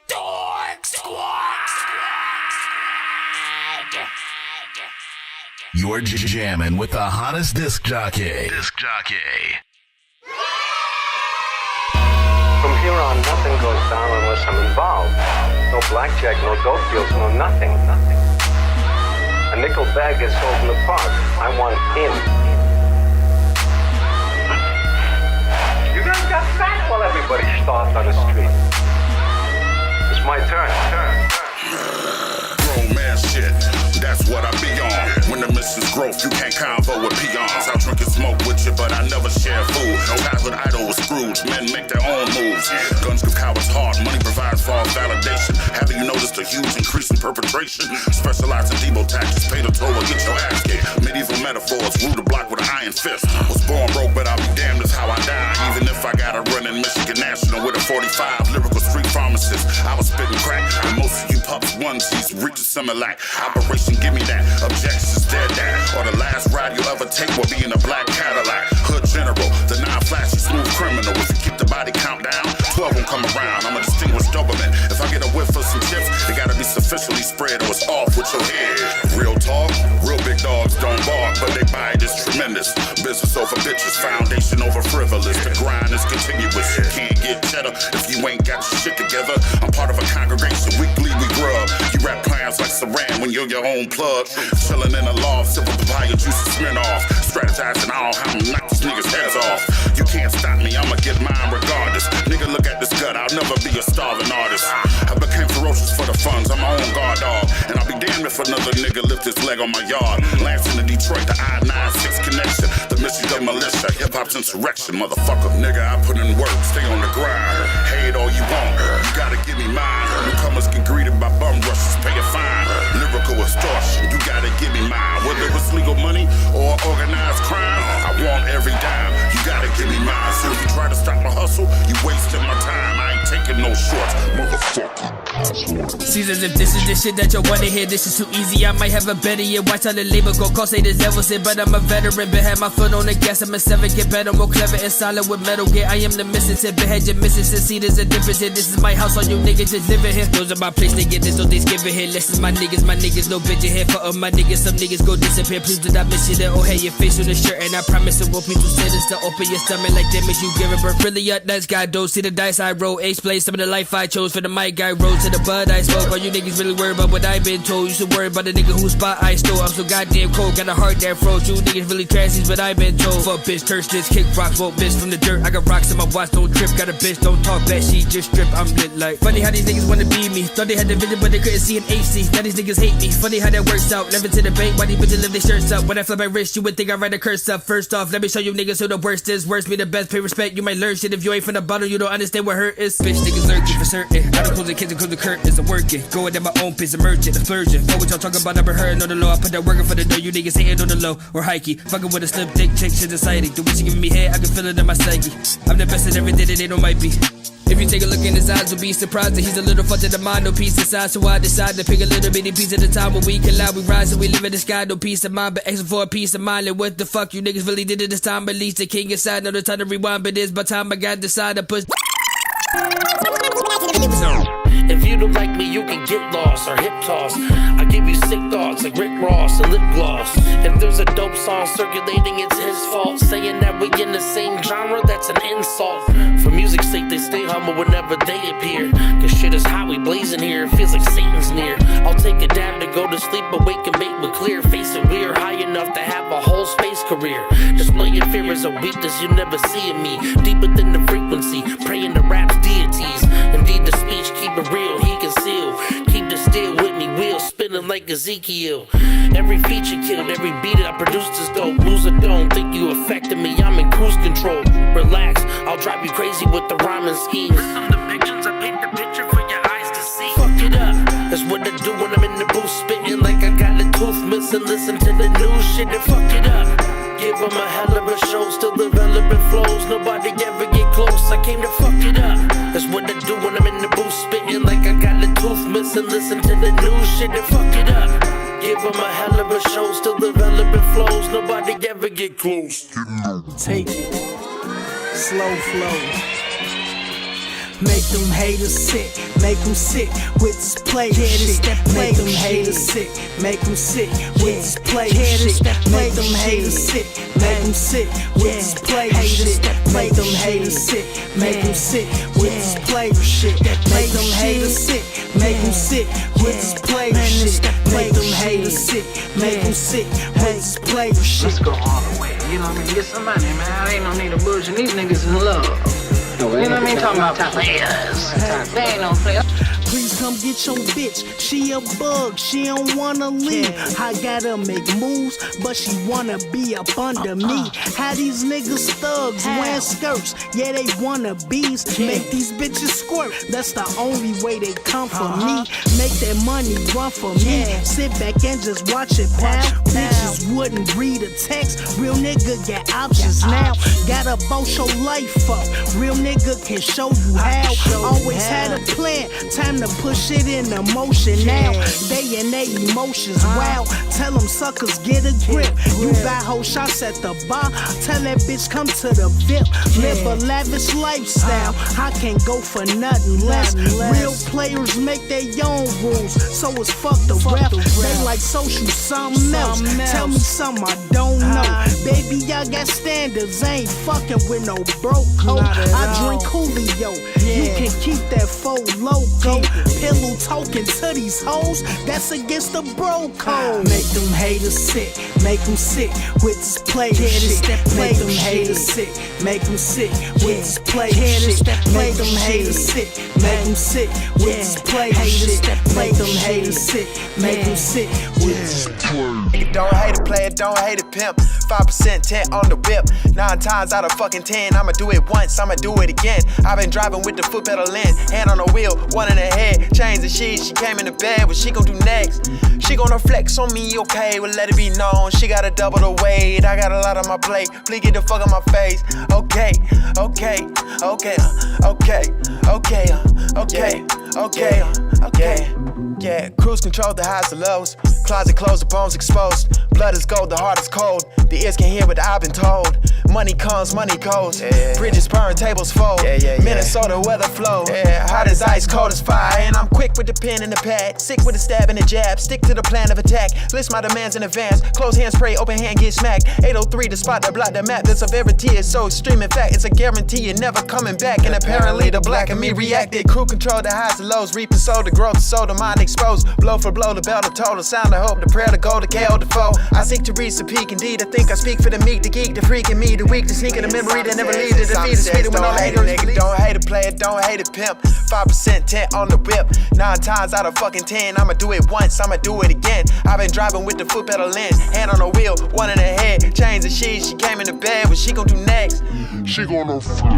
Dork Squad. You're jamming with the hottest disc jockey. From here on, nothing goes down unless I'm involved. No blackjack, no dope deals, no nothing. A nickel bag gets sold in the park. I want in. You guys got fat while everybody starved on the street. It's my turn. Grown man shit, that's what I be on. When the mission's growth, you can't convo with peons. I'll drink and smoke with you, but I never share food. No childhood idol was Scrooge, men make their own moves. Guns give cowards heart, money provides false validation. Haven't you noticed a huge increase in perpetration? Specialized in Debo tactics, pay the toll or get your ass kicked. Medieval metaphors, rule the block with an iron fist. Was born broke, but I'll be damned is how I die. Even if I gotta run in Michigan National with a 45, lyrical street pharmacist. I was spitting crack, and most of you pups onesies reach a Similac. Operation give me that, objections dead that. Or the last ride you'll ever take will be in a black Cadillac. Hood general, the non-flashy smooth criminal. If you keep the body count down, 12 won't come around. I'm a distinguished Doberman. If I get a whiff of some chips, they gotta be sufficiently spread or it's off with your head. Real talk, real big dogs don't bark, but they bite is tremendous. Business over bitches, foundation over frivolous. The grind is continuous. You can't get cheddar if you ain't got your shit together. I'm part of a congregation, weekly we grub. You rap clowns like Saran when you're your own plug. Chillin' in a loft, sippin' papaya juice and Smirnoff. Strategizing on how to knock these niggas' heads off. You can't stop me, I'ma get mine regardless. Nigga, look at this gut, I'll never be a starving artist. I became ferocious for the funds, I'm my own guard dog. And I'll be damned if another nigga lift his leg on my yard. Lansing to Detroit, the I-96 connection. The Michigan militia, hip-hop's insurrection, motherfucker. Nigga, I put in work, stay on the grind. Hate all you want, you gotta give me mine. Newcomers get greeted by bum rushes, pay a fine. Lyrical extortion, you gotta give me mine. Whether it's legal money or organized crime, I want every dime, you gotta give me mine. So if you try to stop my hustle, you wasting my time. I ain't taking no shorts, motherfucker. Seems as if this is the shit that you wanna hear. This is too easy, I might have a better year. Watch how the label go, call say the devil said, but I'm a veteran. Been had my foot on the gas, I'm a 7, get better, more clever and solid with metal gear. I am the Mississippi, had you missing, see there's a difference here. This is my house, all you niggas just living here. Those are my place, they get this, so they skip it here. Listen, my niggas, no bitch here. Fuck up my niggas, some niggas go disappear. Please do not miss you there. Oh, hey, your face on the shirt, and I promise it won't be too serious to open your stomach like them as you giving birth. Really a nice guy, don't see the dice I roll. Ace play, some of the life I chose for the mic guy rolled to the bud I smoke. All you niggas really worry about what I been told. You should worry about the nigga whose spot I stole. I'm so goddamn cold, got a heart that froze. You niggas really trashies, but I been told. Fuck bitch, turf this, kick rocks, won't miss from the dirt. I got rocks in my watch, don't trip. Got a bitch, don't talk bad, she just strip. I'm lit like. Funny how these niggas wanna be me. Thought they had the vision, but they couldn't see an AC. Now these niggas hate me. Funny how that works out. Never to the bank, why these bitches live their shirts up? When I flip my wrist, you would think I write a curse up. First off, let me show you niggas who the worst is. Worst me the best, pay respect. You might learn shit if you ain't from the bottom. You don't understand what hurt is. Bitch niggas lurking for certain. I don't close the kids and close the curtains. I'm working, going at my own pace, emerging, a splurging. Know what y'all talking about? Never heard on the low. I put that working for the dough. You niggas hating on the low or hikey. Fucking with a slim thick chick, shit exciting. The way she giving me head, I can feel it in my psyche. I'm the best at everything that they don't might be. If you take a look in his eyes, you'll be surprised that he's a little fucked to the mind, no peace inside. So I decide to pick a little bitty piece at a time. When we collide, we rise and we live in the sky, no peace of mind, but extra for a peace of mind. And what the fuck you niggas really did it this time? At least the king inside, no the time to rewind, but it's by time I got decide to push. If you don't like me, you can get lost or hip toss. I give you sick thoughts like Rick Ross and lip gloss. If there's a dope song circulating, it's his fault. Saying that we in the same genre, that's an insult. For music's sake, they stay humble whenever they appear. Cause shit is how we blazing here, it feels like Satan's near. I'll take a dab to go to sleep, awake and make with clear. Face it, we're high enough to have a whole space career. Displaying fear is a weakness you never see in me. Deeper than the frequency, praying to rap's deities. Indeed, the speech, keep it real, he conceal. Keep the still with me, wheel spinning like Ezekiel. Every feature killed, every beat I produced is dope. Loser don't think you affected me, I'm in cruise control. Relax, I'll drive you crazy with the rhyming schemes. With some depictions, I paint the picture for your eyes to see. Fuck it up, that's what I do when I'm in the booth, spitting like I got a tooth missing. Listen to the new shit and fuck it up. Give them a hell of a show, still developing flows. Nobody ever get close, I came to fuck it up. That's what I do when I'm in the booth, spitting like I got a tooth missing. Listen to the new shit and fuck it up. Give them a hell of a show, still developing flows. Nobody ever get close. Take it. Slow flow. Make them haters sick, make them sick with this play shit. Make them haters sick, make them sick with this play shit. Make them haters sick, make them sick with this play shit. Make them haters sick, make them sick with this play shit. Make them haters sick, make them sick with this play shit. Make them haters sick, make them sick with this play shit. Let's go all the way, you know what I mean? Get some money, man. I ain't no need of bullshit. These niggas in love. You know what I mean? Talking about players. They ain't no players. Please come get your bitch. She a bug, she don't wanna leave. I gotta make moves, but she wanna be up under me. How these niggas thugs wearing skirts? Yeah, they wanna bees. Make these bitches squirt. That's the only way they come for me. Make that money run for me. Sit back and just watch it, pal. Bitches wouldn't read a text. Real nigga got options now. Gotta boast your life up. Real nigga can show you how. Always had a plan. Time to push it into motion now. They and they emotions. Wow. Tell them suckers get a grip. You buy whole shots at the bar. Tell that bitch come to the VIP. Live a lavish lifestyle. I can't go for nothing less. Real players make their own rules. So it's fuck the rep. They like social something else. Tell me something I don't know. Baby, I got standards. I ain't fucking with no broke hoe. I drink Coolio. You can keep that faux loco. Pillow talking to these hoes. That's against the bro code. Make them haters sick. Make them sick with this play shit. Make them haters sick. Make them sick with this play shit. Make them haters sick. Make them sick with this play shit. Make them haters sick. Make them sick with this play. Don't hate a player, don't hate a pimp. 5% tent on the whip. 9 times out of fucking 10, I'ma do it once, I'ma do it again. I've been driving with the foot pedal in, hand on the wheel, one in the head. Chains and shit, she came in the bed. What she gon' do next? She gonna flex on me, okay? Well, let it be known. She gotta double the weight. I got a lot on my plate. Please get the fuck on my face. Okay, okay, okay, okay, okay, okay, okay, okay. Yeah, cruise control, the highs and lows. Closet closed, the bones exposed. Blood is gold, the heart is cold. The ears can hear what I've been told. Money comes, money goes. Bridges burn, tables fold. Minnesota weather flow. Hot as ice, cold as fire. And I'm quick with the pen and the pad. Sick with the stab and the jab. Stick to the plan of attack. List my demands in advance. Close hands, pray, open hand, get smacked. 803, the spot that block the map. The severity is so extreme. In fact, it's a guarantee you're never coming back. And apparently the black and me reacted. Crew control, the highs and lows. Reaping soul, the growth, the soul, the mind exposed. Blow for blow, the bell, the toll, the sound, the hope, the prayer, the goal, the KO, the foe. I seek to reach the peak, indeed. I think I speak for the meek, the geek, the freak, and me, the weak, the sneaker, the memory that never leaves to defeat. The speed when all the haters nigga, don't hate a player, don't hate a pimp. 5% tent on the whip. 9 times out of fucking 10, I'ma do it once, I'ma do it again. I've been driving with the foot pedal in, hand on the wheel, one in the head. Chains and shit, she came in the bed. What she gon' do next? She gonna flip.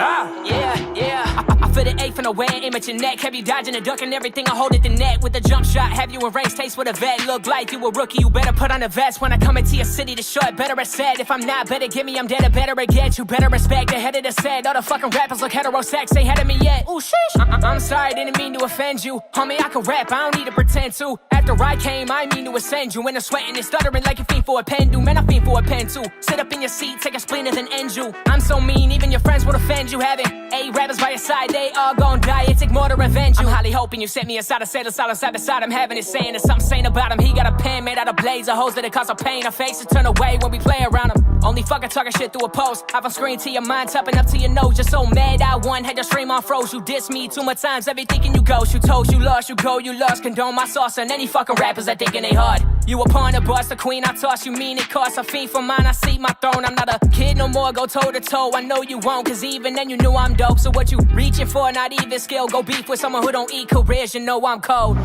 I feel the ache from the way I aim at your neck. Have you dodging and ducking everything? I hold at the net with a jump shot. Have you erased taste with a vet? Look like you a rookie, you better put on a vest. When I come into your city to show it, better I said. If I'm not, better give me, I'm dead, or better I get. You better respect the head of the set. All the fucking rappers look heterosex, ain't had of me yet. Ooh, sheesh. I'm sorry, didn't mean to offend you. Homie, I can rap, I don't need to pretend to. After I came, I mean to ascend you. When I'm sweating and stuttering like a fiend for a pen do. Man, I fiend for a pen too. Sit up in your seat, take a splinter, then end you. I'm so mean, even your friends would offend you. Having 8 rappers by your side, they all gon' die. It take more to revenge you. I'm highly hoping you set me aside. I said it's all side to side. I'm having it saying there's something sane about him. He got a pen made out of blades, a hose that it cause a pain. A face to turn away when we play around him. Only fucking talking shit through a post. I've on screen to your mind, tapping up to your nose. You're so mad I won, had your stream on froze. You diss me too much times, every thinking you ghost. You told you lost, you go, you lost. Condone my sauce on any fucking rappers that thinking they hard. You a pawn, a boss, the queen, I toss. You mean it costs a fiend for mine, I see my throne. I'm not a kid no more, go toe to toe. I know you won't, cause even then you knew I'm dope. So what you reaching for, not even skill. Go beef with someone who don't eat careers, you know I'm cold.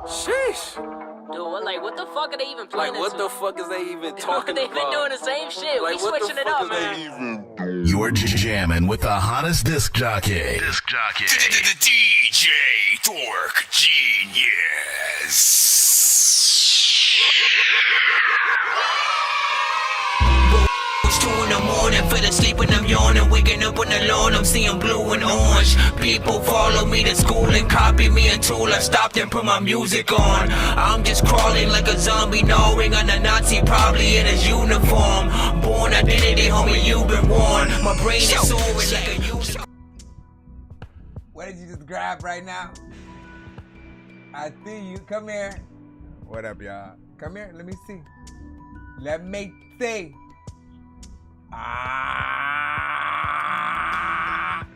Sheesh. Dude, like, what the fuck are they even playing? Like, what the fuck is they even talking They've been doing the same shit. Like, we switching it up, man. You're jamming with the hottest disc jockey. The DJ Dork Genius. 2 in the morning, fell asleep when I'm yawning. waking up on the lawn, I'm seeing blue and orange. People follow me to school and copy me until I stopped and put my music on. I'm just crawling like a zombie, gnawing on a Nazi, probably in his uniform. Born identity, homie, you've been warned. My brain is soaring like a used. What did you just grab right now? I see you. Come here. What up, y'all? Come here. Let me see. Let me see.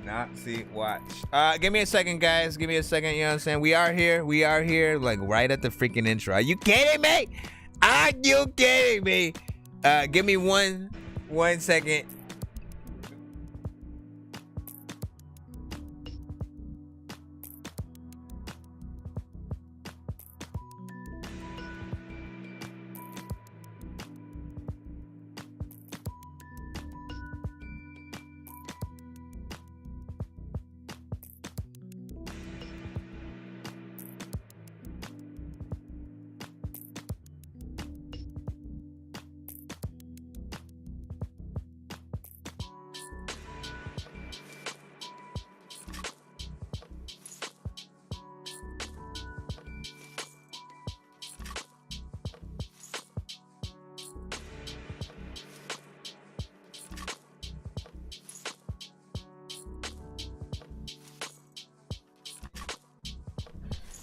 Nah, see, watch. Give me a second, guys. Give me a second, you know what I'm saying? We are here, like, right at the freaking intro. Are you kidding me? Are you kidding me? Give me one second.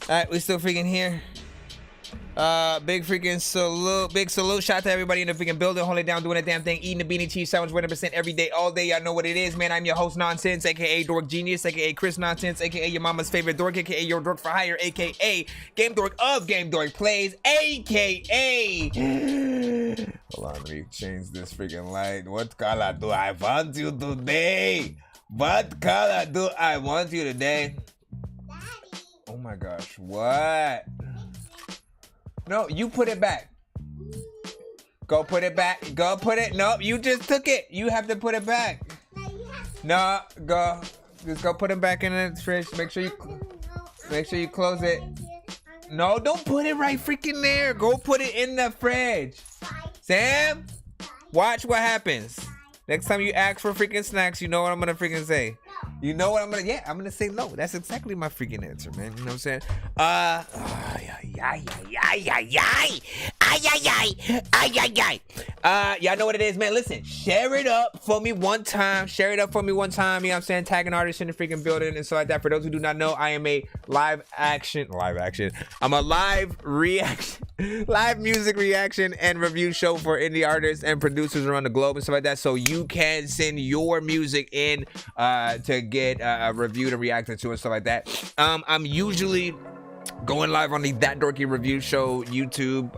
All right, we still freaking here. Big salute. Shout out to everybody in the freaking building, holding it down, doing a damn thing, eating the beanie cheese sandwich 100% every day, all day. Y'all know what it is, man. I'm your host, Nonsenze, aka Dork Genius, aka Chris Nonsense, aka your mama's favorite Dork, aka your Dork for hire, aka Game Dork of Game Dork Plays, aka. Hold on, let me change this freaking light. What color do I want you today? What color do I want you today? Oh my gosh, what? No, you put it back. Go put it back. Go put it. No, you just took it. You have to put it back. No, go. Just go put it back in the fridge. Make sure you close it. No, don't put it right freaking there. Go put it in the fridge. Sam, watch what happens. Next time you ask for freaking snacks, you know what I'm gonna freaking say. You know what I'm gonna say no. That's exactly my freaking answer, man. You know what I'm saying? Y'all know what it is, man. Listen, share it up for me one time. You know what I'm saying? Tagging artists in the freaking building and so like that. For those who do not know, I am a live music reaction and review show for indie artists and producers around the globe and stuff like that. So you can send your music in to get reviewed and reacted to and stuff like that. I'm usually going live on the That Dorky Review Show YouTube,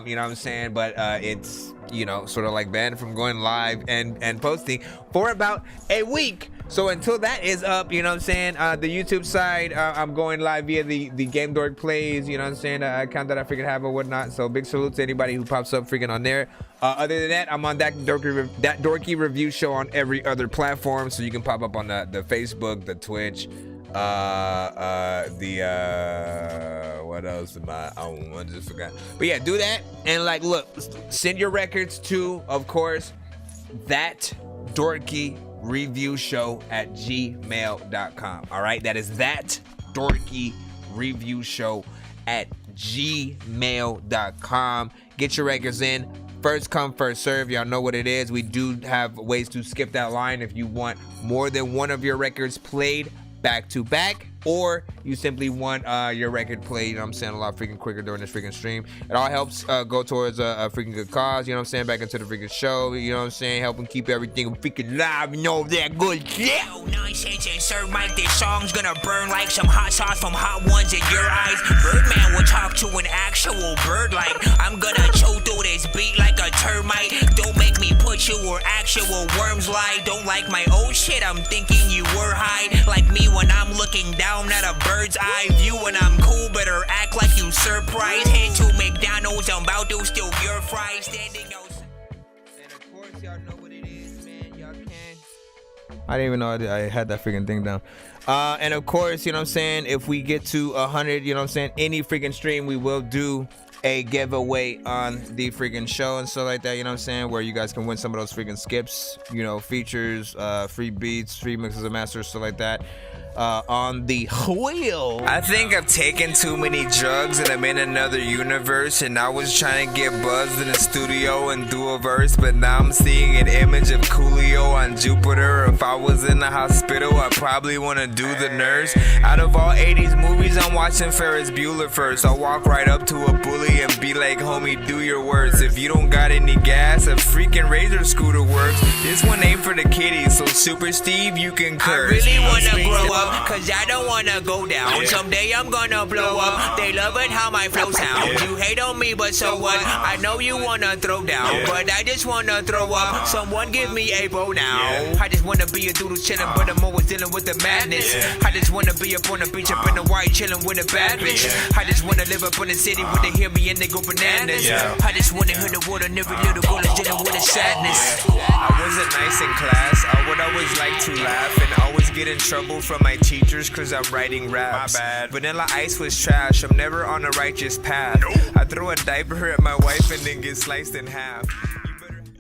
you know what I'm saying, but it's, you know, sort of like banned from going live and posting for about a week. So until that is up, you know what I'm saying, the YouTube side, I'm going live via the Game Dork Plays, you know what I'm saying, account that I freaking have or whatnot. So big salute to anybody who pops up freaking on there. Other than that, I'm on That Dorky Review Show on every other platform, so you can pop up on the Facebook, the Twitch, what else am I just forgot. But yeah, do that. And like, look, send your records to, of course, That Dorky Review Show at gmail.com. All right, that is That Dorky Review Show at gmail.com. Get your records in. First come, first serve. Y'all know what it is. We do have ways to skip that line if you want more than one of your records played back to back, or you simply want your record played, you know what I'm saying, a lot freaking quicker during this freaking stream. It all helps go towards a freaking good cause, you know what I'm saying, back into the freaking show, you know what I'm saying, helping keep everything freaking live, you know, that good shit. Yo, Nonsense and Sir Mike, this song's gonna burn like some hot sauce from Hot Ones in your eyes. Birdman will talk to an actual bird like, I'm gonna chew through this beat like a termite. Don't make me put you where actual worms lie. Don't like my old shit, I'm thinking you were high. Like me when I'm looking down at a bird's eye view. When I'm cool, better act like you surprised. Head to McDonald's, I'm about to steal your fries. Standing outside. And of course, y'all know what it is, man. Y'all can. I didn't even know I had that freaking thing down. And of course, you know what I'm saying, if we get to 100, you know what I'm saying, any freaking stream, we will do a giveaway on the freaking show and stuff like that, you know what I'm saying, where you guys can win some of those freaking skips, you know, features, free beats, free mixes and masters, stuff like that. On the wheel. I think I've taken too many drugs and I'm in another universe, and I was trying to get buzzed in the studio and do a verse, but now I'm seeing an image of Coolio on Jupiter. If I was in the hospital, I probably want to do the nurse. Out of all 80s movies, I'm watching Ferris Bueller first. I'll walk right up to a bully and be like, homie, do your worst. If you don't got any gas, a freaking Razor scooter works. This one ain't for the kiddies, so Super Steve, you can curse. I really wanna grow up, cause I don't wanna go down. Someday I'm gonna blow up. They love it how my flow sounds. You hate on me, but so what? I know you wanna throw down, but I just wanna throw up. Someone give me a bow now. I just wanna be a doodle chillin', but I'm always dealing with the madness. I just wanna be up on the beach, up in the white, chillin' with a bad bitch. I just wanna live up in the city where they hear me and they go bananas. I just wanna hear the water, and every little girl is dealing with a sadness. I wasn't nice in class. I would always like to laugh and always get in trouble from my teachers cause I'm writing raps. My bad. Vanilla Ice was trash. I'm never on a righteous path. I throw a diaper at my wife and then get sliced in half.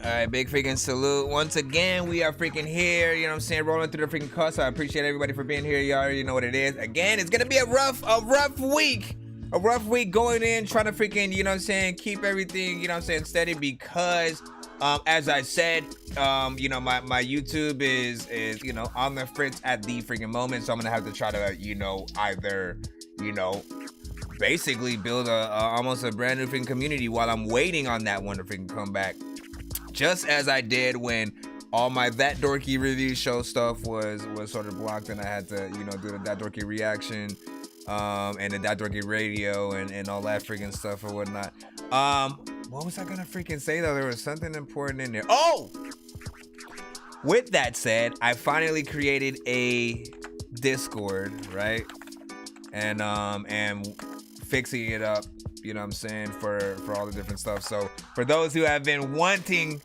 Alright, big freaking salute. Once again, we are freaking here, you know what I'm saying, rolling through the freaking car. So I appreciate everybody for being here. You already know what it is. Again, it's gonna be a rough week. A rough week going in, trying to freaking, you know what I'm saying, keep everything, you know what I'm saying, steady because as I said, you know, my YouTube is you know, on the fritz at the freaking moment, so I'm gonna have to try to, you know, either, you know, basically build almost a brand new freaking community while I'm waiting on that one to freaking come back, just as I did when all my That Dorky review show stuff was sort of blocked, and I had to, you know, do the That Dorky reaction and the That Dorky radio and all that freaking stuff or whatnot. What was I gonna freaking say though? There was something important in there. Oh! With that said, I finally created a Discord, right? And fixing it up, you know what I'm saying, for all the different stuff. So for those who have been wanting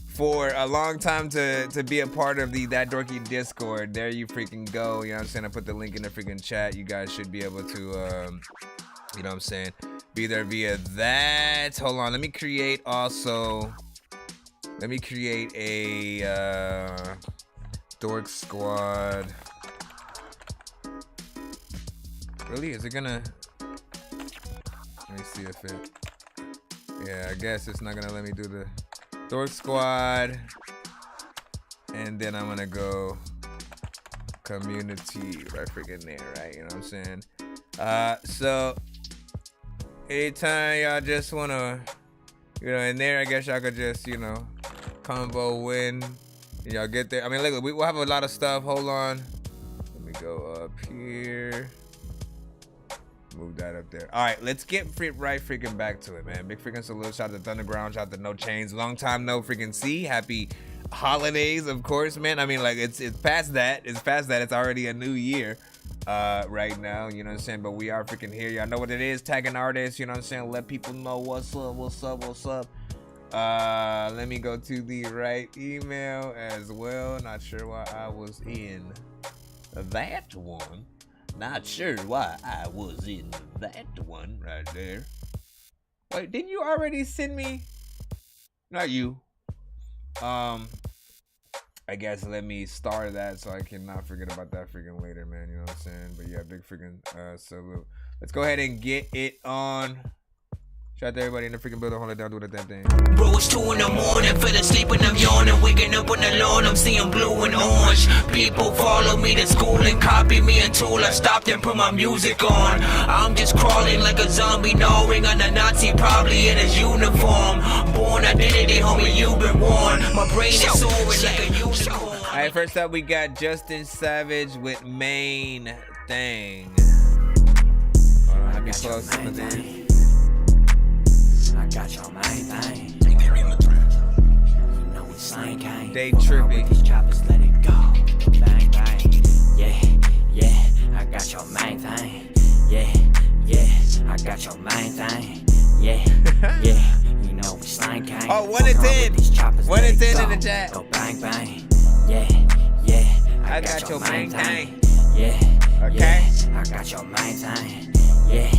for a long time to be a part of the That Dorky Discord, there you freaking go. You know what I'm saying? I put the link in the freaking chat. You guys should be able to, you know what I'm saying, be there via that. Hold on, let me create a Dork Squad. Really? Is it gonna? Let me see if it. Yeah, I guess it's not gonna let me do the Dork Squad. And then I'm gonna go community right freaking there, right? You know what I'm saying? So anytime y'all just wanna, you know, in there, I guess y'all could just, you know, combo win. Y'all get there. I mean, look, we'll have a lot of stuff. Hold on. Let me go up here. Move that up there. All right, let's get right freaking back to it, man. Big freaking salute. Shout out to Thunderground. Shout out to No Chains. Long time no freaking see. Happy holidays, of course, man. I mean, like, it's past that. It's past that. It's already a new year right now, you know what I'm saying? But we are freaking here. Y'all know what it is. Tagging artists, you know what I'm saying? Let people know what's up, what's up, what's up. Let me go to the right email as well. Not sure why I was in that one. Not sure why I was in that one right there. Wait, didn't you already send me? Not you. I guess let me start that so I can not forget about that freaking later, man. You know what I'm saying? But yeah, big freaking salute. Let's go ahead and get it on. Shout out to everybody in the freaking building. Hold it down, doing that damn thing. Bro, it's 2 in the morning, fell asleep and I'm yawning. Waking up on the lawn, I'm seeing blue and orange. People follow me to school and copy me until I stopped and put my music on. I'm just crawling like a zombie, gnawing on a Nazi, probably in his uniform. Born identity, homie, you've been warned. My brain is soaring like a unicorn. Alright, first up we got Justin Savage with Main Thing. Hold on, let me close some of these. I got your main thing. You know we slang gang. They trippy. These choppers, let it go. Bang bang. Yeah, yeah. I got your main thing. Yeah, yeah. I got your main thing. Yeah, yeah. You know we slang gang. Oh, 1 to 10. 1 to 10 in the chat. Go bang bang. Yeah, yeah. I got your main thing. Yeah, okay. Yeah. I got your main thing. Yeah.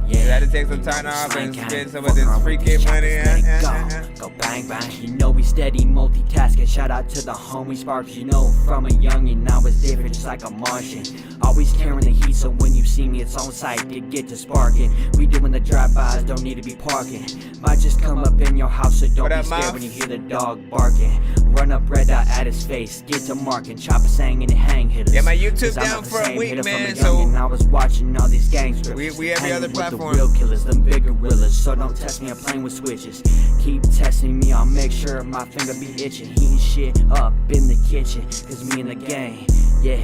You had to take some time off and spend some of this freaking money. Go bang bang. You know we steady multitasking. Shout out to the homie Sparks. You know from a youngin' I was different, just like a Martian. Always carrying the heat, so when you see me, it's on sight to get to sparking. We doing the drive-bys, don't need to be parking. Might just come up in your house, so don't be scared when you hear the dog barking. Run up red dot at his face, get to marking. Chopper sang and hang hitters. Yeah, my YouTube down for a week, man. So I was watching all these gangsters. We every other platform. The real killers, them big gorillas. So don't test me, I'm playing with switches. Keep testing me, I'll make sure my finger be itching. Heating shit up in the kitchen, cause me in the game. Yeah,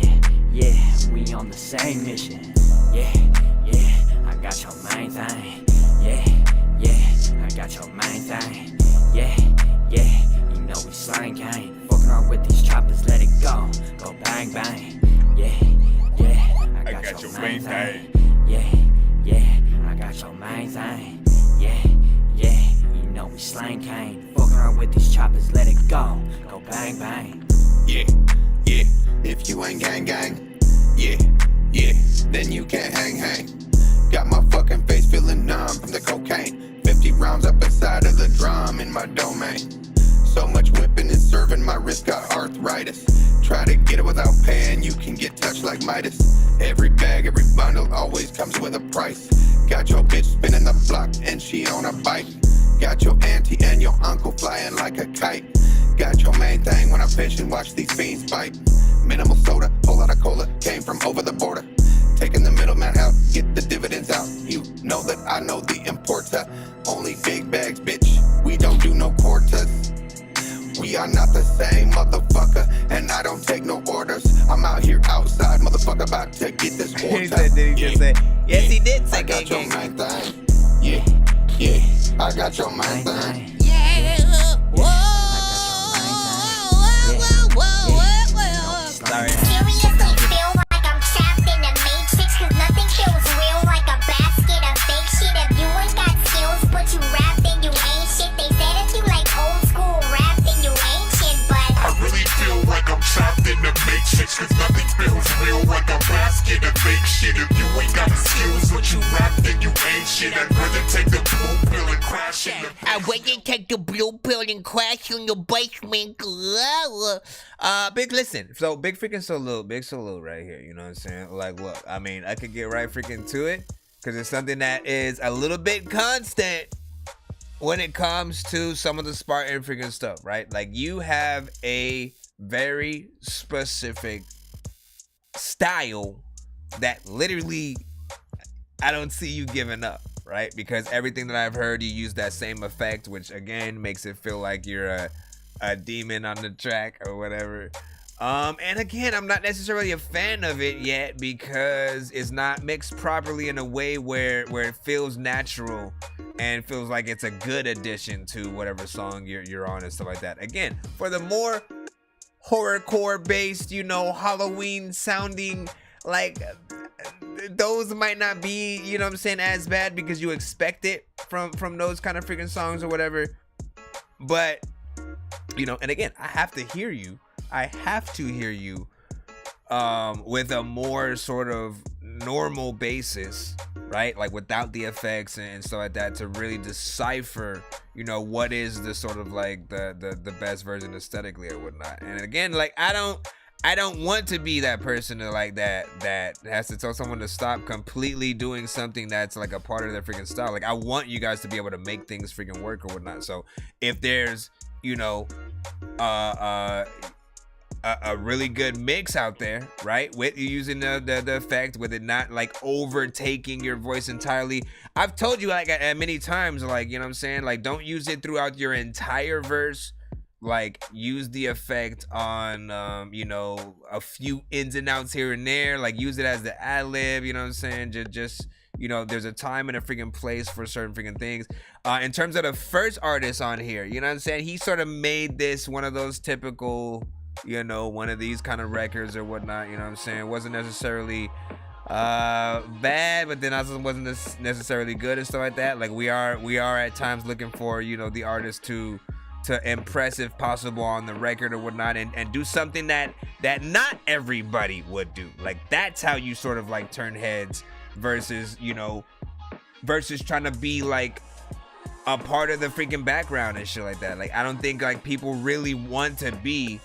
we on the same mission. Yeah, I got your main thing. Yeah, I got your main thing. Yeah, you know we slang gang. Fucking around with these choppers, let it go. Go bang bang. Yeah, I got your main thing. Yeah, I got your main thing. Yeah, you know we slang gang. Fucking around with these choppers, let it go. Go bang bang. Yeah, if you ain't gang gang, yeah, then you can't hang. Got my fucking face feeling numb from the cocaine. 50 rounds up inside of the drum in my domain. So much whipping and serving, my wrist got arthritis. Try to get it without paying, you can get touched like Midas. Every bag, every bundle always comes with a price. Got your bitch spinning the block and she on a bike. Got your auntie and your uncle flying like a kite. Got your main thing when I fish and watch these fiends bite. Minimal soda, whole lot of cola, came from over the border. Taking the middleman out, get the dividends out. You know that I know the importer. Only big bags, bitch, we don't do no quarters. We are not the same, motherfucker, and I don't take no orders. I'm out here outside, motherfucker, about to get this water. He said, did he just say, yes, he did say I got gang, your gang. main thing. Yeah, I got your main thing. Sorry. Seriously feel like I'm trapped in the matrix, cause nothing feels real like a basket of fake shit. If you ain't got skills but you rap, then you ain't shit. They said if you like old school rap, then you ain't shit, but I really feel like I'm trapped in the matrix, cause nothing feels real like a basket of fake shit. If you ain't got the skills but you rap, then you ain't shit. I'd rather take the blue pill and crash in the I went to take the blue pill and crash in the basement. Big listen. So big freaking salute right here. You know what I'm saying? Like, look, I mean, I could get right freaking to it because it's something that is a little bit constant when it comes to some of the Spartan freaking stuff, right? Like, you have a very specific style that literally I don't see you giving up, right? Because everything that I've heard, you use that same effect, which again makes it feel like you're a demon on the track or whatever. And again, I'm not necessarily a fan of it yet because it's not mixed properly in a way where it feels natural and feels like it's a good addition to whatever song you're on and stuff like that. Again, for the more horrorcore based, you know, Halloween sounding, like, those might not be, you know what I'm saying, as bad because you expect it from those kind of freaking songs or whatever. But, you know, and again, I have to hear you with a more sort of normal basis, right? Like without the effects and stuff like that, to really decipher, you know, what is the sort of like the best version aesthetically or whatnot. And again, like, I don't want to be that person to like that has to tell someone to stop completely doing something that's like a part of their freaking style. Like, I want you guys to be able to make things freaking work or whatnot. So if there's, you know, a really good mix out there, right, with you using the effect, with it not like overtaking your voice entirely. I've told you like at many times, like, you know what I'm saying, like, don't use it throughout your entire verse. Like, use the effect on you know, a few ins and outs here and there. Like, use it as the ad-lib, you know what I'm saying? Just you know, there's a time and a freaking place for certain freaking things. In terms of the first artist on here, you know what I'm saying, he sort of made this one of those typical, you know, one of these kind of records or whatnot, you know what I'm saying? It wasn't necessarily bad, but then also wasn't necessarily good and stuff like that. Like, we are at times looking for, you know, the artist to impress if possible on the record or whatnot, and do something that not everybody would do. Like, that's how you sort of like turn heads versus, you know, versus trying to be like a part of the freaking background and shit like that. Like, I don't think like people really want to be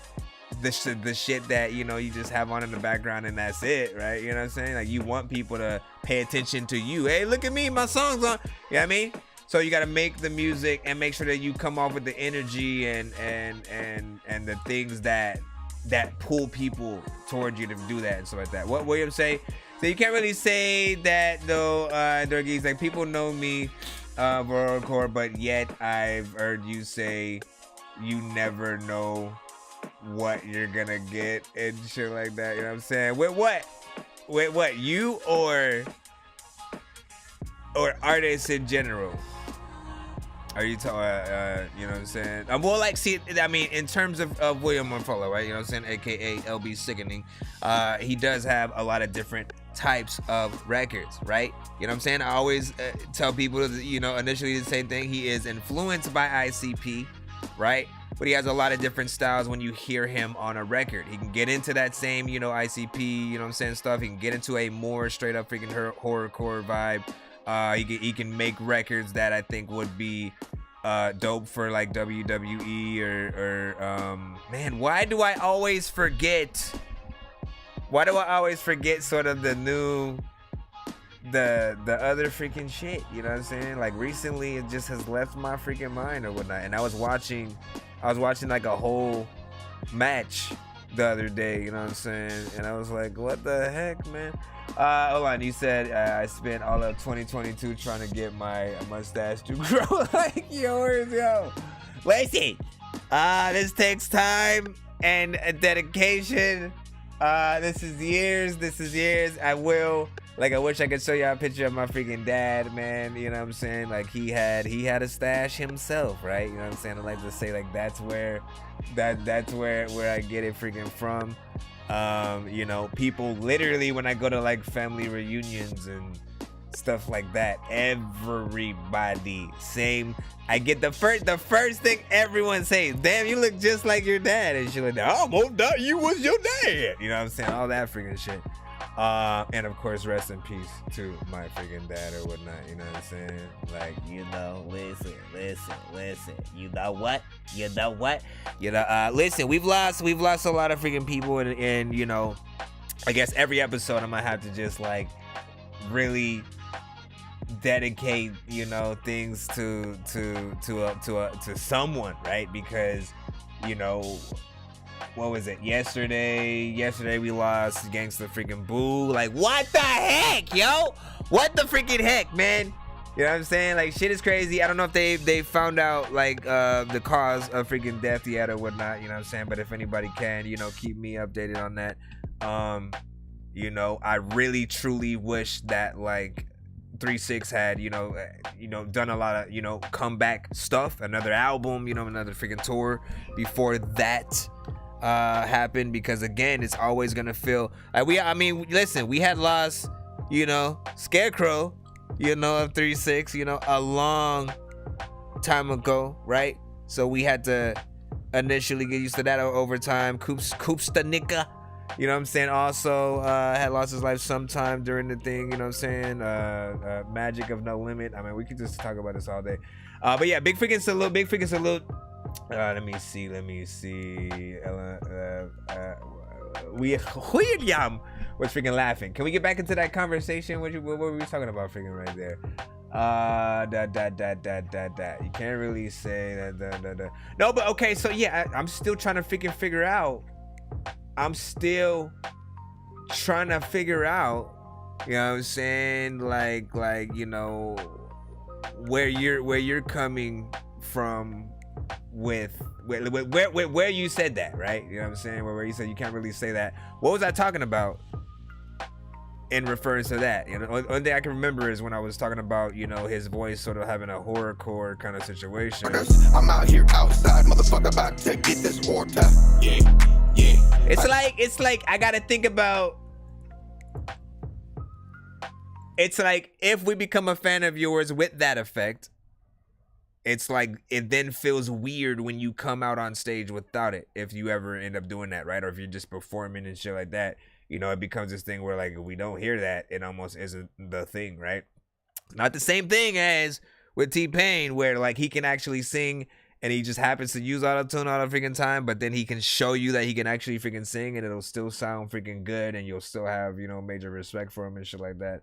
the shit that, you know, you just have on in the background and that's it, right? You know what I'm saying? Like, you want people to pay attention to you. Hey, look at me, my song's on. You know what I mean? So you got to make the music and make sure that you come off with the energy and the things that pull people towards you to do that and stuff like that. What William say? So you can't really say that though, Dorkiest. Like, people know me for horrorcore, but yet I've heard you say you never know what you're gonna get and shit like that. You know what I'm saying? With what? You or artists in general? Are you talking, you know what I'm saying? Well, like, see, I mean, in terms of William Monfollow, right? You know what I'm saying? AKA LB Sickening. He does have a lot of different types of records, right? You know what I'm saying? I always tell people, you know, initially the same thing. He is influenced by ICP, right? But he has a lot of different styles when you hear him on a record. He can get into that same, you know, ICP, you know what I'm saying, stuff. He can get into a more straight up freaking horrorcore vibe. He can make records that I think would be dope for like WWE or man, why do I always forget sort of the new the other freaking shit, you know what I'm saying? Like, recently it just has left my freaking mind or whatnot. And I was watching like a whole match the other day, you know what I'm saying? And I was like, what the heck, man? Hold on, you said I spent all of 2022 trying to get my mustache to grow like yours, yo. Listen, this takes time and dedication. This is years. I wish I could show y'all a picture of my freaking dad, man. You know what I'm saying? Like, he had a stash himself, right? You know what I'm saying? I like to say, like, that's where I get it freaking from. You know, people literally, when I go to like family reunions and stuff like that, everybody same. I get the first thing everyone says, damn, you look just like your dad, and shit like that. Oh, well, you was your dad. You know what I'm saying? All that freaking shit. And of course, rest in peace to my freaking dad or whatnot. You know what I'm saying? Like, you know, listen. You know what? Listen, we've lost a lot of freaking people, and you know, I guess every episode I'm gonna have to just like really dedicate, you know, things to someone, right? Because, you know, what was it? Yesterday we lost Gangsta freaking Boo. Like, what the heck, yo? What the freaking heck, man? You know what I'm saying? Like, shit is crazy. I don't know if they found out like the cause of freaking death yet or whatnot. You know what I'm saying? But if anybody can, you know, keep me updated on that. You know, I really truly wish that like 3-6 had, you know, done a lot of, you know, comeback stuff, another album, you know, another freaking tour before that happened, because again, it's always gonna feel like listen, we had lost, you know, Scarecrow, you know, of 3-6, you know, a long time ago, right? So we had to initially get used to that over time. Koopstanika, you know what I'm saying, also had lost his life sometime during the thing, you know what I'm saying? Magic of No Limit. I mean, we could just talk about this all day. But yeah, big freaking salute. Let me see. William was freaking laughing. Can we get back into that conversation? What were we talking about freaking right there? You can't really say that. No, but okay, so yeah, I'm still trying to figure out. You know what I'm saying? Like, you know, where you're coming from with where you said that, right? You know what I'm saying? Where you said you can't really say that. What was I talking about in referring to that? You know, only thing I can remember is when I was talking about, you know, his voice sort of having a horrorcore kind of situation. I'm out here outside, motherfucker, about to get this water. Yeah. It's like I gotta think about. It's like if we become a fan of yours with that effect, it's like it then feels weird when you come out on stage without it, if you ever end up doing that, right? Or if you're just performing and shit like that, you know, it becomes this thing where like if we don't hear that, it almost isn't the thing, right? Not the same thing as with T-Pain, where like he can actually sing and he just happens to use auto-tune all the freaking time, but then he can show you that he can actually freaking sing and it'll still sound freaking good and you'll still have, you know, major respect for him and shit like that.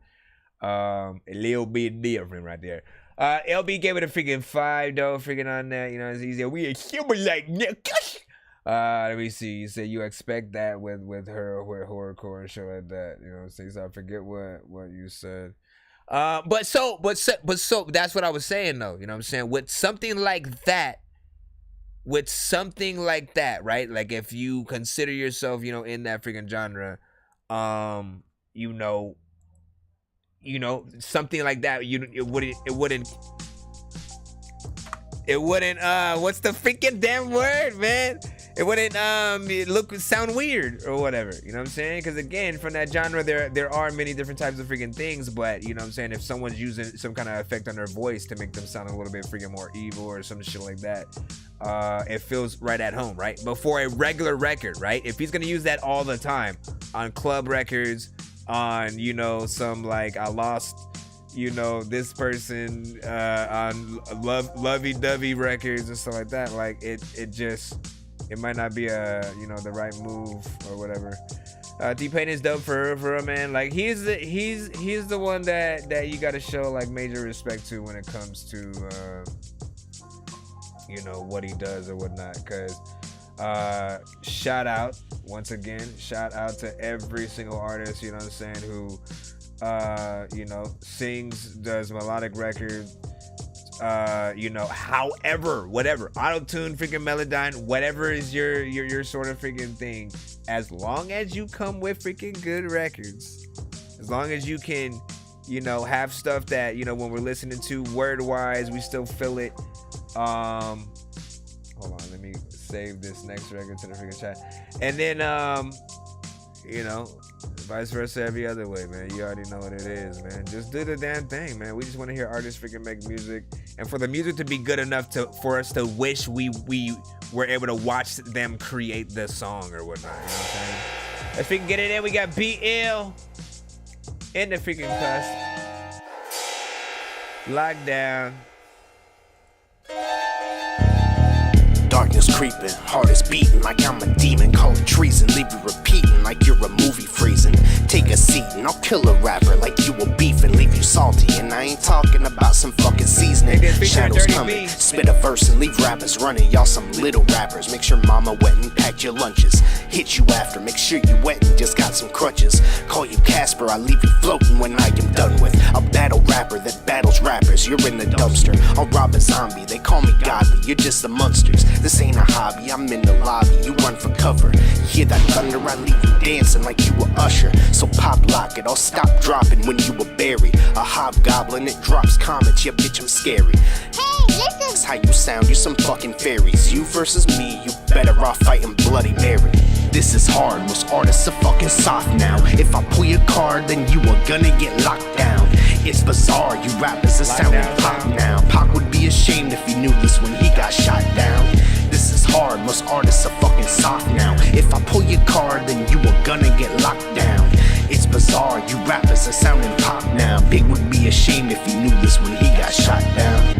A little bit different right there. LB gave it a freaking 5 though, freaking on that, you know, it's easy. We are human like niggas. Let me see. You said you expect that with her with horrorcore and shit like that. You know, so I forget what you said. But so that's what I was saying though. You know what I'm saying? With something like that, right? Like if you consider yourself, you know, in that freaking genre, you know, something like that, it wouldn't what's the freaking damn word, man? It wouldn't sound weird or whatever, you know what I'm saying? Because again, from that genre, there are many different types of freaking things, but you know what I'm saying, if someone's using some kind of effect on their voice to make them sound a little bit freaking more evil or some shit like that, it feels right at home, right? But for a regular record, right, if he's gonna use that all the time on club records, on, you know, some like I lost, you know, this person on lovey-dovey records and stuff like that, like it might not be you know, the right move or whatever. T-Pain is dope for a man. Like he's the one that you gotta show like major respect to when it comes to you know, what he does or whatnot. Cause shout out to every single artist, you know what I'm saying, who you know, sings, does melodic records, you know, however, whatever, auto-tune, freaking Melodyne, whatever is your sort of freaking thing, as long as you come with freaking good records, as long as you can, you know, have stuff that, you know, when we're listening to word-wise, we still feel it. Hold on, let me save this next record to the freaking chat, and then you know, vice versa every other way, man. You already know what it is, man. Just do the damn thing, man. We just want to hear artists freaking make music, and for the music to be good enough for us to wish we were able to watch them create the song or whatnot. You know what I'm saying? If we can get it in, we got BL in the freaking cuss. Lockdown. Darkness creeping, heart is beating like I'm a demon. Call it treason, leave you repeating like you're a movie freezing. Take a seat and I'll kill a rapper like you a beef and leave you salty. And I ain't talking about some fucking seasoning. Shadows coming, spit a verse and leave rappers running. Y'all some little rappers, make sure mama wet and packed your lunches. Hit you after, make sure you wet and just got some crutches. Call you Casper, I leave you floating when I am done with. A battle rapper that battles rappers, you're in the dumpster. I'll rob a zombie, they call me godly, you're just the monsters. This ain't a hobby, I'm in the lobby, you run for cover. Hear that thunder, I leave you dancing like you were Usher. So pop lock it, I'll stop dropping when you were buried. A hobgoblin, it drops comets, yeah bitch I'm scary. Hey, listen! That's how you sound, you some fucking fairies. You versus me, you better off fighting Bloody Mary. This is hard, most artists are fucking soft now. If I pull your card, then you are gonna get locked down. It's bizarre, you rappers are sounding pop now. Pac would be ashamed if he knew this when he got shot down. This is hard, most artists are fucking soft now. If I pull your card, then you are gonna get locked down. It's bizarre, you rappers are sounding pop now. Big would be ashamed if he knew this when he got shot down.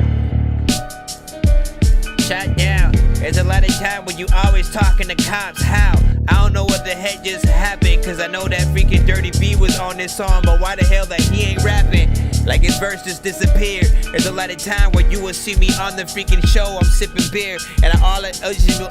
Shot down. There's a lot of time when you always talking to cops. How? I don't know what the heck just happened, cause I know that freaking Dirty B was on this song, but why the hell that he ain't rapping? Like his verse just disappeared. There's a lot of time where you will see me on the freaking show. I'm sipping beer and all that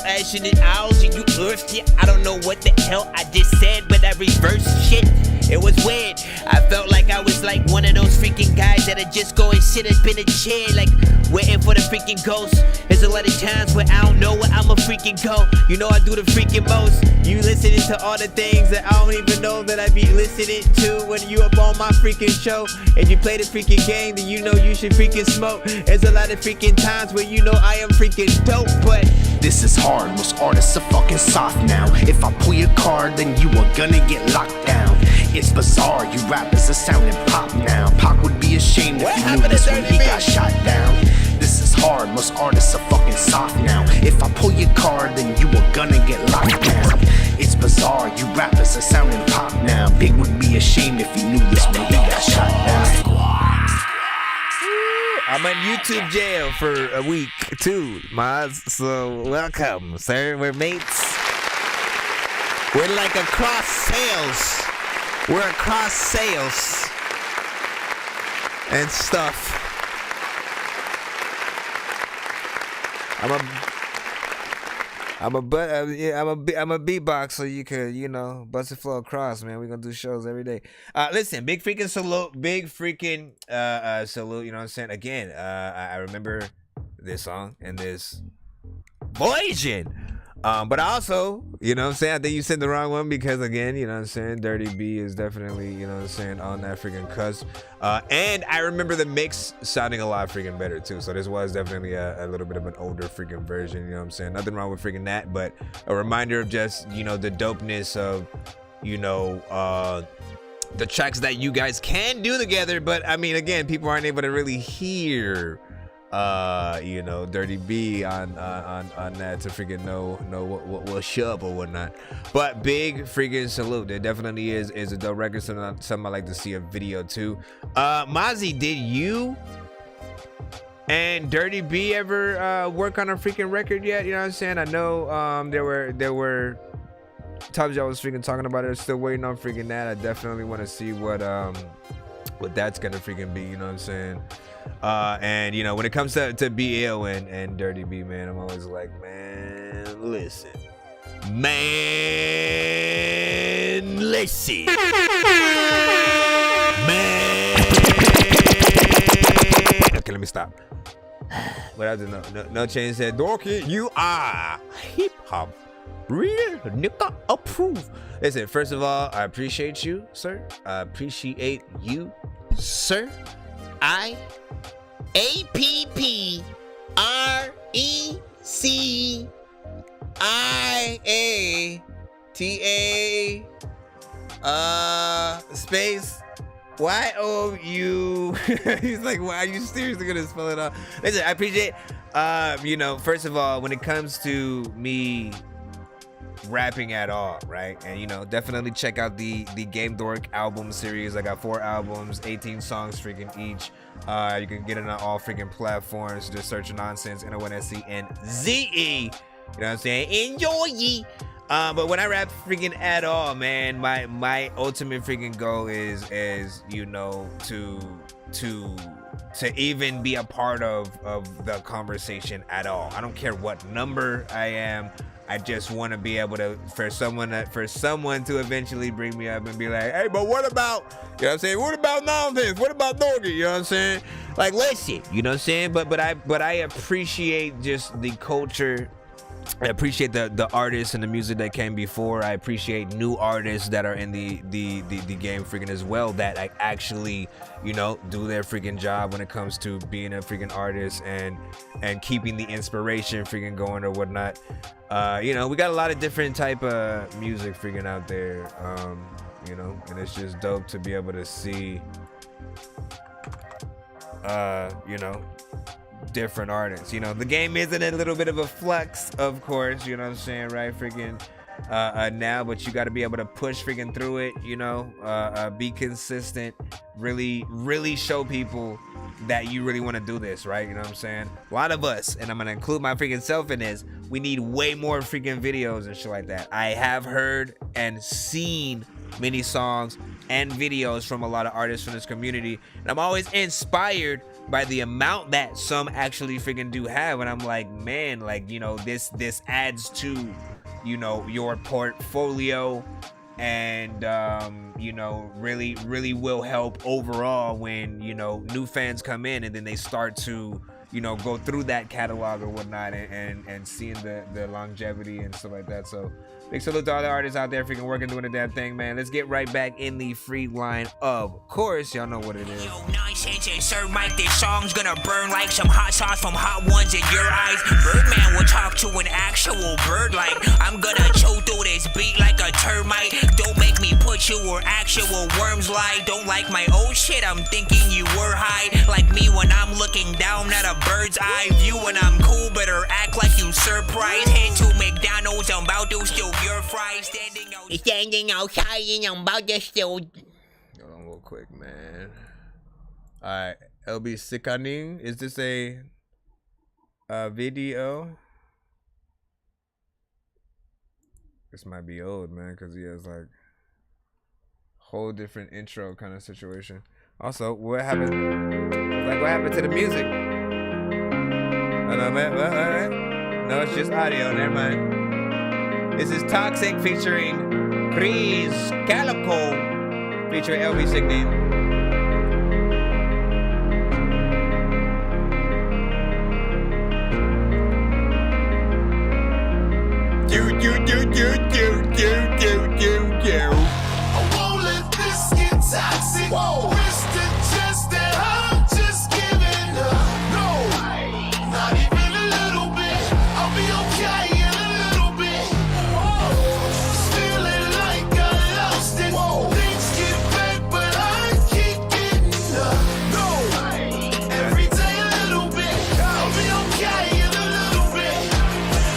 action and owls and you thirsty. I don't know what the hell I just said, but I reversed shit. It was weird. I felt like I was like one of those freaking guys that'd just go and sit up in a chair, like waiting for the freaking ghost. There's a lot of times where I don't know where I'ma freaking go. You know I do the freaking most. You listening to all the things that I don't even know that I be listening to when you up on my freaking show and you play the freaking game, then you know you should freaking smoke. There's a lot of freaking times where you know I am freaking dope, but this is hard, most artists are fucking soft now. If I pull your card, then you are gonna get locked down. It's bizarre, you rappers are sounding pop now. Pac would be ashamed if he knew this when he got shot down. This is hard, most artists are fucking soft now. If I pull your card, then you are gonna get locked down. It's bizarre, you rappers are sounding pop now. Big would be ashamed if he knew this when he got shot down. I'm in YouTube jail for a week too, Maz. So welcome, sir. We're mates. We're like across sales. We're across sales and stuff. I'm a beatbox, so you could, you know, bust it flow across, man. We're gonna do shows every day. Listen, big freaking salute, salute. You know what I'm saying? Again, I remember this song and this Voyaging. But also, you know what I'm saying, I think you said the wrong one because, again, you know what I'm saying, Dirty B is definitely, you know what I'm saying, on that freaking cusp. And I remember the mix sounding a lot freaking better too. So this was definitely a little bit of an older freaking version, you know what I'm saying? Nothing wrong with freaking that, but a reminder of just, you know, the dopeness of, you know, the tracks that you guys can do together. But I mean, again, people aren't able to really hear you know, Dirty B on that to freaking know what's up or whatnot. But big freaking salute. There definitely is a dope record. Something I like to see a video too. Mozzie, did you and Dirty B ever work on a freaking record yet? You know what I'm saying? I know there were times I was freaking talking about it. Still waiting on freaking that. I definitely want to see what that's gonna freaking be. You know what I'm saying? And you know, when it comes to BL and Dirty B, man, I'm always like, man, listen, okay, let me stop. Without no change, said Dorky, you are hip hop real nigga approve. Listen, first of all, I appreciate you, sir. I appreciate you, sir. APPRECIATA space YOU. He's like, why are you seriously gonna spell it out? Listen, I appreciate you know, first of all, when it comes to me rapping at all, right? And you know, definitely check out the Game Dork album series. I got 4 albums, 18 songs freaking each. You can get it on all freaking platforms. Just search Nonsenze, NONSENZE. You know what I'm saying? Enjoy ye. But when I rap freaking at all, man, my ultimate freaking goal is you know, to even be a part of the conversation at all. I don't care what number I am. I just want to be able to, for someone to eventually bring me up and be like, hey, but what about, you know what I'm saying? What about Nonsenze? What about Dorky? You know what I'm saying? Like, listen, you know what I'm saying? But I appreciate just the culture. I appreciate the artists and the music that came before. I appreciate new artists that are in the game freaking as well, that actually, you know, do their freaking job when it comes to being a freaking artist and keeping the inspiration freaking going or whatnot. You know, we got a lot of different type of music freaking out there, you know, and it's just dope to be able to see, you know, different artists. You know, the game is in a little bit of a flux, of course, you know what I'm saying, right? Freaking now, but you got to be able to push freaking through it, you know, be consistent, really show people that you really want to do this, right? You know what I'm saying? A lot of us, and I'm gonna include my freaking self in this, we need way more freaking videos and shit like that. I have heard and seen many songs and videos from a lot of artists from this community, and I'm always inspired by the amount that some actually freaking do have, and I'm like, man, like, you know, this adds to, you know, your portfolio, and you know, really will help overall when, you know, new fans come in and then they start to, you know, go through that catalog or whatnot, and seeing the longevity and stuff like that. So big salute to all the artists out there freaking working, doing the damn thing, man. Let's get right back in the free line. Of course, y'all know what it is. Yo, Nonsenze and Sir Mike, this song's gonna burn like some hot sauce from Hot Ones in your eyes. Birdman will talk to an actual bird like, I'm gonna chew through this beat like a termite. Don't make me put you where actual worms lie. Don't like my old shit, I'm thinking you were high. Like me when I'm looking down at a bird's eye view, and I'm cool, better act like you surprised. Head to McDonald's, I'm about to steal your fries. Standing outside and I'm about to steal. Hold on real quick, man. Alright, LB sickening. Is this a video? This might be old, man, because he has like whole different intro kind of situation. Also, what happened? Like, what happened to the music? Oh, no, man, what? No, it's just audio. Never mind. This is Toxic featuring Chris Calico featuring LB Sickening. I won't let this get toxic. Wrist and chest that I'm just giving up. No, not even a little bit. I'll be okay in a little bit. Feeling like I lost it. Things get bad, but I keep getting up. No, every day a little bit. I'll be okay in a little bit.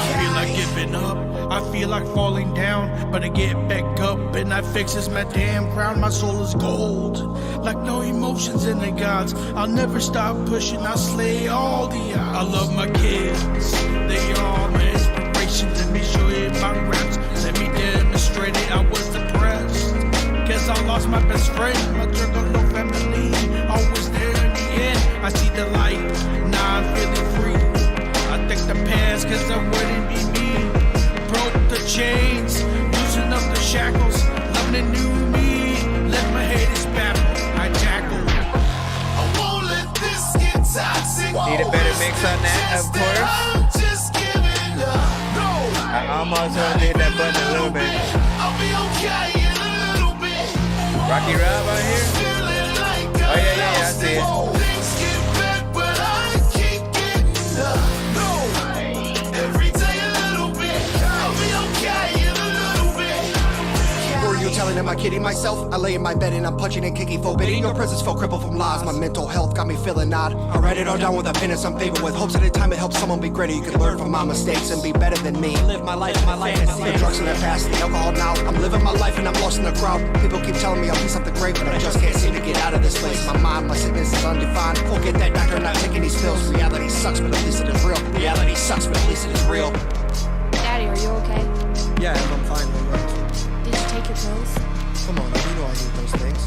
I feel like giving up. I feel like falling down, but I get back up and I fixes my damn crown. My soul is gold, like no emotions in the gods. I'll never stop pushing, I'll slay all the odds. I love my kids, they are my inspiration. Let me show you my raps, let me demonstrate it. I was depressed, guess I lost my best friend. My juggalo family, always there in the end. I see the light, now I'm feeling free. I thank the past, cause I wouldn't be me. Broke the chains, loosen up the shackles, loving the new me, let my haters babble, I tackle. I won't let this get toxic. Need a better mix on that, of course. I'm just giving up. No, I almost want to hit that button a little bit. I'll be okay in a little bit. Rocky Rob out here. Oh yeah, I see it. Things get bad, but I keep getting up. No, every day a little bit. I'll be okay in a little bit. Who are you telling? Am I kidding myself? I lay in my bed and I'm punching and kicking, forbidding your presence, felt crippled from lies. My mental health got me feeling odd. I write it all down with a pen and some paper, with hopes at a time it helps someone be greater. You can learn from my mistakes and be better than me. Live my life, the drugs in the past, the alcohol now. I'm living my life and I'm lost in the crowd. People keep telling me I'll be something great, but I just can't seem to get out of this place. My mind, my sickness is undefined. Forget that doctor, not taking these pills. Reality sucks, but at least it is real. Reality sucks, but at least it is real. Daddy, are you okay? Yeah, I'm fine. Did you take your pills? Come on, you know I need those things.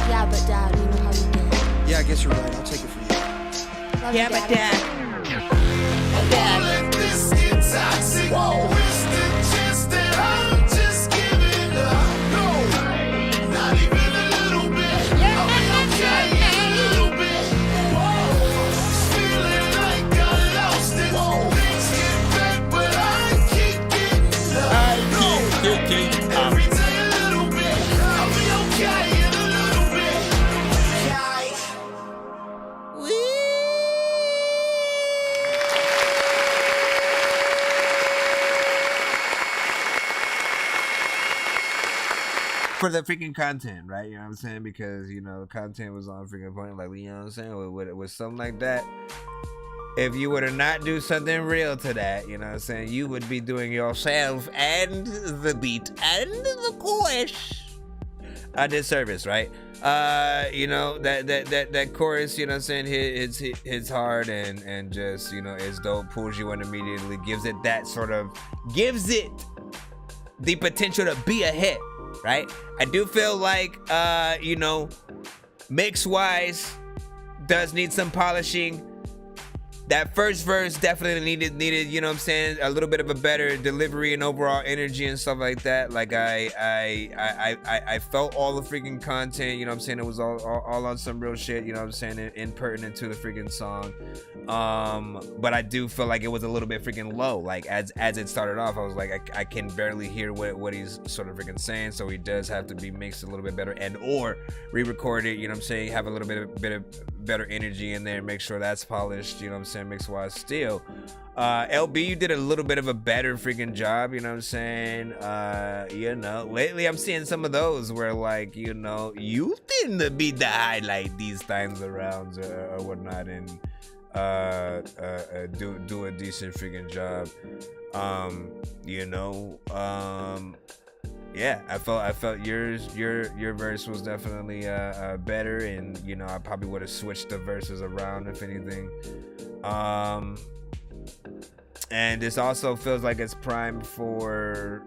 Yeah, but Dad, you know how you feel. Yeah, I guess you're right. I'll take it for you. Love you, but Dad. Let this get toxic. Wrist and chest that I'm just giving up. No, not even a little bit. I'll be okay in a little bit. Feeling like I lost it. Things get bad, but I keep getting up. No, every day a little bit. I'll be okay in a little bit. For the freaking content, right? You know what I'm saying? Because, you know, the content was on freaking point. Like, you know what I'm saying? With something like that, if you were to not do something real to that, you know what I'm saying? You would be doing yourself and the beat and the chorus a disservice, right? You know, that chorus, you know what I'm saying, hits hard and just, you know, it's dope, pulls you in immediately, gives it the potential to be a hit, right? I do feel like, you know, mix-wise, does need some polishing. That first verse definitely needed, you know what I'm saying, a little bit of a better delivery and overall energy and stuff like that. Like I felt all the freaking content, you know what I'm saying, it was all on some real shit, you know what I'm saying, and pertinent to the freaking song. But I do feel like it was a little bit freaking low. Like as it started off, I was like, I can barely hear what he's sort of freaking saying, so he does have to be mixed a little bit better and or re-record it, you know what I'm saying, have a little bit of better energy in there, make sure that's polished, you know what I'm saying, mix wise still. LB, you did a little bit of a better freaking job, you know what I'm saying. You know, lately I'm seeing some of those where, like, you know, you tend to be the highlight these times around or whatnot, and do a decent freaking job. You know, yeah, I felt your verse was definitely better, and you know I probably would have switched the verses around if anything. And this also feels like it's primed for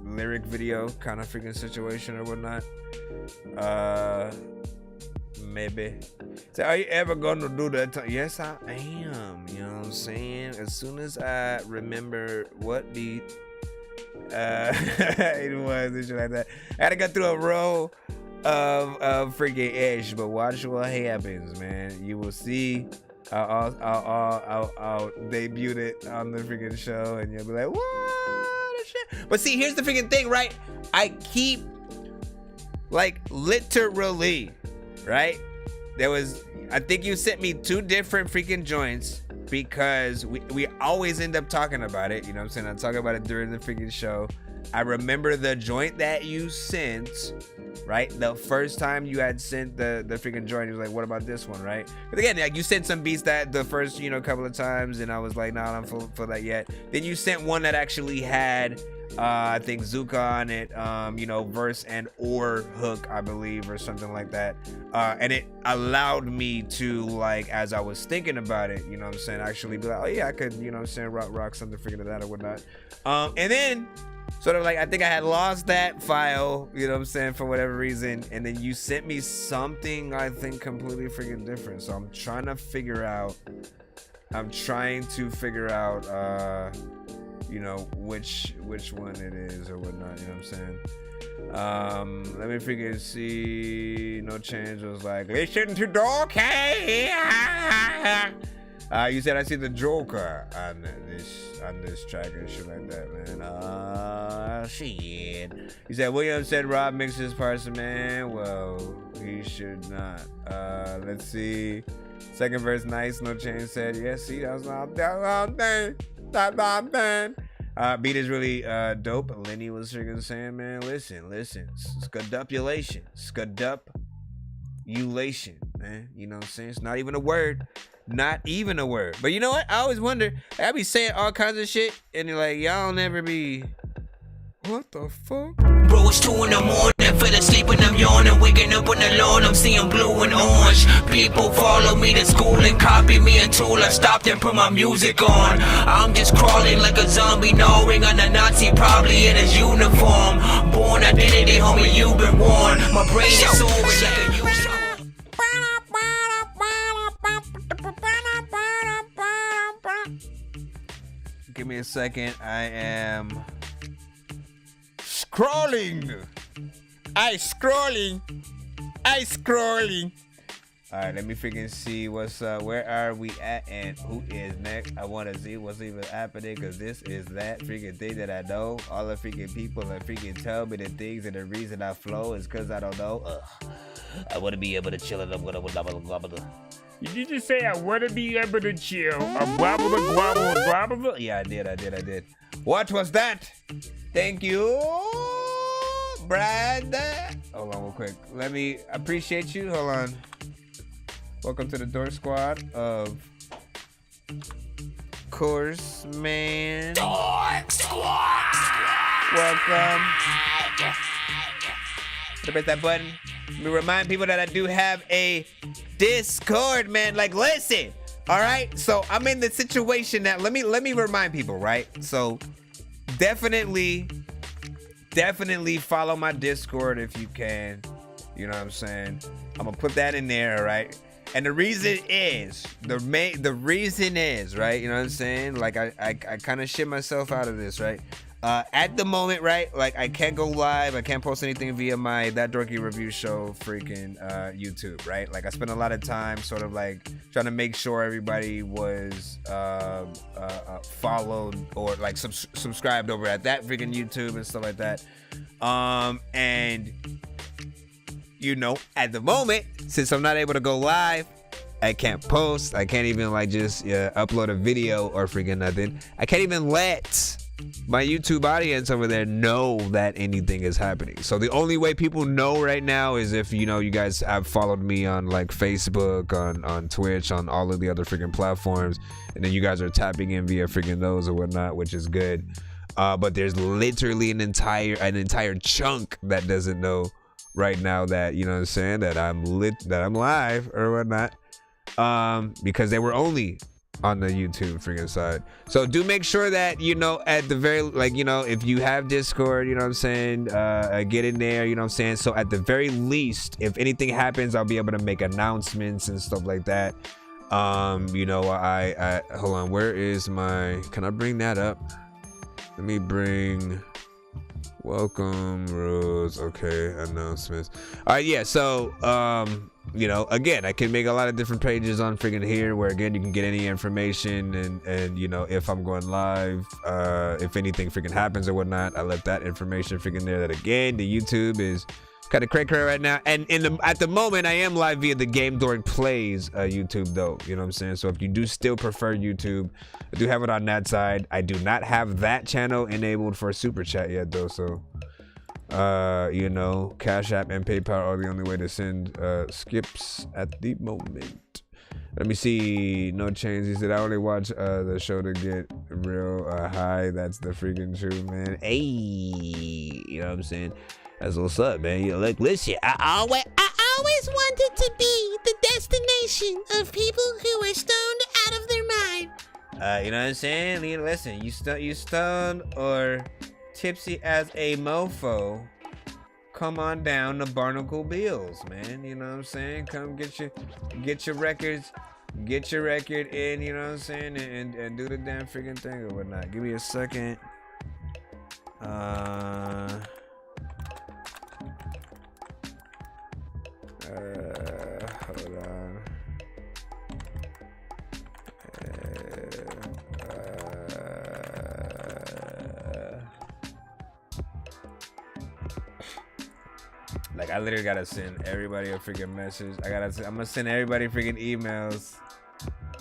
lyric video kind of freaking situation or whatnot. Maybe. So are you ever gonna do that? Yes, I am. You know what I'm saying? As soon as I remember what beat it was and shit like that, I had to go through a row of freaking ish. But watch what happens, man. You will see. I'll debut it on the freaking show, and you'll be like, what? Shit. But see, here's the freaking thing, right? I keep like literally. Right? I think you sent me 2 different freaking joints because we always end up talking about it. You know what I'm saying? I talk about it during the freaking show. I remember the joint that you sent, right? The first time you had sent the freaking joint, you was like, what about this one, right? But again, like you sent some beats that the first, couple of times, and I was like, nah, I don't feel that yet. Then you sent one that actually had I think Zuka on it, verse and or hook, I believe, or something like that. And it allowed me to, like, as I was thinking about it, you know what I'm saying, actually be like, oh yeah, I could, you know what I'm saying, rock something, figure that or whatnot. And then sort of like, I think I had lost that file, you know what I'm saying, for whatever reason. And then you sent me something, I think, completely freaking different. So I'm trying to figure out, which one it is or whatnot, you know what I'm saying? Let me freaking see. No Change was like, listen to Dorky. You said I see the Joker on this track and shit like that, man. Shit. You said William said Rob mixed his parts, man. Well, he should not. Let's see. Second verse, nice. No Change said, yeah, see, that was my thing. Beat is really dope. Lenny was freaking saying, man, listen, scudupulation, man. You know what I'm saying? It's not even a word. But you know what? I always wonder, I be saying all kinds of shit, and you're like, y'all never be, what the fuck? Bro, it's 2 in the morning, fell asleep and I'm yawning, waking up on the lawn, I'm seeing blue and orange. People follow me to school and copy me until I stopped and put my music on. I'm just crawling like a zombie, gnawing on a Nazi, probably in his uniform. Born identity, homie, you've been warned. My brain is soaring like a unicorn. Give me a second, I am scrolling. I scrolling. All right, let me freaking see what's up. Where are we at and who is next? I want to see what's even happening because this is that freaking thing that I know. All the freaking people that freaking tell me the things, and the reason I flow is because I don't know. I want to be able to chill and I'm going to Did you just say I want to be able to chill? Gwabble. Yeah, I did. What was that? Thank you, Brad. Hold on real quick. Let me appreciate you. Hold on. Welcome to the Dork Squad of course, man. Dork Squad. Welcome. Press that button. Let me remind people that I do have a Discord, man. Like, listen. All right. So I'm in the situation that let me remind people, right? So definitely follow my Discord if you can. You know what I'm saying? I'm gonna put that in there, all right? And the reason is, right? You know what I'm saying? Like I kind of shit myself out of this, right? At the moment, right? Like I can't go live. I can't post anything via my That Dorky Review Show freaking YouTube, right? Like I spent a lot of time sort of like trying to make sure everybody was followed or like subscribed over at that freaking YouTube and stuff like that. And you know, at the moment, since I'm not able to go live, I can't post. I can't even like just upload a video or freaking nothing. I can't even let my YouTube audience over there know that anything is happening. So the only way people know right now is if, you know, you guys have followed me on like Facebook, on Twitch, on all of the other freaking platforms, and then you guys are tapping in via freaking those or whatnot, which is good. But there's literally an entire chunk that doesn't know right now that, you know what I'm saying, that I'm live or whatnot. Because they were only on the YouTube freaking side. So do make sure that, you know, at the very, like, you know, if you have Discord, you know what I'm saying, get in there, you know what I'm saying. So at the very least, if anything happens, I'll be able to make announcements and stuff like that. You know, I hold on, where is my, can I bring that up? Let me bring welcome rules. Okay, announcements. All right, yeah, so you know, again, I can make a lot of different pages on freaking here where, again, you can get any information and you know, if I'm going live, if anything freaking happens or whatnot, I let that information freaking there. That, again, the YouTube is kind of cray right now, and at the moment I am live via the Game Dork Plays YouTube, though, you know what I'm saying. So if you do still prefer YouTube, I do have it on that side. I do not have that channel enabled for super chat yet, though, so you know, Cash App and PayPal are the only way to send skips at the moment. Let me see. No change. He said, I only watch the show to get real high. That's the freaking truth, man. Hey, you know what I'm saying? That's what's up, man. You look, listen, I always wanted to be the destination of people who are stoned out of their mind. You know what I'm saying? You listen, you stoned or tipsy as a mofo, come on down to Barnacle Bills, man. You know what I'm saying? Come get your records, get your record in, you know what I'm saying, and do the damn freaking thing or whatnot. Give me a second. Hold on. Like, I literally gotta send everybody a freaking message. I'm gonna send everybody freaking emails.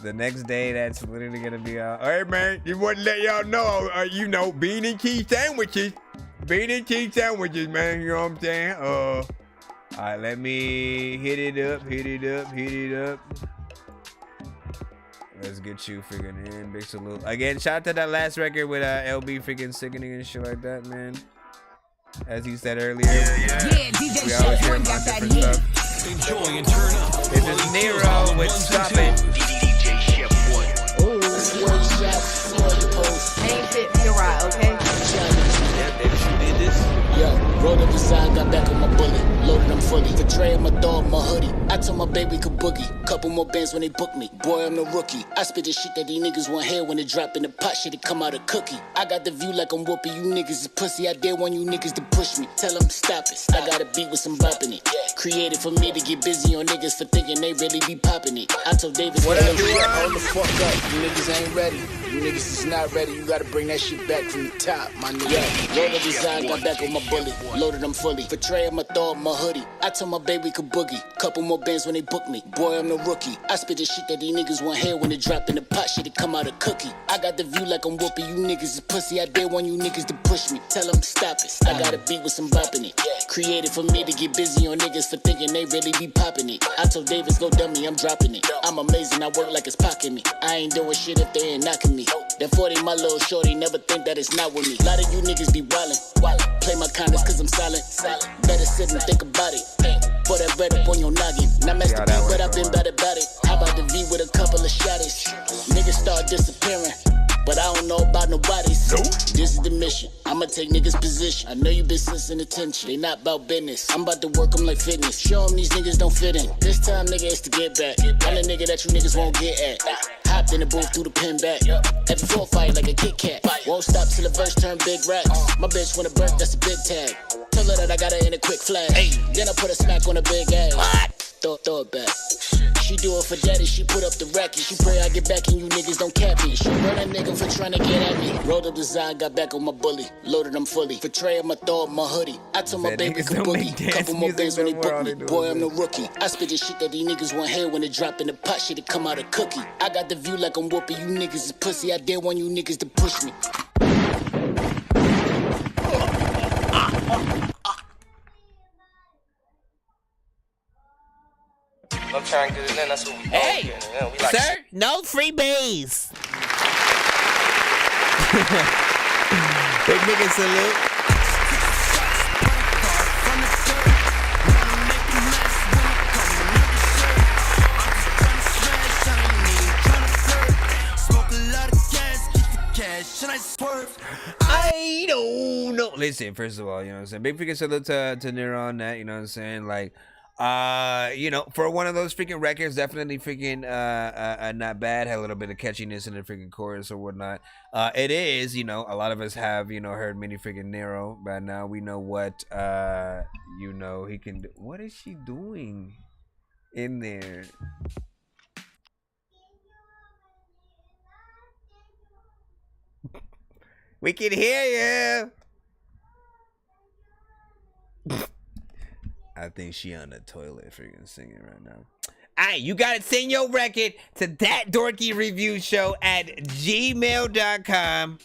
The next day, that's literally gonna be all right, man. You want to let y'all know, you know, bean and cheese sandwiches. Bean and cheese sandwiches, man. You know what I'm saying? All right, let me hit it up. Let's get you freaking in. Big salute. Again, shout out to that last record with LB freaking sickening and shit like that, man. As he said earlier. Yeah, DJ we always hear about different stuff. Enjoy and turn up. This is Nero with Stop It. DJ Chef One. Ooh, ain't fit for your ride, okay? Yo, rolled up the side, got back on my bullet. Loaded them fully. Betraying my dog, my hoodie. I told my baby could boogie. Couple more bands when they book me. Boy, I'm no rookie. I spit the shit that these niggas want hear when they drop in the pot. Shit, it come out a cookie. I got the view like I'm whooping. You niggas is pussy. I dare want you niggas to push me. Tell them stop it. I got a beat with some bop in it. Created for me to get busy on niggas for thinking they really be popping it. I told Davis, what up, hold the fuck up. You niggas ain't ready. You niggas is not ready. You gotta bring that shit back from the top, my nigga. Rolled up the side, got back on my bullet. Loaded them fully. Betraying my dog, my hoodie. I told my baby could boogie. Couple more bands when they book me. Boy, I'm no rookie. I spit the shit that these niggas want hear when they drop in the pot. Shit, it come out a cookie. I got the view like I'm whooping. You niggas is pussy. I dare want you niggas to push me. Tell them stop it. I got a beat with some bop in it. Created for me to get busy on niggas for thinking they really be popping it. I told Davis, go dummy, I'm dropping it. I'm amazing, I work like it's pocking me. I ain't doing shit if they ain't knocking me. That 40, my little shorty, never think that it's not with me. A lot of you niggas be wildin'. Play my kindness cause I'm silent. Better sit and think about it. Put that bread up on your noggin. Not messed the beat, but I've been bad about it. How about the V with a couple of shotties? Niggas start disappearing, but I don't know about no bodies. This is the mission. I'ma take niggas' position. I know you been sensing attention. They not about business. I'm about to work them like fitness. Show them these niggas don't fit in. This time, nigga, it's to get back. I'm the nigga that you niggas won't get at. Hopped in the booth, threw the pin back. Every floor fight like a Kit Kat. Won't stop till the verse turn big racks. My bitch wanna burst, that's a big tag. Tell her that I got her in a quick flash. Then I put a smack on a big ass. Throw it back. She do it for daddy, she put up the racket. She pray I get back and you niggas don't cap me. She run a nigga for trying to get at me. Rolled up the side, got back on my bully. Loaded them fully. Betraying my dog, my hoodie. I told my baby could boogie. Couple more bands when they book me. Boy, I'm no rookie. I spit the shit that these niggas want hear when they drop in the pot. Shit, it come out a cookie. I got the view like I'm whooping. You niggas is pussy. I dare want you niggas to push me. I'm trying to get it in, that's what we do. Hey, we like sir, no freebies. Big freaking salute. I don't know. Listen, first of all, you know what I'm saying? Big freaking salute to Nero on that, you know what I'm saying? Like, you know, for one of those freaking records, definitely freaking not bad. Had a little bit of catchiness in the freaking chorus or whatnot. It is, you know, a lot of us have, you know, heard many freaking Nero, but now we know what you know, he can do. What is she doing in there? We can hear you. I think she on the toilet freaking singing right now. Alright, you gotta send your record to that Dorky Review Show at gmail.com.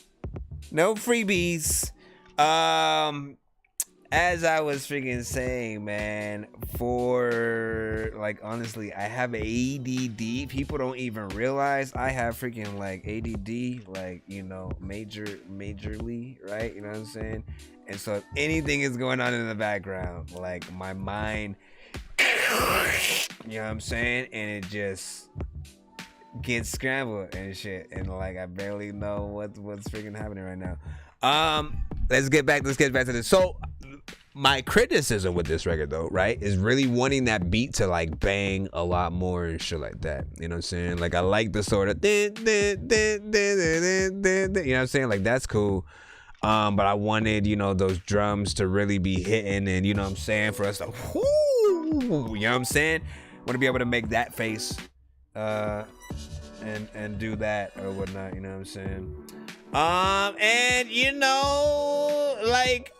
No freebies. As I was freaking saying, man, for like honestly, I have ADD. People don't even realize I have freaking like ADD, like, you know, majorly, right? You know what I'm saying? And so if anything is going on in the background, like my mind, you know what I'm saying? And it just gets scrambled and shit. And like I barely know what's freaking happening right now. Let's get back to this. So my criticism with this record though, right, is really wanting that beat to like bang a lot more and shit like that. You know what I'm saying? Like I like the sort of you know what I'm saying? Like that's cool. But I wanted, you know, those drums to really be hitting and you know what I'm saying, for us to you know what I'm saying? Want to be able to make that face and do that or whatnot, you know what I'm saying? And you know, like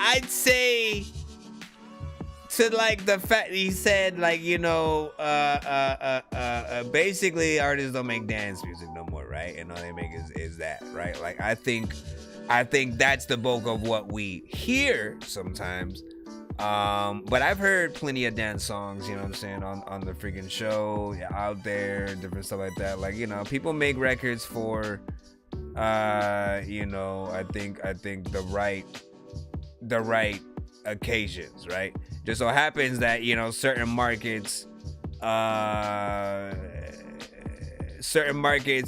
I'd say to like the fact he said like, you know, basically artists don't make dance music no more, right? And all they make is that, right? Like I think that's the bulk of what we hear sometimes. But I've heard plenty of dance songs, you know what I'm saying, on the freaking show, out there, different stuff like that. Like, you know, people make records for you know, I think the right occasions, right? Just so happens that, you know, certain markets,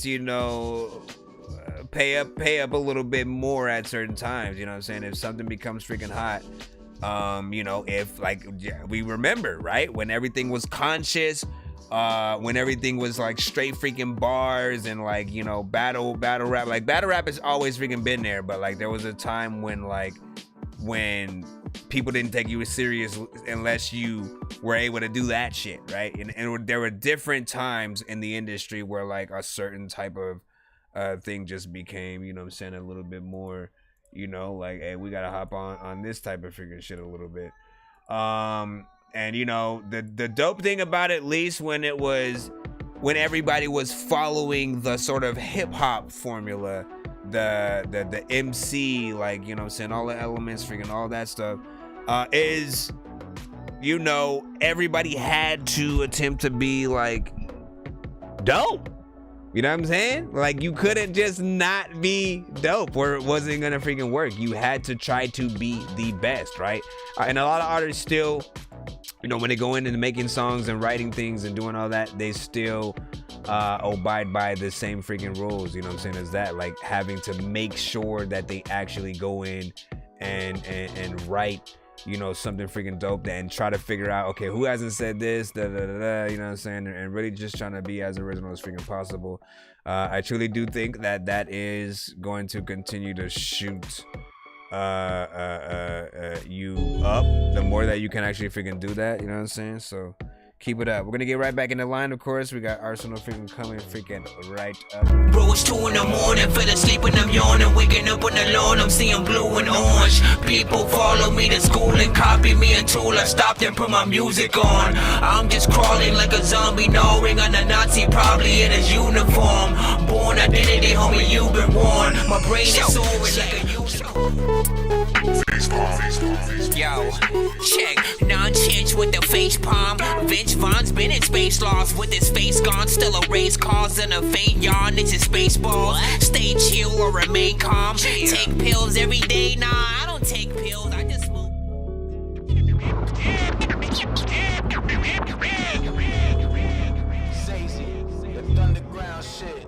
you know, pay up a little bit more at certain times, you know what I'm saying? If something becomes freaking hot, you know, if like we remember, right, when everything was conscious, when everything was like straight freaking bars and like, you know, battle rap. Like battle rap has always freaking been there, but like there was a time when people didn't take you as serious unless you were able to do that shit, right? And there were different times in the industry where like a certain type of thing just became, you know what I'm saying, a little bit more, you know, like, hey, we gotta hop on this type of freaking shit a little bit. And you know, the dope thing about it, at least when everybody was following the sort of hip hop formula, the MC, like, you know what I'm saying, all the elements, freaking all that stuff, is, you know, everybody had to attempt to be like dope. You know what I'm saying? Like you couldn't just not be dope or it wasn't gonna freaking work. You had to try to be the best, right? And a lot of artists still, you know, when they go in and making songs and writing things and doing all that, they still abide by the same freaking rules, you know what I'm saying, as that, like having to make sure that they actually go in and write, you know, something freaking dope and try to figure out, okay, who hasn't said this, you know what I'm saying, and really just trying to be as original as freaking possible. I truly do think that is going to continue to shoot you up the more that you can actually freaking do that, you know what I'm saying? So keep it up. We're gonna get right back in the line, of course. We got Arsenal freaking coming freaking right up. Bro, it's 2 in the morning, fell asleep and I'm yawning. Waking up on the lawn, I'm seeing blue and orange. People follow me to school and copy me until I stopped and put my music on. I'm just crawling like a zombie, gnawing on a Nazi, probably in his uniform. Born identity, homie, you've been warned. My brain is soaring like a unicorn. Yo, check, Nonsenze bitch with the face palm. Vince Vaughn's been in space lost with his face gone. Still a race cause and a faint yawn. It's his baseball. Stay chill or remain calm. Take pills every day. Nah, I don't take pills. I just smoke. Underground shit.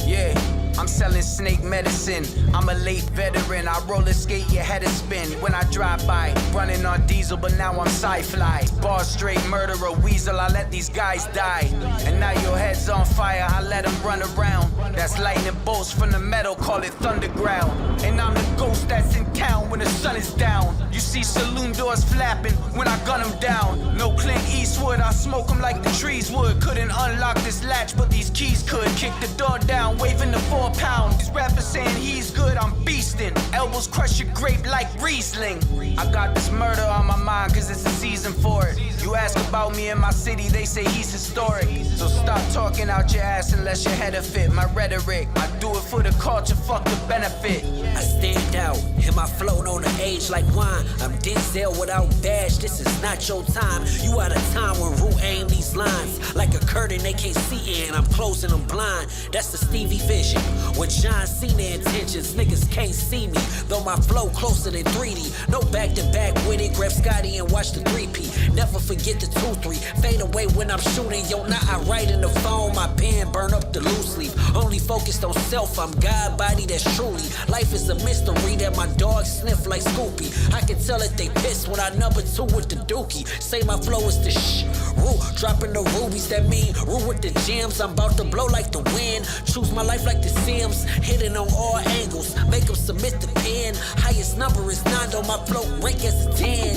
Yeah, I'm selling snake medicine. I'm a late veteran. I roller skate, your head is spin. When I drive by, running on diesel, but now I'm sci-fly. Bar straight murderer, weasel, I let these guys die. And now your head's on fire, I let them run around. That's lightning bolts from the metal, call it thunderground. And I'm the ghost that's in town when the sun is down. You see saloon doors flapping when I gun them down. No Clint Eastwood, I smoke them like the trees would. Couldn't unlock this latch, but these keys could. Kick the door down, waving the 4 pound. These rappers saying he's good, I'm beastin'. Elbows crush your grape like Riesling. I got this murder on my mind, cause it's a season for it. You ask about me in my city, they say he's historic. So stop talking out your ass unless your head will fit my rhetoric. I do it for the culture, fuck the benefit. I stand out, and my float on the age like wine. I'm Denzel without dash, this is not your time. You out of time when Rue aim these lines. Like a curtain they can't see in, I'm closing them blind. That's the Stevie vision. When John seen their intentions, niggas can't see me. Though my flow closer than 3D. No back to back with it, grab Scotty and watch the 3P. Never forget the 2-3. Fade away when I'm shooting, yo, now I write in the phone. My pen burn up the loose leaf. Only focused on self, I'm God body, that's truly. Life is a mystery that my dog sniff like Scoopy. I can tell that they pissed when I number 2 with the dookie. Say my flow is the Rue, dropping the rubies, that mean Rue with the gems. I'm about to blow like the wind. Choose my life like the Sims. Hitting on all angles, make them submit the pen. Highest number is 9, though my flow rank as a 10.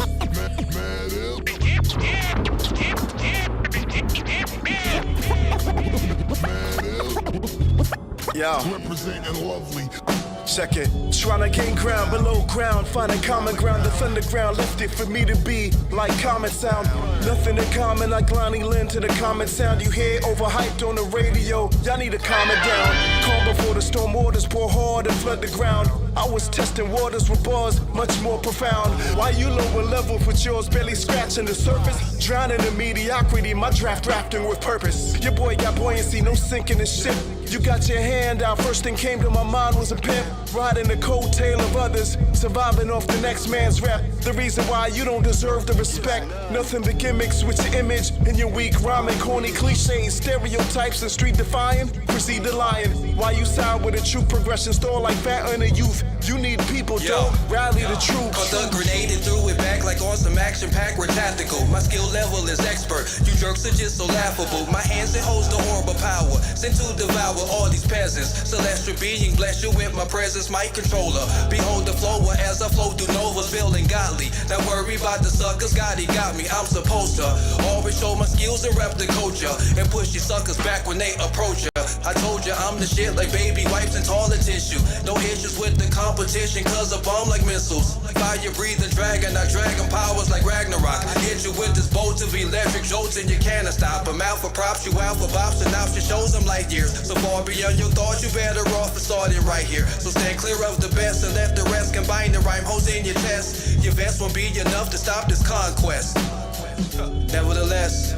Yo, representing lovely. Check it. Trying to gain ground below ground, finding common ground. The underground left it for me to be like common sound. Nothing in common like Lonnie Lynn to the common sound. You hear overhyped on the radio. Y'all need to calm it down. Calm before the storm waters pour hard and flood the ground. I was testing waters with bars much more profound. Why you lower level with yours barely scratching the surface? Drowning in mediocrity, my drafting with purpose. Your boy got buoyancy, no sinking the ship. You got your hand out, first thing came to my mind was a pimp. Riding the coattail of others, surviving off the next man's rap. The reason why you don't deserve the respect. Nothing but gimmicks with your image and your weak rhyming. Corny cliches, stereotypes and street defying. Proceed to lying. Why you side with a true progression store like fat in a youth? You need people, dog. Rally the troops. Caught the grenade and threw it back like on some action pack. We're tactical. My skill level is expert. You jerks are just so laughable. My hands it holds the horrible power. Sent to devour all these peasants. Celestial being, bless you with my presence, my controller. Behold the flower as I flow through novas, feeling godly. Not worry about the suckers, God, he got me. I'm supposed to always show my skills and rep the culture. And push these suckers back when they approach ya. I told ya I'm the shit like baby wipes and toilet tissue. No issues with the competition, cause I bomb like missiles. Fire breathing dragon, I dragon powers like Ragnarok. Hit you with this bolt of electric jolts and you can't stop. I'm out for props, you out for bops, and now she shows them light years. So far beyond your thoughts, you better off for starting right here. So stand clear of the best and let the rest combine the rhyme holes in your chest. Your vest won't be enough to stop this conquest. Nevertheless.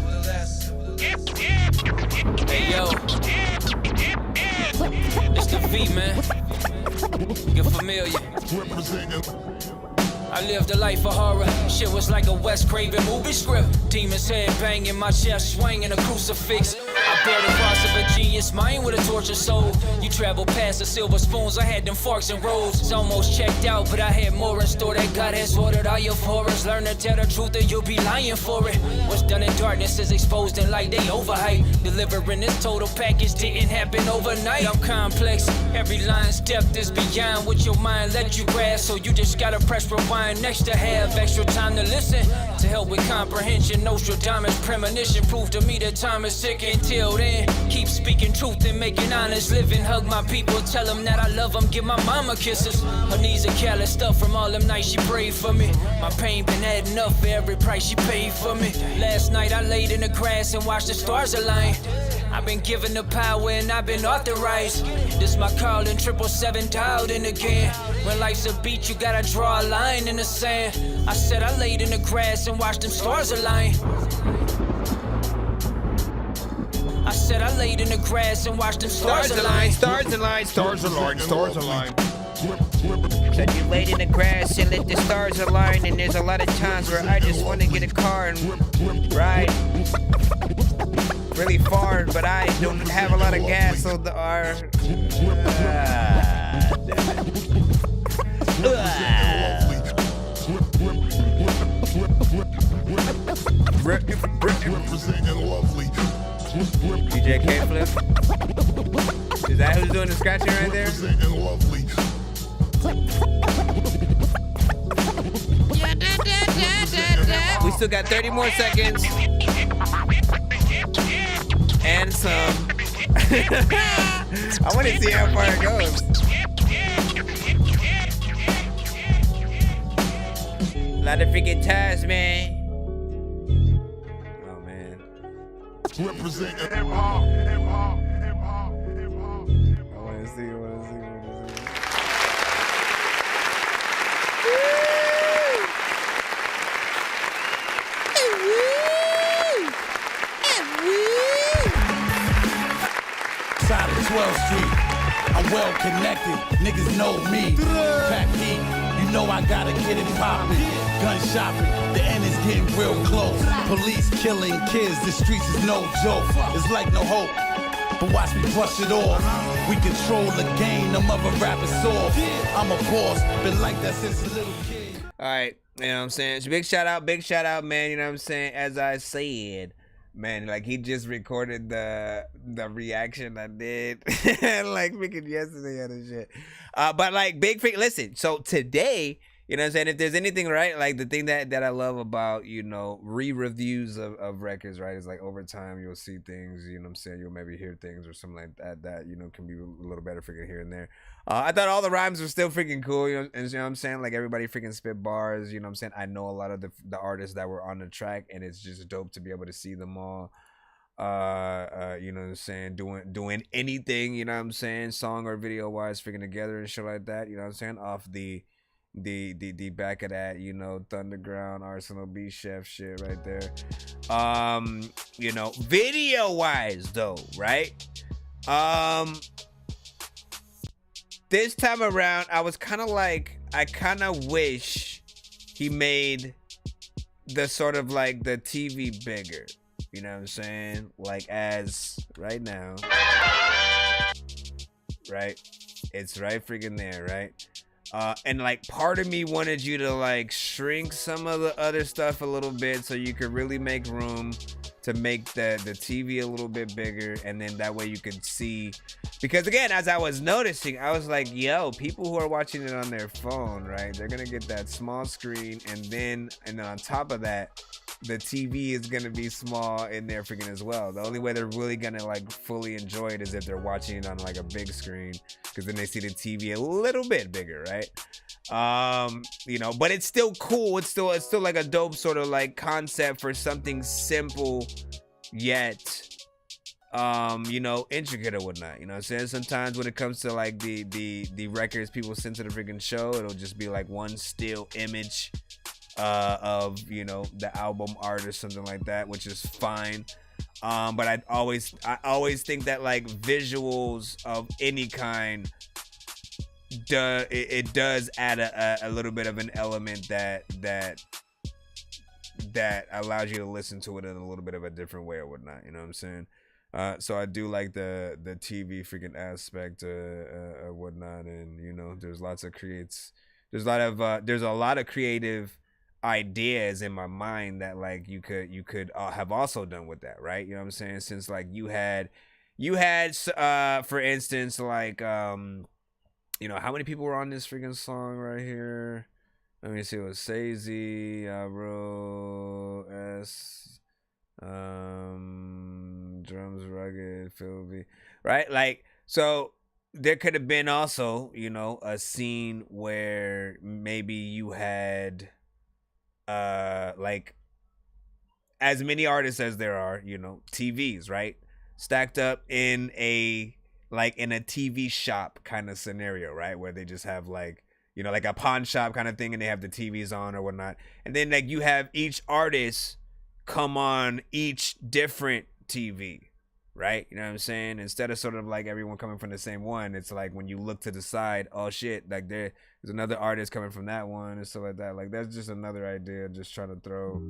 Hey yo, it's the V, man. You're familiar. I lived a life of horror. Shit was like a Wes Craven movie script. Demons head banging, my chest swinging a crucifix. I bear the cross of a genius mind with a tortured soul. You travel past the silver spoons, I had them forks and rolls. It's almost checked out, but I had more in store that God has ordered all your horrors. Learn to tell the truth and you'll be lying for it. What's done in darkness is exposed in light, they overhype. Delivering this total package didn't happen overnight. I'm complex, every line's depth is beyond what your mind let you grasp. So you just gotta press rewind next to have extra time to listen. To help with comprehension, Nostradamus premonition proved to me that time is ticking. Till then, keep speaking truth and making honest living. Hug my people, tell them that I love them, give my mama kisses. Her knees are calloused up from all them nights she prayed for me. My pain been adding up for every price she paid for me. Last night I laid in the grass and watched the stars align. I've been given the power and I've been authorized. This my calling, 777 dialed in again. When life's a beat, you gotta draw a line in the sand. I said I laid in the grass and watched them stars align. I said I laid in the grass and watched them stars align. Stars align, stars align, stars align. Said you laid in the grass and let the stars align, and there's a lot of times where I just want to get a car and ride really far, but I don't have a lot of gas, so the Representing lovely. DJ K-Flip. Is that who's doing the scratching right there? We still got 30 more seconds. And some. I want to see how far it goes. A lot of freaking ties, man. Oh, man. Representing hip hop, hip hop, hip hop, hip hop. I want to see. Side of 12th Street, I'm well connected. Niggas know me. Pack heat, you know I gotta get it poppin'. Gun shopping, the end is getting real close. Police killing kids, the streets is no joke. It's like no hope, but watch me brush it off. We control the game, them other rappers soft. I'm a boss, been like that since a little kid. All right, you know what I'm saying? So big shout out, man. You know what I'm saying? As I said, man, like he just recorded the reaction I did like freaking yesterday and shit. But like big freak, listen. So today, you know what I'm saying? If there's anything, right, like the thing that I love about, you know, re-reviews of records, right, is like over time you'll see things, you know what I'm saying? You'll maybe hear things or something like that, you know, can be a little better freaking here and there. I thought all the rhymes were still freaking cool, you know what I'm saying? Like everybody freaking spit bars, you know what I'm saying? I know a lot of the artists that were on the track, and it's just dope to be able to see them all. You know what I'm saying, doing anything, you know what I'm saying, song or video wise freaking together and shit like that, you know what I'm saying, off the back of that, you know, Thunderground, Arsenal B Chef shit right there. You know, video wise though, right? This time around I was kind of like, I kind of wish he made the sort of like the TV bigger, you know what I'm saying, like as right now, right, it's right freaking there, right? And like part of me wanted you to like shrink some of the other stuff a little bit so you could really make room to make the TV a little bit bigger, and then that way you could see, because again, as I was noticing, I was like, yo, people who are watching it on their phone, right, they're gonna get that small screen, and then on top of that, the TV is gonna be small in there freaking as well. The only way they're really gonna like fully enjoy it is if they're watching it on like a big screen, because then they see the TV a little bit bigger, right? You know, but it's still cool. It's still like a dope sort of like concept for something simple yet you know, intricate or whatnot, you know what I'm saying? Sometimes when it comes to like the records people send to the freaking show, it'll just be like one still image of, you know, the album art or something like that, which is fine. But I always think that like visuals of any kind, it does add a little bit of an element that allows you to listen to it in a little bit of a different way or whatnot, you know what I'm saying? So I do like the TV freaking aspect or whatnot, and you know, there's a lot of creative ideas in my mind that like you could have also done with that, right? You know what I'm saying? Since like you had for instance, like you know, how many people were on this freaking song right here? Let me see. It was Sazy, Abro, S, drums, rugged, Philby, right? Like, so there could have been also, you know, a scene where maybe you had like as many artists as there are, you know, TVs, right? stacked up in a TV shop kind of scenario, right? Where they just have like, you know, like a pawn shop kind of thing, and they have the TVs on or whatnot. And then like you have each artist come on each different TV, right? You know what I'm saying? Instead of sort of like everyone coming from the same one, it's like when you look to the side, oh shit, like there's another artist coming from that one and stuff like that. Like that's just another idea, just trying to throw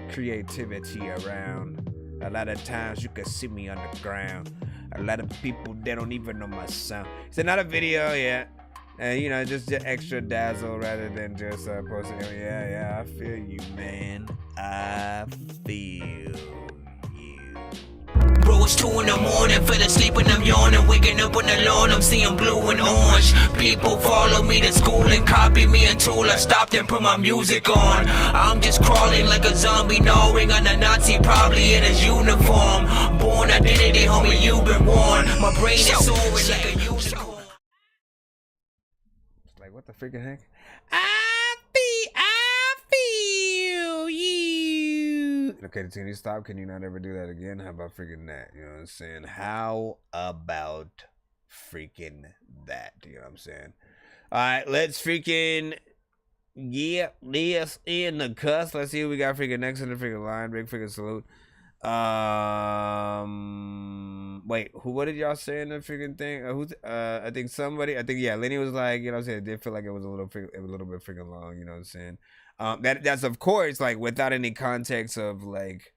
creativity around. A lot of times you can see me on the ground. A lot of people, they don't even know my sound. It's not a video yet. And you know, just extra dazzle rather than just posting. Yeah, I feel you, man. I feel you. Bro, it's 2 in the morning, fell asleep and I'm yawning. Waking up on the lawn, I'm seeing blue and orange. People follow me to school and copy me until I stopped and put my music on. I'm just crawling like a zombie, gnawing on a Nazi, probably in his uniform. Born identity, homie, you've been warned. My brain is soaring like a unicorn. Like, what the freaking heck? I feel you. Okay, can you stop? Can you not ever do that again? How about freaking that? You know what I'm saying? How about freaking that? You know what I'm saying? All right, let's freaking get this in the cuss. Let's see who we got freaking next in the freaking line. Big freaking salute. Wait, what did y'all say in the freaking thing? I think Lenny was like, you know what I'm saying, it did feel like it was a little bit freaking long, you know what I'm saying? That's of course like without any context of like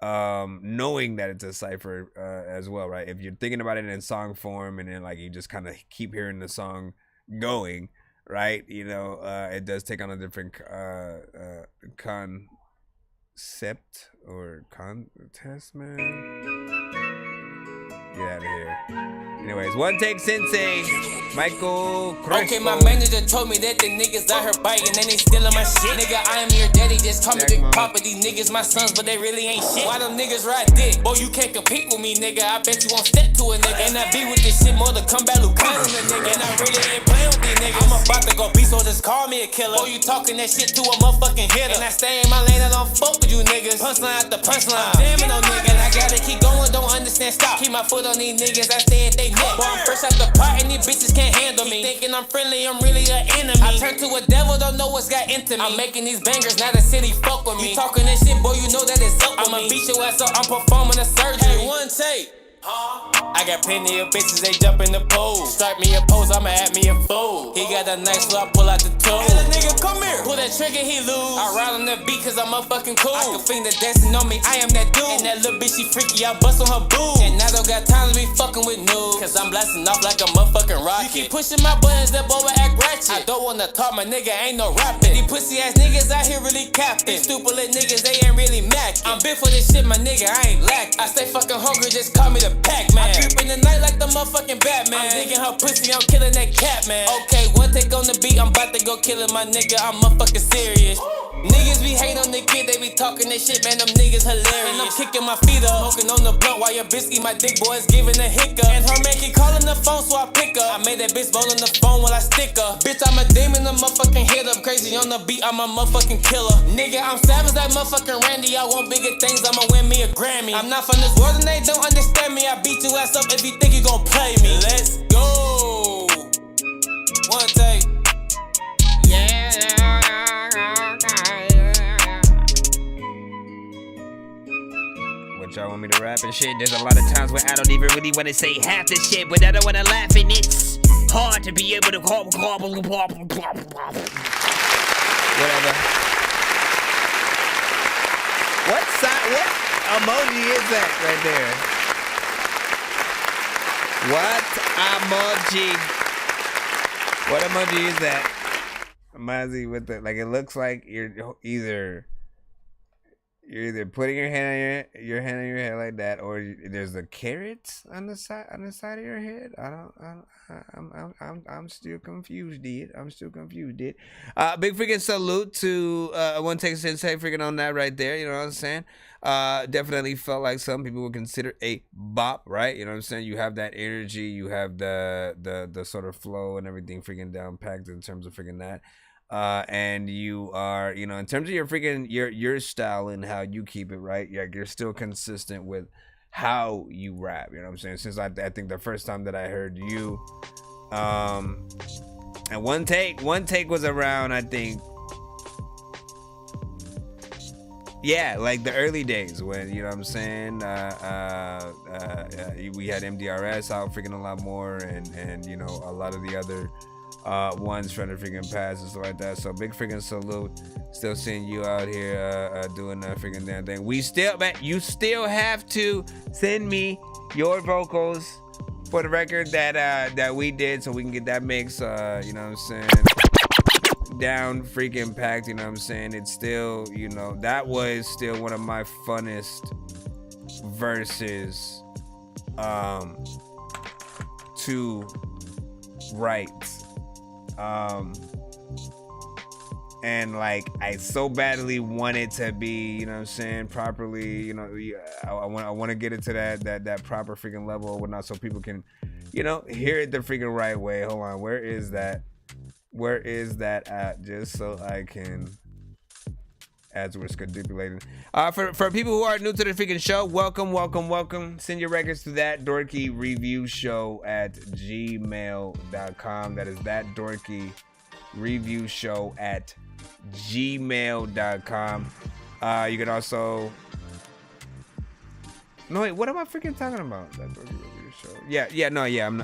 knowing that it's a cipher as well, right? If you're thinking about it in song form and then like you just kind of keep hearing the song going, right? You know, it does take on a different concept or contest, man. Get out of here. Anyways, one take sensei, Michael Crespo. Okay, my manager told me that the niggas out here biting and they stealing my shit. Nigga, I am your daddy, just call me Big Papa. These niggas my sons, but they really ain't shit. Why them niggas ride dick? Boy, you can't compete with me, nigga. I bet you won't step to a nigga. And I be with this shit more to come back Lucas, nigga. And I really ain't playing with these niggas. I'm about to go beat, so just call me a killer. Boy, you talking that shit to a motherfucking hitter. And I stay in my lane, I don't fuck with you niggas. Punchline after punchline. Damn it, no nigga. And I gotta keep going, don't understand, stop. Keep my foot on these niggas, I stay at they neck. Boy, I'm fresh out the pot and these bitches can't handle me. Thinking I'm friendly, I'm really an enemy. I turn to a devil, don't know what's got into me. I'm making these bangers, now the city fuck with me. You talking that shit, boy, you know that it's up with me. I'ma beat your ass up, I'm performing a surgery. Hey, one take. I got plenty of bitches, they jump in the pool. Strike me a pose, I'ma add me a fool. He got a nice so I pull out the tool. Hey, the nigga, come here. Pull that trigger, he lose. I ride on the beat cause I'm motherfucking cool. I can finger dancing on me, I am that dude. And that little bitch, she freaky, I bust on her boob. And I don't got time to be fucking with noobs, cause I'm blasting off like a motherfucking rocket. You keep pushing my buttons, that boy will act ratchet. I don't wanna talk, my nigga ain't no rapping. These pussy ass niggas out here really capping. These stupid little niggas, they ain't really macking. I'm big for this shit, my nigga, I ain't lacking. I stay fucking hungry, just call me the Pac-Man. I creep in the night like the motherfucking Batman. I'm digging her pussy, I'm killing that cat, man. Okay, one take on the beat, I'm about to go killing my nigga, I'm motherfucking serious. Niggas be hate on the kid, they be talking that shit, man, them niggas hilarious. And I'm kicking my feet up, smoking on the blunt while your bitch eat my dick, boy, is giving a hiccup. And her man keep calling the phone, so I pick up. I made that bitch roll on the phone while I stick her. Bitch, I'm a demon, a motherfucking hit up. Crazy on the beat, I'm a motherfucking killer. Nigga, I'm savage like motherfucking Randy. I want bigger things, I'ma win me a Grammy. I'm not from this world and they don't understand me. I beat your ass up if you think you gon' play me. Let's go. One take. Yeah. What y'all want me to rap and shit? There's a lot of times where I don't even really want to say half the shit, but I don't want to laugh, and it's hard to be able to whatever. What emoji is that right there? What emoji is that? Mozzie with the, like, it looks like you're either putting your hand on your head like that, or there's a carrot on the side of your head. I'm still confused, dude. Big freaking salute to One Take Sensei freaking on that right there. You know what I'm saying? Definitely felt like some people would consider a bop, right? You know what I'm saying? You have that energy, you have the sort of flow and everything freaking down packed in terms of freaking that. And you are, you know, in terms of your freaking your style and how you keep it, right? Yeah, you're still consistent with how you rap. You know what I'm saying? Since I think the first time that I heard you, and one take was around, I think, yeah, like the early days when, you know what I'm saying, we had MDRS out freaking a lot more, and you know, a lot of the other ones trying to freaking pass and stuff like that. So big freaking salute. Still seeing you out here doing that freaking damn thing. We still, man, you still have to send me your vocals for the record that we did, so we can get that mix, you know what I'm saying, down freaking packed. You know what I'm saying? It's still, you know, that was still one of my funnest verses to write. And like, I so badly want it to be, you know what I'm saying, properly, you know, I want to get it to that proper freaking level or whatnot, so people can, you know, hear it the freaking right way. Hold on, where is that at? Just so I can, as we're stipulating. For people who are new to the freaking show, welcome. Send your records to that Dorky review show at gmail.com. That is that Dorky review show at gmail.com. You can also, no wait, what am I freaking talking about? That Dorky review show.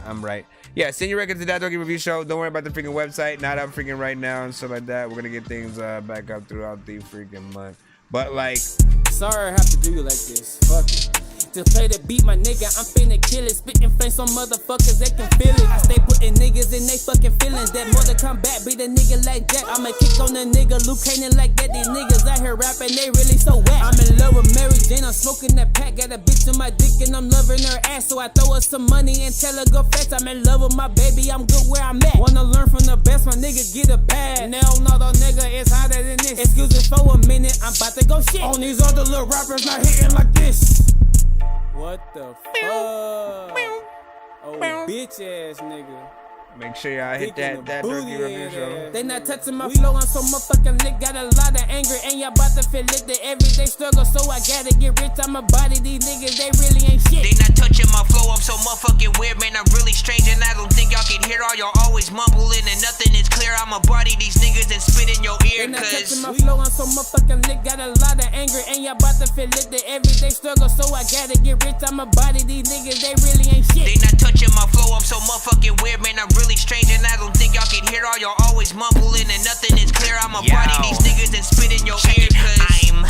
I'm right. Yeah, send your records to that Dorky review show. Don't worry about the freaking website, not up freaking right now and stuff like that. We're gonna get things back up throughout the freaking month. But like, sorry I have to do you like this. Fuck it. To play the beat, my nigga, I'm finna kill it. Spitting flames on motherfuckers, they can feel it. I stay putting niggas in they fucking feelings. That more to come back, beat a nigga like that. I'ma kick on the nigga, Luke Canaan like that. These niggas out here rapping, they really so whack. I'm in love with Mary Jane, I'm smoking that pack. Got a bitch on my dick and I'm loving her ass. So I throw her some money and tell her go fast. I'm in love with my baby, I'm good where I'm at. Wanna learn from the best, my nigga get a pass. Now no, the nigga is hotter than this. Excuse me for a minute, I'm about to go shit. On these other little rappers not hitting like this. What the fuck? Oh, bitch ass nigga. make sure y'all hit that Dorky review show. They not touching my flow, I'm so motherfucking lit. Got a lot of anger, and y'all about to feel it. The everyday struggle, so I gotta get rich. I'm a body, these niggas, they really ain't shit. They not touching my flow, I'm so motherfucking weird, man. I'm really strange, and I don't think y'all can hear all y'all always mumbling, and nothing is clear. I'm a body, these niggas, and spit in your ear, they not touching my flow, I'm so motherfucking lit. Got a lot of anger, and y'all about to feel it. The everyday struggle, so I gotta get rich. I'm a body, these niggas, they really ain't shit. They not touching my flow, I'm so motherfucking weird, man. I'm really strange, and I don't think y'all can hear all y'all always mumbling, and nothing is clear. I'm a body, these niggas, and spit in your ear, cause I'm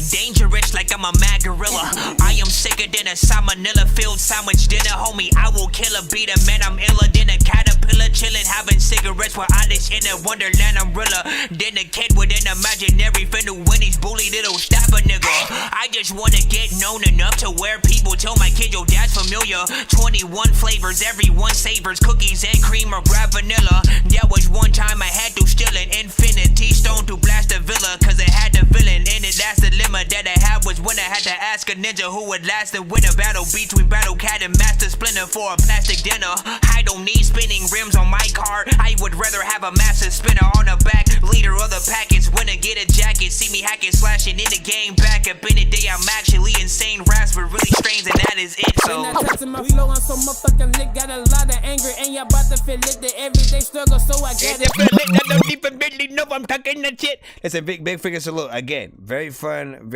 dangerous like I'm a mad gorilla. I am sicker than a salmonella filled sandwich dinner, homie. I will kill a beat a man, I'm iller than a caterpillar, chillin', having cigarettes with Alice in a wonderland. I'm realer than a kid with an imaginary friend who when he's bullied, it'll stab a nigga. I just wanna get known enough to where people tell my kid your dad's familiar. 21 flavors, everyone savors, cookies and cream or grab vanilla. There was one time I had to steal an infinity stone to blast a villa, cause it had the villain in it. That's the dilemma that I had, was when I had to ask a ninja who would last and win a battle between Battle Cat and Master Splinter for a plastic dinner. I don't need spinning rims on my car, I would rather have a massive spinner on the back. Leader of the packets, winner get a jacket. See me hacking, slashing in the game, back up in the day. I'm actually insane, raps but really strange, and that is it. So they not touching my flow, I'm so motherfucking lit. Got a lot of anger, and y'all about to feel it. The everyday struggle, so I got it. I don't even really know I'm talking that shit. It's a big freaking salute. Again, very fun,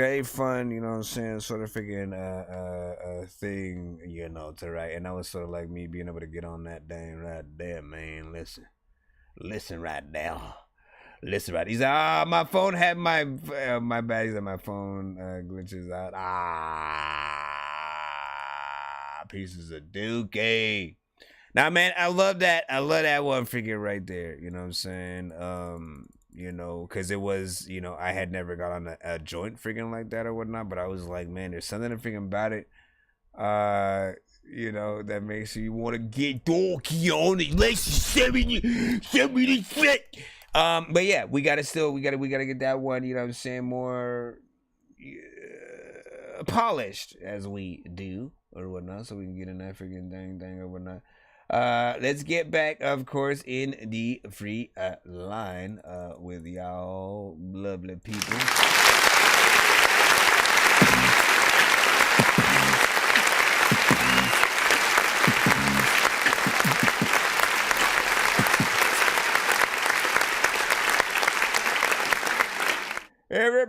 you know what I'm saying, sort of freaking thing, you know, to write. And that was sort of like me being able to get on that thing right there, man. Listen right now. Listen right. He's like, my phone had my bad. He's like, my phone glitches out. Pieces of dookie. Now, man, I love that one freaking right there. You know what I'm saying? You know, because it was, you know, I had never got on a joint freaking like that or whatnot, but I was like, man, there's something freaking about it, you know, that makes you want to get dorky on it. Let's send me the shit. But yeah, we gotta get that one, you know what I'm saying, more polished as we do or whatnot, so we can get in that freaking thing or whatnot. Let's get back, of course, in the free line with y'all lovely people.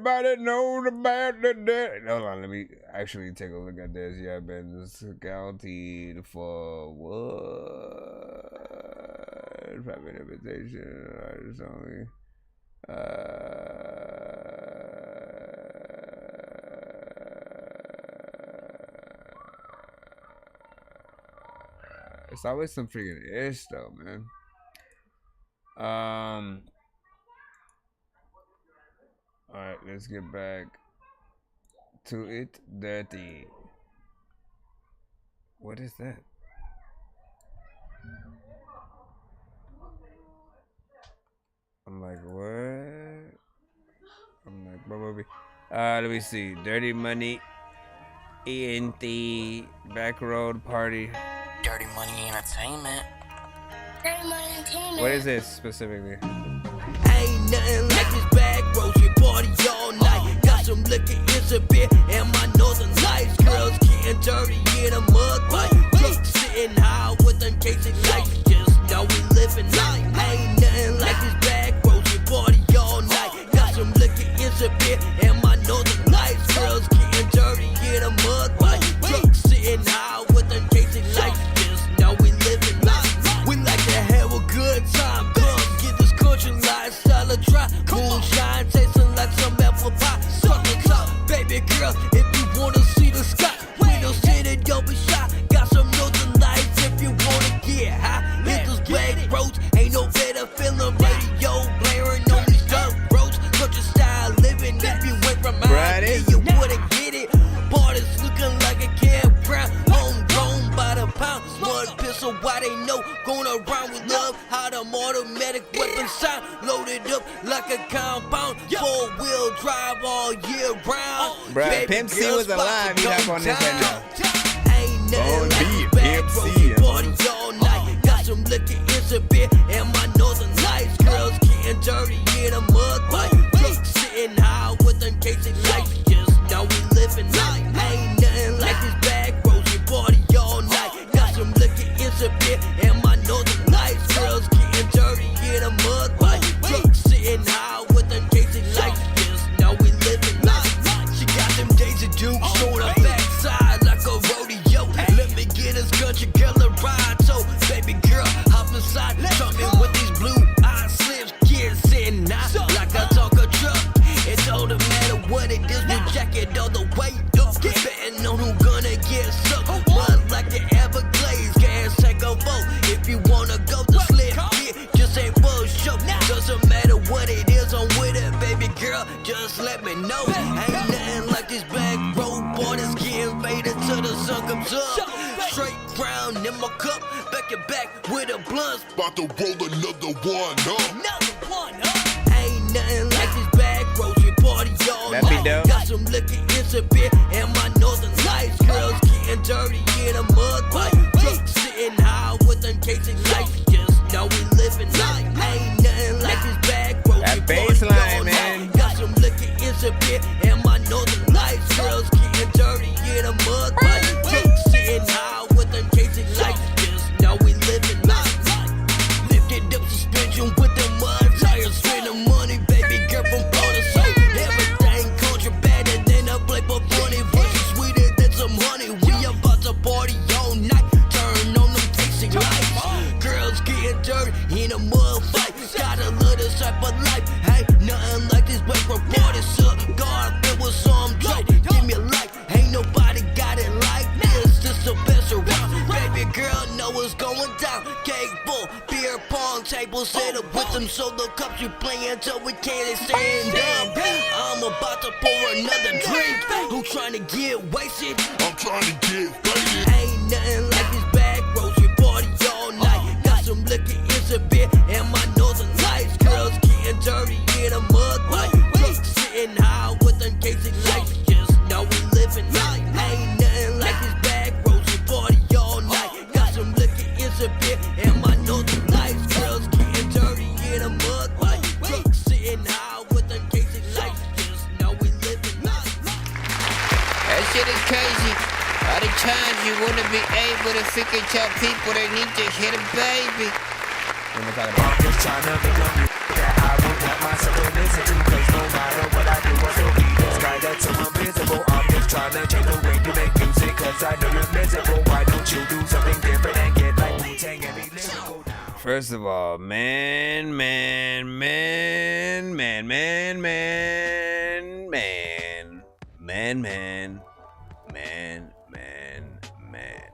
Everybody knows about the dead. Hold on, let me actually take a look at this. Yeah, I've been scouted for what? Private invitation. Artist only. It's always some freaking ish though, man. Alright, let's get back to it. Dirty. What is that? I'm like, what? I'm like, what movie? Let me see. Dirty Money, ENT, Back Road Party. Dirty Money Entertainment. Dirty Money Entertainment. What is this specifically? Ain't nothing like this back road, we party all night. Got some liquor, it's a beer, and my northern lights. Girls getting dirty in a mud pipe. Drunk sitting high with them casing lights. Just know we living life. Ain't nothing like this back road, we party all night. Got some liquor, it's a beer, and my northern lights. Girls getting dirty in a mud pipe. Drunk sitting high with them casing lights. Just know we living life. We like to have a good time. Come get this country lifestyle a try. Moonshine tasting like some apple pie. Suck the top, baby girl, if you wanna see the sky. We don't sit it, don't be shy. Got some northern lights if you wanna get high. Hit those back roads, ain't no better feeling. Radio blaring on these dirt roads. Country style living, if you went from out here, you wouldn't get it. Parties looking like a campground. Homegrown by the pound. One pistol, why they know? Going around with love. How them automatic weapons sound. Loaded up like a compound. 4-wheel drive all year round. Bruh, Pimp C was alive. He's not on this right now. Ain't nothing like Pimp C. Party all night. Got some liquor, it's a beer, and my northern lights. Girls getting dirty in a mud pipe. Drunk sitting high with them casing lights. Just know we living life. Ain't nothing like this back roads. We party all night. Got some liquor, it's a beer, and my northern lights. Girls getting dirty in a mud pipe. Drunk sitting high with them casing lights. Just know we living life. She got them Daisy Dukes showing her backside like a rodeo. Let me get this country girl a ride. So baby girl, hop inside. Jump in with these blue eye slips. Kids sitting out like I talk a truck. It don't matter what it is, we jack it all the way up. Betting on who gonna get sucked. Run like the Everglades, gas take a vote. If you wanna go to slip, yeah, just ain't for show. Doesn't matter what it is, I'm with it, baby girl. Just let me know. Ain't nothing like this back road, boy, that's getting faded till the sun comes up. Straight crown in my cup, back and back with a blunt. About to roll another one up. Another one up. Ain't nothing like this back road, we party all That'd be night. dope. Got some liquor, it's a beer, and my northern lights. Girls getting dirty in a mud pipe. Drunk sitting high with them casing lights. Just know we living life. Ain't nothing like this back road, we That party bass line, all man. night. Got some liquor, it's a beer, and my northern lights. Girls getting dirty in a mud pipe. Drunk sitting high with them casing lights. Just know we living life. Lifted up suspension with the mud tires. Spending money, baby girl, from floor to side. Everything contraband and then I play for funny. Versus sweeter than some honey. We about to party all night. Turn on them tasting lights. Girls getting dirty in a mud fight. Gotta love this type of life. Hey, nothing like this way for parties up. God, it was some joke. Give me a light. Ain't nobody got it like this. This the best around. Baby girl, know what's going down. Cake full, beer pong table set up with them solo cups. We playing till we can't stand up. I'm about to pour another drink. Who trying to get wasted? I'm trying to get faded. Ain't nothing like this back roads. We party all night. Got some liquor, it's a beer, and my northern lights. Girls getting dirty in a mud pipe. Drunk sitting high with them casing lights. Just know we living life. Ain't nothing like this back roads. We party all night. Got some liquor, it's a beer, and my northern lights. Girls getting dirty in a mud pipe. Drunk sitting high with them casing lights. Just know we living life. That shit is crazy. All the times you wanna be able to figure out people that need to hit a baby. What am I talking about? I'm just trying to become you that I will want myself to listen to. Cause no matter what I do, I still be this guy that's so invisible. I'm just trying to change the way you make music. Cause I know you're miserable. Why don't you do something different and get like Wu-Tang and be lyrical? First of all, man.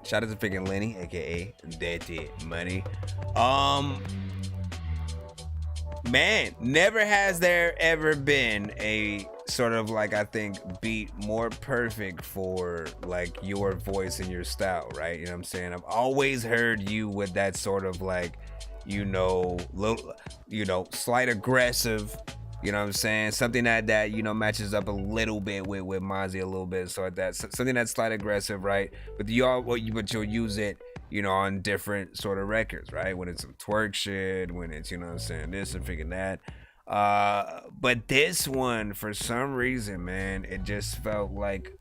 Shout out to freaking Lenny, aka Dirty Money. Man, never has there ever been a sort of like, I think, beat more perfect for like your voice and your style, right? You know what I'm saying? I've always heard you with that sort of like, slight aggressive, you know what I'm saying? Something that matches up a little bit with Mozzie a little bit, so like that. Something that's slight aggressive, right? But you'll use it, on different sort of records, right? When it's some twerk shit, when it's, you know what I'm saying, this and freaking that. But this one, for some reason, man, it just felt like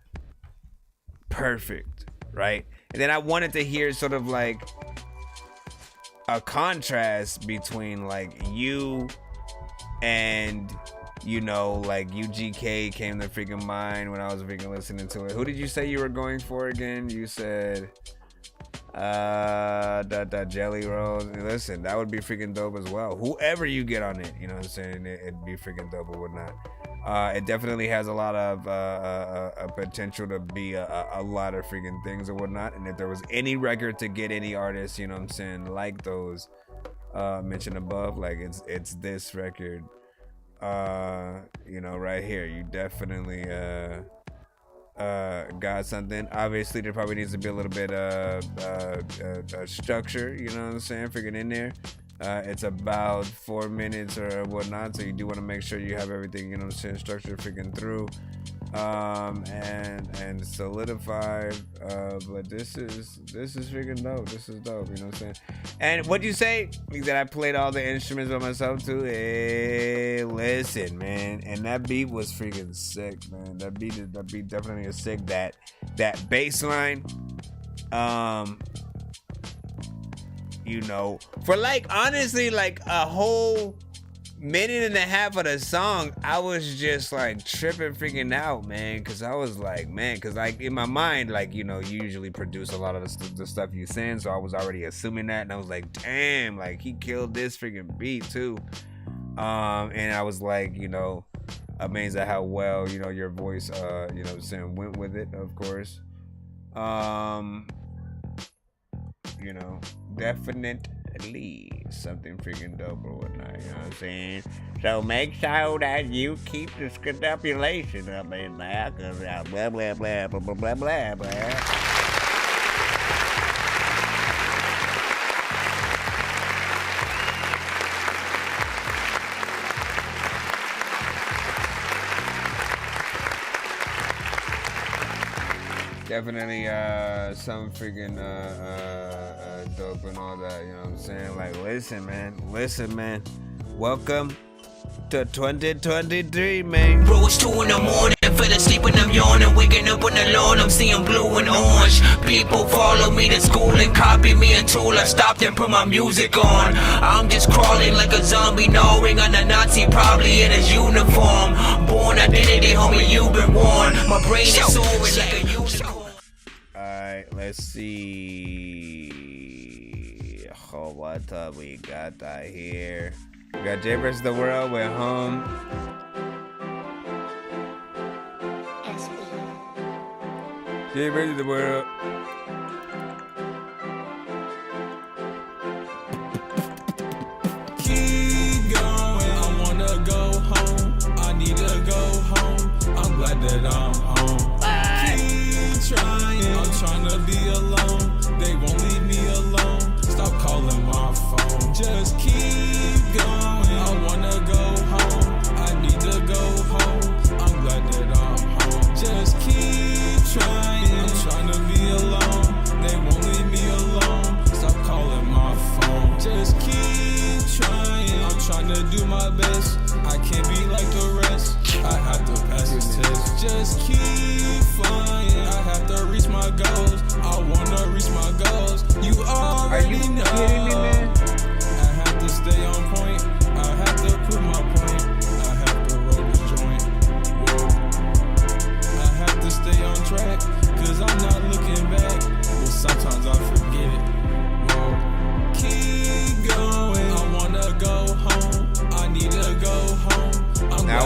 perfect, right? And then I wanted to hear sort of like a between like you and like UGK came to freaking mind when I was freaking listening to it. Who did you say you were going for again? You said that Jelly Rolls. Listen, that would be freaking dope as well. Whoever you get on it, you know what I'm saying, it'd be freaking dope or whatnot. It definitely has a lot of a potential to be a lot of freaking things or whatnot. And if there was any record to get any artist, you know what I'm saying, like those mentioned above, like it's this record, right here. You definitely got something. Obviously there probably needs to be a little bit of structure, you know what I'm saying, freaking in there. It's about 4 minutes or whatnot, so you do want to make sure you have everything, you know what I'm saying, structured freaking through and solidified. But this is freaking dope. This is dope, you know what I'm saying. And what'd you say? That I played all the instruments by myself too? Hey, listen, man. And that beat was freaking sick, man. That beat definitely is sick. That bass line, for like, honestly, like a whole minute and a half of the song, I was just like tripping freaking out, man, because I was like, man, because like in my mind, like, you usually produce a lot of the stuff you send, so I was already assuming that, and I was like, damn, like he killed this freaking beat too. And I was like, amazed at how well, your voice, went with it, of course. Definitely something freaking dope or whatnot, you know what I'm saying? So make sure that you keep the scapulation up in there, cause blah, blah, blah, blah, blah, blah, blah, blah. Definitely some freaking dope and all that, you know what I'm saying? Like, listen, man. Welcome to 2023, man. Bro, it's 2 in the morning, fell asleep and I'm yawning, waking up on the lawn, I'm seeing blue and orange. People follow me to school and copy me until I stopped and put my music on. I'm just crawling like a zombie, gnawing on a Nazi, probably in his uniform. Born identity, homie, you've been warned. My brain is soaring like a unicorn. Alright, let's see. Oh, what we got here? We got Jay vs. the World with Home. Jay vs. the World. Keep going, I wanna go home. I need to go home. I'm glad that I'm home. Keep trying, I'm trying to be alone. They won't leave me alone. Stop calling my phone. Just keep going. I wanna go home. I need to go home. I'm glad that I'm home. Just keep trying. I'm trying to be alone. They won't leave me alone. Stop calling my phone. Just keep trying. I'm trying to do my best. I can't be like the rest. I have to pass this test. Just keep flying. I have to reach my goals. I wanna reach my goals. You already know. Kidding me, man? I have to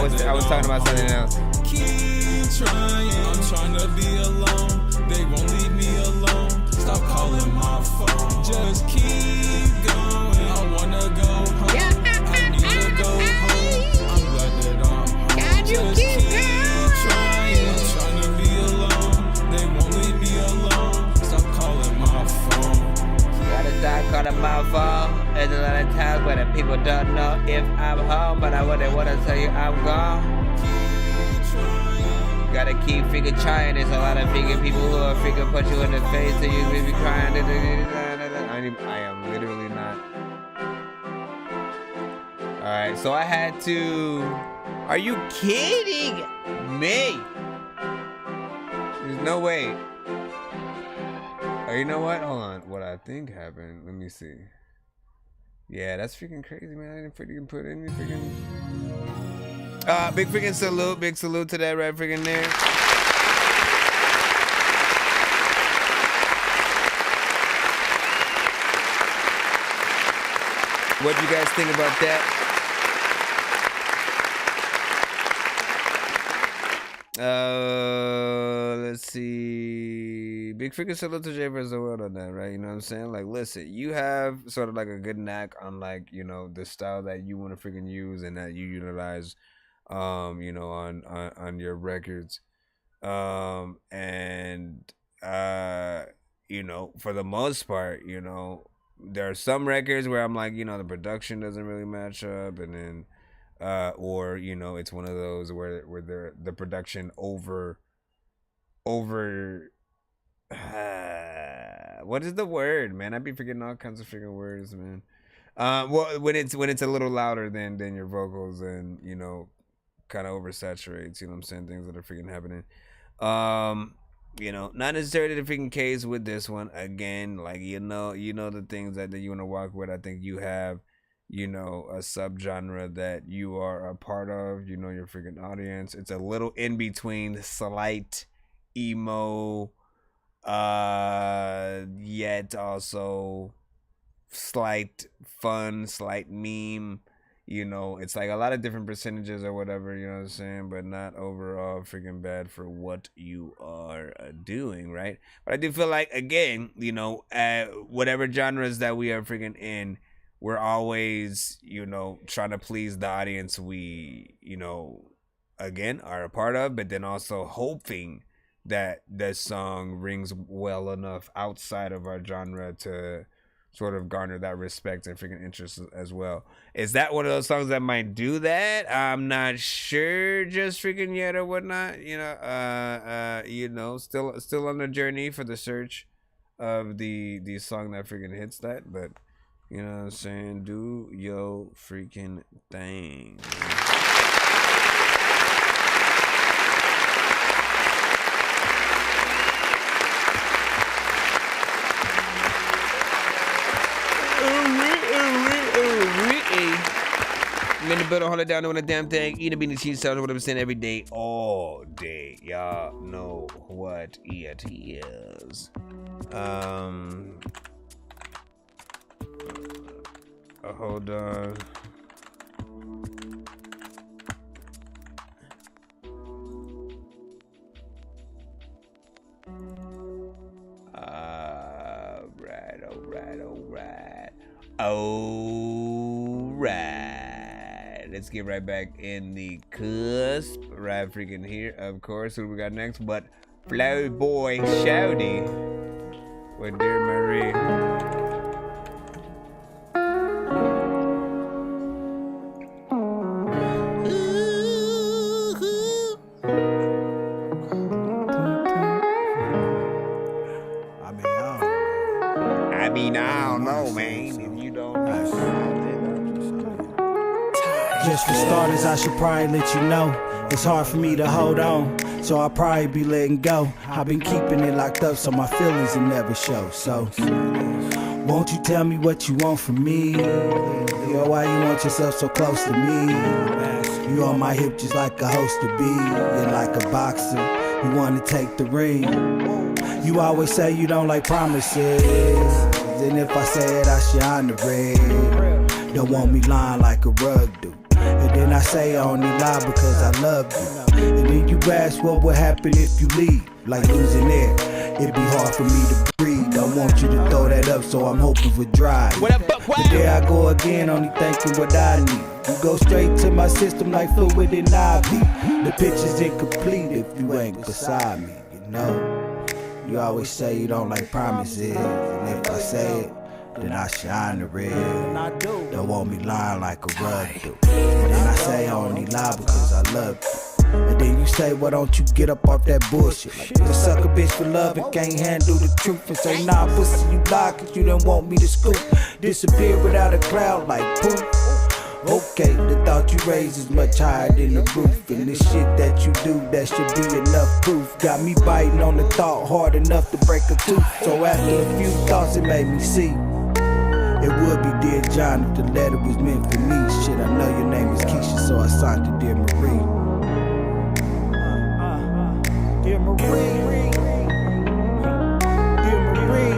I was talking about something else. Keep trying, I'm trying to be alone. They won't leave me alone. Stop calling my phone. Just keep going. I wanna go home. I need to go home. I'm glad that I'm home. Just keep trying. I'm trying to be alone. They won't leave me alone. Stop calling my phone. Gotta start calling my phone. There's a lot of times where the people don't know if I'm home, but I wouldn't want to tell you I'm gone. Gotta keep freaking trying. There's a lot of freaking people who are freaking put you in the face and you be crying. I am literally not. Alright, so I had to. Are you kidding me? There's no way. Oh, you know what? Hold on. What I think happened. Let me see. Yeah, that's freaking crazy, man. I didn't freaking put any freaking. Big freaking salute. Big salute to that right freaking there. What do you guys think about that? Let's see. Big freaking salute to Jay vs. the World on that, right? You know what I'm saying? Like, listen, you have sort of like a good knack on, like, you know, the style that you want to freaking use and that you utilize, you know, on your records. You know, for the most part, you know, there are some records where I'm like, you know, the production doesn't really match up, and then or, you know, it's one of those where the production over what is the word, man? I be forgetting all kinds of freaking words, man. Well, when it's a little louder than your vocals, and, you know, kind of oversaturates, you know what I'm saying, things that are freaking happening. You know, not necessarily the freaking case with this one. Again, like, you know the things that you want to walk with. I think you have, you know, a subgenre that you are a part of, you know, your freaking audience. It's a little in between slight emo, yet also slight fun, slight meme. You know, it's like a lot of different percentages or whatever, you know what I'm saying, but not overall freaking bad for what you are doing, right? But I do feel like, again, you know, whatever genres that we are freaking in, we're always, you know, trying to please the audience we, you know, again, are a part of, but then also hoping that this song rings well enough outside of our genre to sort of garner that respect and freaking interest as well. Is that one of those songs that might do that? I'm not sure just freaking yet or whatnot. You know, still on the journey for the search of the song that freaking hits that, but you know what I'm saying? Do your freaking thing. I'm in the building, hold it down, doing a damn thing. Eat a beanie cheese salad, whatever percent every day, all day. Y'all know what it is. Hold on. Alright. Let's get right back in the cusp. Right freaking here, of course. Who we got next? But Flow Boy Shouty with Dear Marie. I mean, I don't know, man. If you don't know. Just for starters, I should probably let you know it's hard for me to hold on, so I'll probably be letting go. I've been keeping it locked up so my feelings will never show. So, won't you tell me what you want from me? Yo, why you want yourself so close to me? You on my hip just like a host to be. You're like a boxer, you wanna take the ring. You always say you don't like promises, and if I say it, I should honor it. Don't want me lying like a rug do. It And then I say I only lie because I love you. And then you ask what would happen if you leave, like losing air. It'd be hard for me to breathe. I want you to throw that up, so I'm hoping for dry. What up, Buck? But there I go again, only thinking what I need. You go straight to my system like fluid and IV. The picture's incomplete if you ain't beside me, you know. You always say you don't like promises, and if I say it, then I shine the red. Don't want me lying like a rug do. And then I say I only lie because I love you. And then you say, why don't you get up off that bullshit? Like you suck a bitch for love and can't handle the truth. And say, nah, pussy, you lie cause you don't want me to scoop. Disappear without a cloud like poof. Okay, the thought you raised is much higher than the roof. And this shit that you do, that should be enough proof. Got me biting on the thought hard enough to break a tooth. So after a few thoughts, it made me see it would be Dear John if the letter was meant for me. Shit, I know your name is Keisha, so I signed to Dear Marie. Dear Marie, Dear Marie.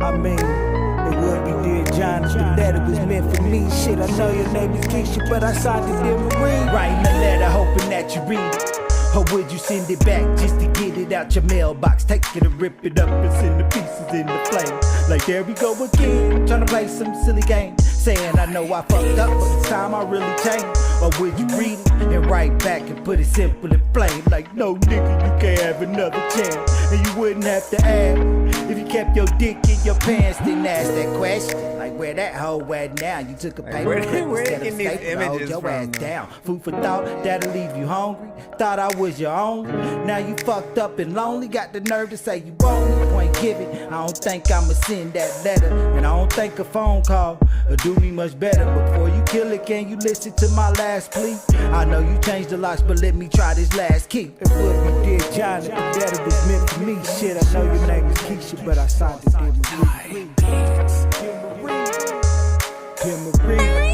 I mean, it would be Dear John if the letter was meant for me. Shit, I know your name is Keisha, but I signed to Dear Marie. Writing a letter, hoping that you read it. Or would you send it back just to get it out your mailbox? Take it and rip it up and send the pieces in the flame. Like there we go again, trying to play some silly game. Saying I know I fucked up, but it's time I really changed. Or would you read it and write back and put it simple and plain? Like no nigga, you can't have another chance. And you wouldn't have to ask if you kept your dick in your pants. Then ask that question, like where that hoe at now? You took a paper clip instead of staple, hold your ass down. Food for thought, that'll leave you hungry. Thought I was your only. Now you fucked up and lonely. Got the nerve to say you want me. Point given. I don't think I'ma send that letter. And I don't think a phone call will do me much better. Before you kill it, can you listen to my last plea? I know you changed the locks, but let me try this last key. It would be Dear John if the letter was meant for me. Shit, I know your name is Keisha, but I signed it Dear Marie. Dear Marie.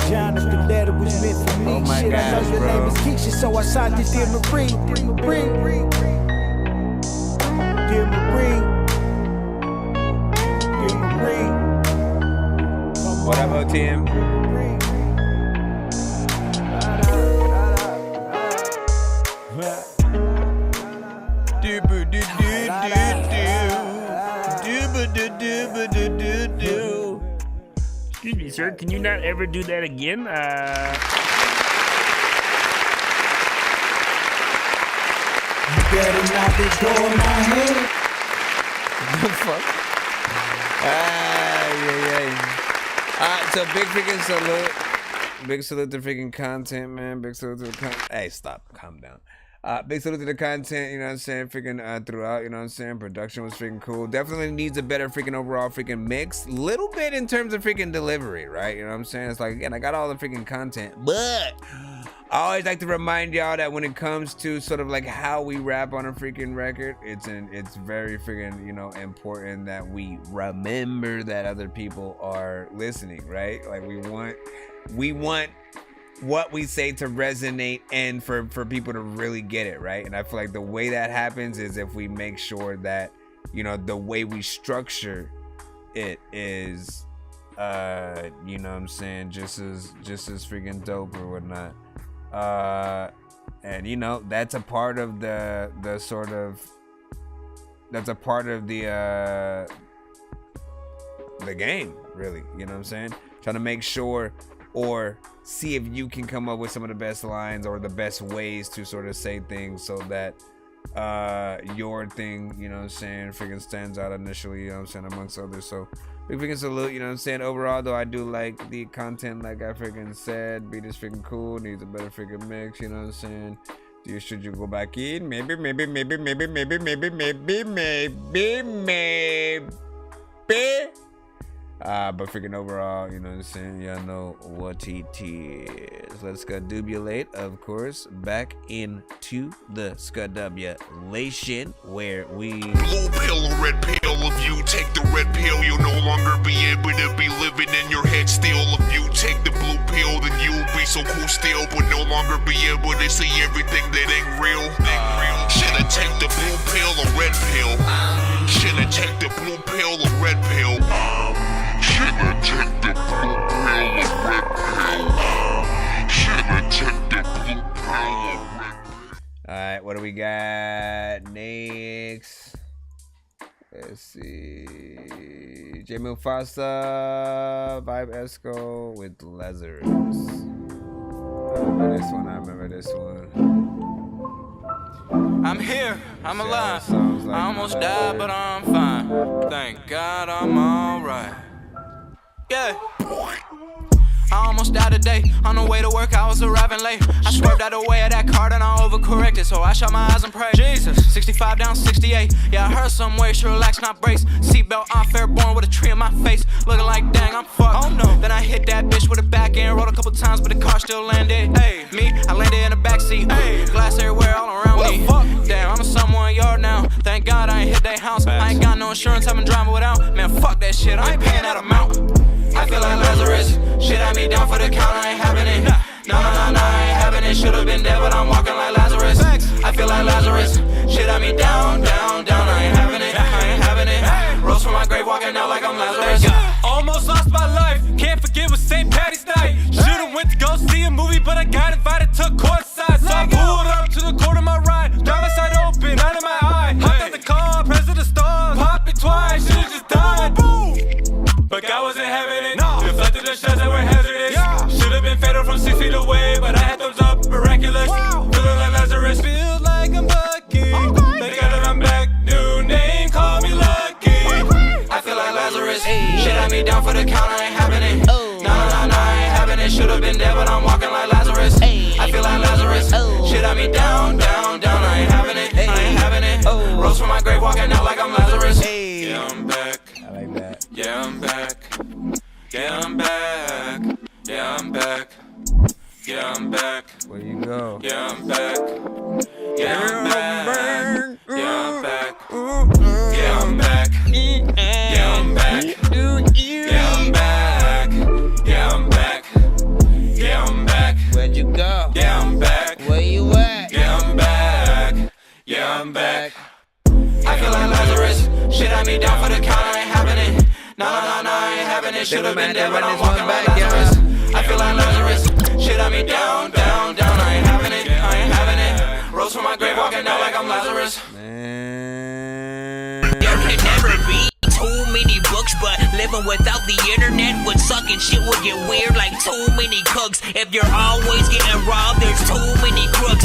John, if the letter was meant for me. Oh my shit, gosh, I know your bro. name is Keisha, so I signed it Dear Marie. Dear Marie. Dear Marie. Dear Marie. What up, OTM? Excuse me, sir. Can you not ever do that again? You better not be going my head. The fuck? Alright, so big freaking salute. Big salute to freaking content, man. Big salute to the content. Hey, stop. Calm down. Big salute to the content, you know what I'm saying, freaking throughout, you know what I'm saying, production was freaking cool. Definitely needs a better freaking overall freaking mix. Little bit in terms of freaking delivery, right? You know what I'm saying? It's like, again, I got all the freaking content, but I always like to remind y'all that when it comes to sort of like how we rap on a freaking record, it's very freaking, you know, important that we remember that other people are listening, right? Like we want what we say to resonate and for people to really get it, right? And I feel like the way that happens is if we make sure that, you know, the way we structure it is you know what I'm saying, just as freaking dope or whatnot. And you know, that's a part of the game, really, you know what I'm saying? Trying to make sure or see if you can come up with some of the best lines or the best ways to sort of say things so that your thing, you know what I'm saying, freaking stands out initially, you know what I'm saying, amongst others. So big freaking salute, you know what I'm saying. Overall though, I do like the content, like I freaking said. Beat is freaking cool, needs a better freaking mix, you know what I'm saying. Should you go back in? Maybe. But freaking overall, you know what I'm saying? Y'all know what it is. Let's scudubulate, of course, back into the scudubulation where we blue pill or red pill. If you take the red pill, you'll no longer be able to be living in your head still. If you take the blue pill, then you'll be so cool still, but no longer be able to see everything that ain't real. Should I take the blue pill or red we got next? Let's see. J Mufasa, Vibe Esco with Lazarus. I remember this one. I'm here, I'm alive. I almost died, but I'm fine. Thank God I'm alright. Yeah. I almost died today. On the way to work, I was arriving late. I swerved out the way of that car and I overcorrected, so I shut my eyes and prayed. Jesus, 65 down 68. Yeah, I heard some way, should relax, not brace. Seatbelt on, fair born with a tree in my face. Looking like, dang, I'm fucked. Oh no. Then I hit that bitch with a back end, rolled a couple times, but the car still landed. Hey, me, I landed in the backseat. Hey, glass everywhere all around me. Fuck? Damn, I'm in someone yard now. Thank God I ain't hit that house. I ain't got no insurance, I've been driving without. Man, fuck that shit, I ain't paying that amount. I feel like Lazarus. Shit had me down for the count, I ain't having it. No, I ain't having it. Should've been dead, but I'm walking like Lazarus. I feel like Lazarus. Shit had me down. I ain't having it. Rose from my grave, walking out like I'm Lazarus. Almost lost my life. Can't forget with St. Patty's night. Should've went to go see a movie, but I got invited to courtside. So I pulled up to the court of my ride. Driver's side open, out of my eye. Hopped out the car, press of the stars. Popped it twice, should've just died. Boom. But God wasn't having it. No. Deflected the shots that were hazardous. Yeah. Should've been fatal from 6 feet away, but I had thumbs up, miraculous. Wow. Feeling like Lazarus. Feel like I'm lucky. Thank God that I'm back. New name, call me lucky. I feel like Lazarus. Shit had me down for the count, I ain't having it. No, I ain't having it. Should've been dead, but I'm walking like Lazarus. I feel like Lazarus. Shit had me down. I ain't having it. Rose from my grave, walking out like I'm Lazarus. Yeah, I'm back. I like that. Yeah, I'm back. Yeah, I'm back. Yeah, I'm back. Yeah, I'm back. Where you go? Yeah, I'm back. Yeah, I'm back. Yeah, I'm back. Yeah, I'm back. Yeah, I'm back. Yeah, I'm back. Yeah, I'm back. Yeah, I'm back. Where'd you go? Yeah, I'm back. Where you at? Yeah, I'm back. Yeah, I'm back. I feel like Lazarus. Shit had me down for the count, I ain't having it. No, I ain't having it. Should've been dead, but I'm walking like Lazarus. I feel like Lazarus. Shit had me down. I ain't having it. Rose from my grave, walking out like I'm Lazarus. There can never be too many books, but living without the internet would suck and shit would get weird like too many cooks. If you're always getting robbed, there's too many crooks.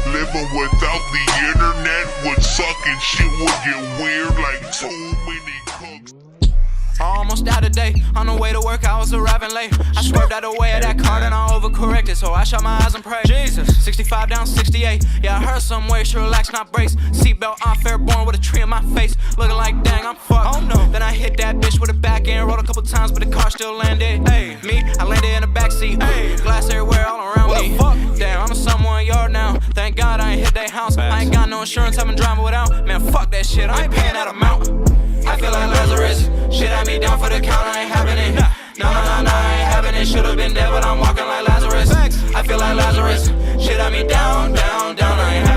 Living without the internet would suck and shit would get weird like too many cooks. I almost died today. On the way to work, I was arriving late. I swerved out the way of that car and I overcorrected, so I shut my eyes and prayed. Jesus, 65 down 68. Yeah, I heard some way, should relax, not brace. Seatbelt on, fair born with a tree in my face. Looking like, dang, I'm fucked. Oh no. Then I hit that bitch with a back end, rolled a couple times, but the car still landed. Hey, me, I landed in the backseat. Hey, glass everywhere all around me. Fuck? Damn, I'm in someone yard now. Thank God I ain't hit that house. I ain't got no insurance, I've been driving without. Man, fuck that shit, I ain't paying that amount. I feel like Lazarus. Shit had me down for the count, I ain't having it. No, I ain't having it. Should've been dead, but I'm walking like Lazarus. I feel like Lazarus. Shit had me down. I ain't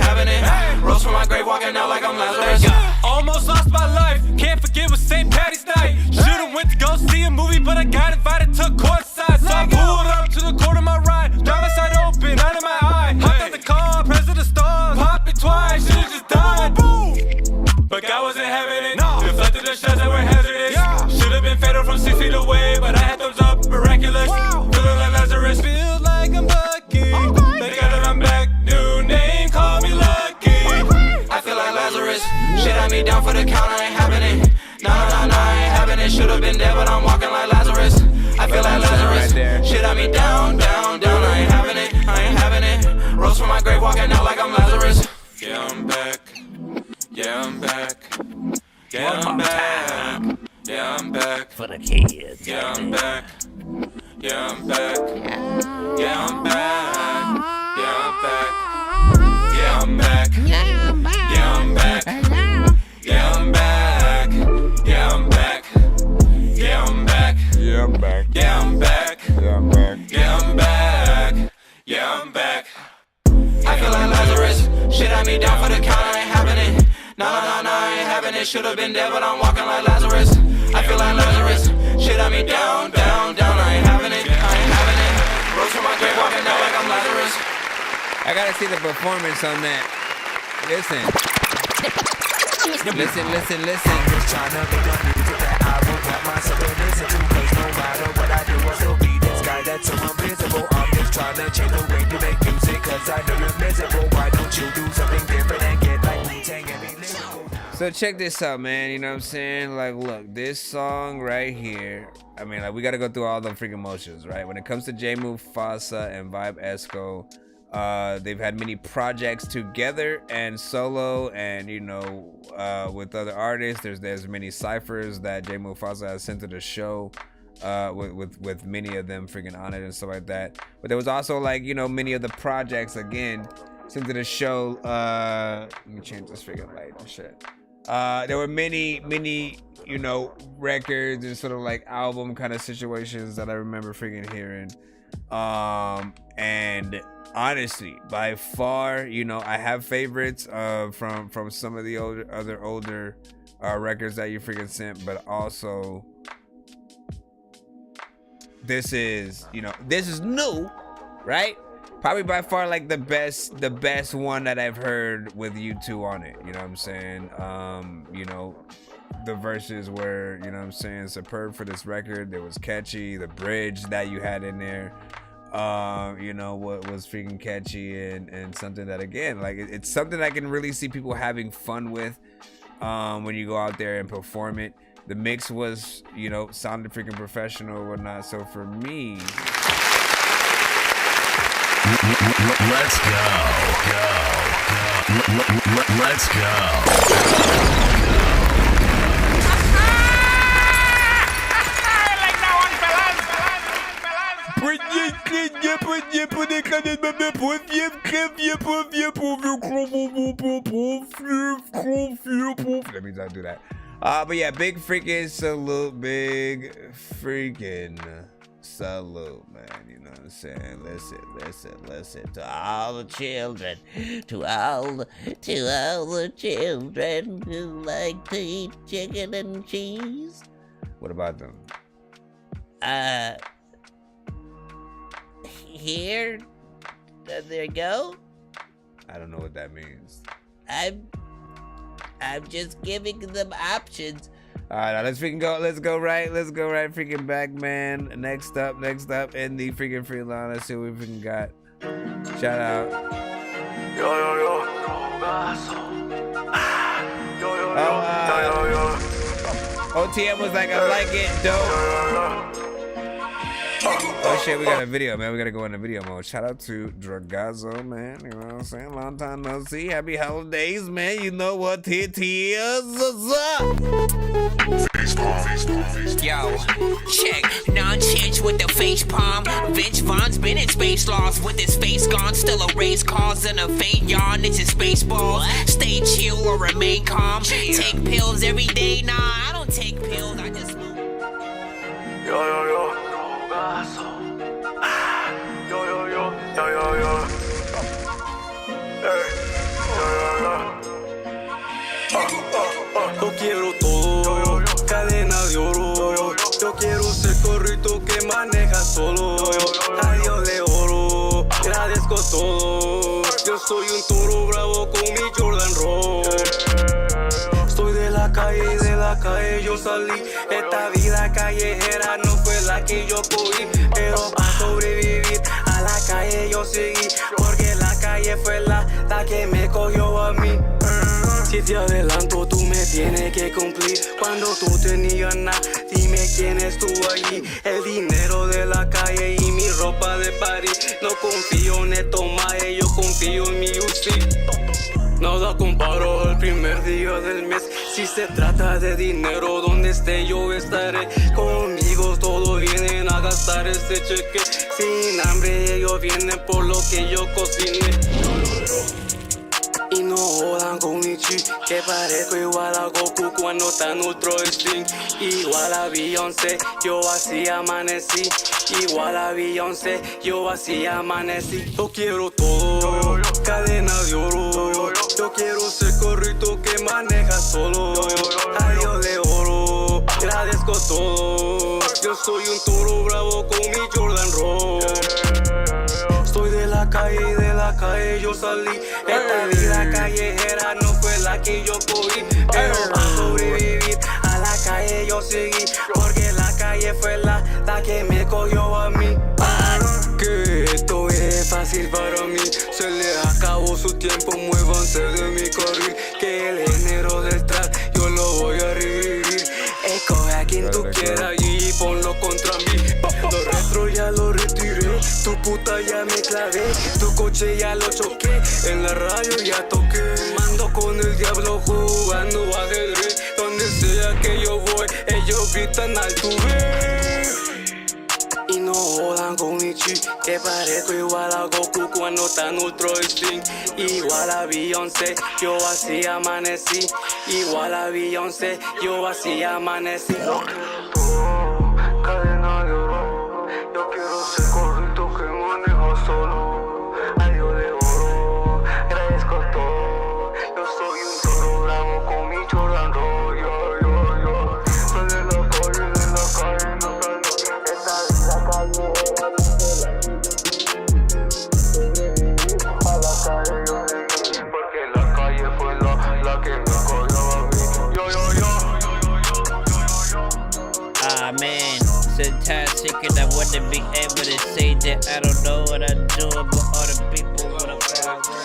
having it. Rose from my grave, walking out like I'm Lazarus. Almost lost my life. Can't forget with St. Patty's night. Should've went to go see a movie, but I got invited to courtside. So I pulled up to the court of my ride. Driver's side open, out of my eye. Hopped out the car, press of the stars. Popped it twice, should've just died. Boom. But God wasn't having it. No. Deflected the shots that were hazardous. Yeah. Should've been fatal from 6 feet away, but I had thumbs up, miraculous. Wow. Feeling like Lazarus. Feel like I'm lucky. Thank God that I'm back. New name, call me lucky. I feel like Lazarus. Shit had me down for the count, I ain't having it. No, I ain't having it. Should've been dead, but I'm walking like Lazarus. I feel like Lazarus. Shit had me down. I ain't having it. Rose from my grave, walking out like I'm Lazarus. Yeah, I'm back. Yeah, I'm back. Yeah, I'm back. Yeah, I'm back. For the kids. Yeah, I'm back. Yeah, I'm back. Yeah, I'm back. Yeah, I'm back. Yeah, I'm back. Yeah, I'm back. Yeah, I'm back. Yeah, I'm back. Yeah, I'm back. Yeah, I'm back. Yeah, I'm back. Yeah, I'm back. Yeah, I'm back. Yeah, I'm back. Yeah, I'm back. I feel like Lazarus. Shit had me down for the count, I ain't having it. No, I ain't having it. Should've been dead, but I'm walking like Lazarus. I feel like Lazarus. Shit had me down. I ain't having it. Rose from my grave, walking out like I'm Lazarus. I gotta see the performance on that. Listen. Listen. Just trying to make a music that I will put myself to listen to. Cause no matter what I do, I'll still be this guy that's so invisible. I'm just trying to change the way you make music. Cause I know you're miserable. Why don't you do something different and get like Wu-Tang and be lyrical? So check this out, man. You know what I'm saying? Like, look, this song right here. I mean, like, we gotta go through all the freaking motions, right? When it comes to J Mufasa and Vibe Esco, they've had many projects together and solo, and you know, with other artists. There's many ciphers that J Mufasa has sent to the show, with many of them freaking on it and stuff like that. But there was also, like, you know, many of the projects again sent to the show. Let me change this freaking light and shit. There were many, you know, records and sort of like album kind of situations that I remember freaking hearing. And honestly, by far, you know, I have favorites from some of the older records that you freaking sent, but also this is new, right? Probably by far like the best one that I've heard with you two on it. You know what I'm saying? You know, the verses were, you know what I'm saying, superb for this record. It was catchy. The bridge that you had in there, you know, what was freaking catchy and something that, again, like, it's something I can really see people having fun with when you go out there and perform it. The mix was, you know, sounded freaking professional or whatnot. So for me, let's go. Let's go. Let me not do that. But yeah, big freaking salute, man. You know what I'm saying? Listen to all the children, to all the children who like to eat chicken and cheese. What about them? Here, there you go. I don't know what that means. I'm just giving them options. All right, now let's go right freaking back, man. Next up in the freaking freelance. Let's see what we freaking got. Shout out. OTM was like, I like it, dope. Oh shit, we got a video, man. We gotta go into video mode. Shout out to Dragazo, man. You know what I'm saying? Long time no see. Happy holidays, man. You know what it is. Yo, check. Nonsense with the face palm. Vince Vaughn's been in space lost with his face gone. Still a race cause and a faint yawn. It's his spaceballs. Stay chill or remain calm. Take pills every day. Nah, I don't take pills. I just smoke. Yo. Yo quiero todo, cadena de oro. Yo quiero ser corrito que maneja solo. Adiós de oro, agradezco todo. Yo soy un toro bravo con mi Jordan Roll. Estoy de la calle yo salí. Esta vida callejera no fue la que yo cogí, pero para sobrevivir a la calle yo seguí, porque la calle fue la que me cogió a mí. Si te adelanto tú me tienes que cumplir. Cuando tú tenías nada, dime quién estuvo allí. El dinero de la calle y mi ropa de París. No confío en estos maes, yo confío en mi UC. Nada comparo al primer día del mes. Si se trata de dinero, donde esté yo estaré. Conmigo todos vienen a gastar este cheque. Sin hambre ellos vienen por lo que yo cociné. Y no jodan con mi chi, que parezco igual a Goku cuando está en Ultra Instinct. Igual a Beyoncé, yo así amanecí. Igual a Beyoncé, yo así amanecí. Yo quiero todo, cadena de oro. Yo quiero ser corrito que maneja solo. Adiós de oro, agradezco todo. Yo soy un toro bravo con mi Jordan Roll. Estoy de la calle la calle yo salí. Esta vida callejera no fue la que yo cogí, pero para sobrevivir a la calle yo seguí, porque la calle fue la que me cogió a mí. Que esto es fácil para mí, se le acabó su tiempo, muévanse de mi carril, que el género del trap yo lo voy a revivir. Escoge a quien tú quieras y ponlo contra mí. Los retro ya lo retiré, tu puta ya me clavé, tu coche ya lo choqué, en la radio ya toqué. Mando con el diablo jugando ajedrez, donde sea que yo voy, ellos gritan Altuve. Y no jodan con mi chi, que parezco igual a Goku cuando está en Ultra Instinct. Igual a Beyoncé, yo así amanecí. Igual a Beyoncé, yo así amanecí. Yo quiero todo, cadena de oro. Yo quiero ser correcto que manejo solo. Adiós de oro, agradezco todo. Yo soy un toro bravo con mi Jordan Roll. Yo soy de la calle, no calle. Esta vida a la calle yo seguí, porque la calle fue la que me cogió a mí. Ah man, fantastic, and I wouldn't be able to say that I don't know what I'm doing, but all the people wanna fly away.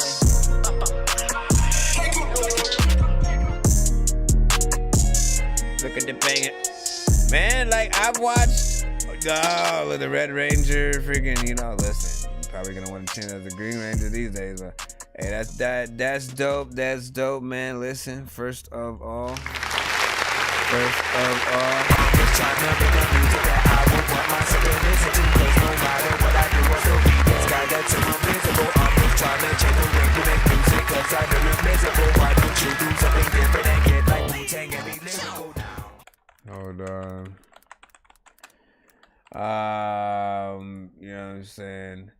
Look at the banger. Man, like I've watched the Red Ranger, freaking, you know, listen, you're probably gonna want to change as the Green Ranger these days, but hey, that's dope, man. Listen, first of all, I'm just trying to make a music that I would want myself to listen to, cause no matter what I do, I still be this guy that's invisible. I'm just trying to change the way you make music, cause I know you're miserable. Why don't you do something different and get like Wu-Tang and be lyrical now? Hold on. You know what I'm saying?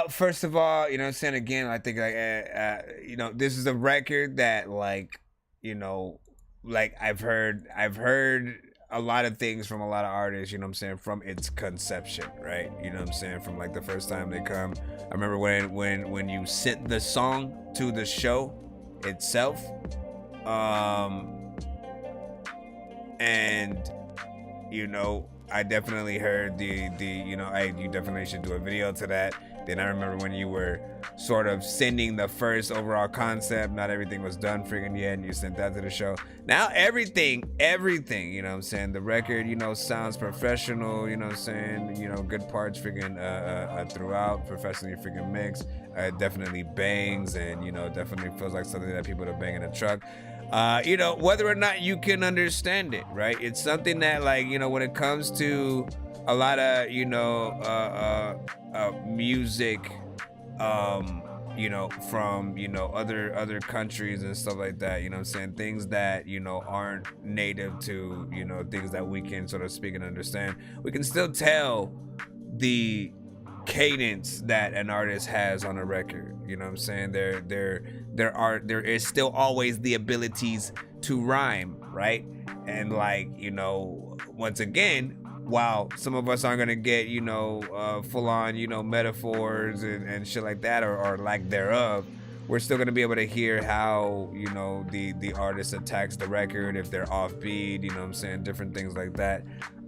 First of all, you know what I'm saying, again, I think like you know, this is a record that, like, you know, like I've heard a lot of things from a lot of artists, you know what I'm saying, from its conception, right? You know what I'm saying, from like the first time they come. I remember when you sent the song to the show itself, and you know, I definitely heard the you know, you definitely should do a video to that. Then I remember when you were sort of sending the first overall concept, not everything was done freaking yet, and you sent that to the show. Now everything, you know what I'm saying, the record, you know, sounds professional, you know what I'm saying, you know, good parts freaking throughout, professionally freaking mixed, definitely bangs, and you know, definitely feels like something that people are banging a truck. You know, whether or not you can understand it, right? It's something that, like, you know, when it comes to a lot of, you know, music, you know, from, you know, other countries and stuff like that, you know what I'm saying, things that, you know, aren't native to, you know, things that we can sort of speak and understand, we can still tell the cadence that an artist has on a record, you know what I'm saying. There is still always the abilities to rhyme, right? And like, you know, once again, while some of us aren't gonna get, you know, full on, you know, metaphors and shit like that, or lack thereof, we're still gonna be able to hear how, you know, the artist attacks the record, if they're offbeat, you know what I'm saying, different things like that.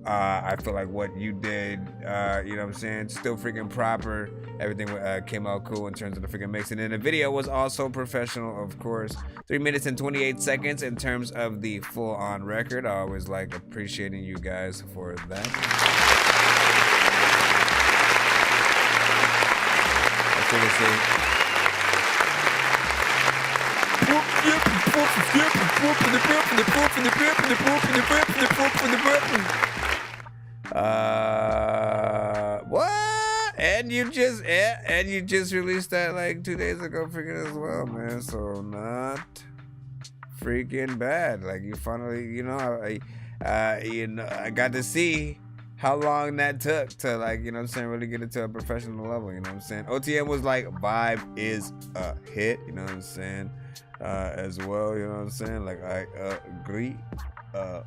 I feel like what you did, you know what I'm saying, still freaking proper. Everything came out cool in terms of the freaking mixing. And the video was also professional, of course. 3 minutes and 28 seconds in terms of the full-on record. I always like appreciating you guys for that. What? And you just released that like 2 days ago, freaking as well, man. So not freaking bad. Like you finally, you know, I got to see how long that took to, like, you know what I'm saying, really get it to a professional level, you know what I'm saying. OTM was like, vibe is a hit, you know what I'm saying, as well, you know what I'm saying. Like, I agree. Or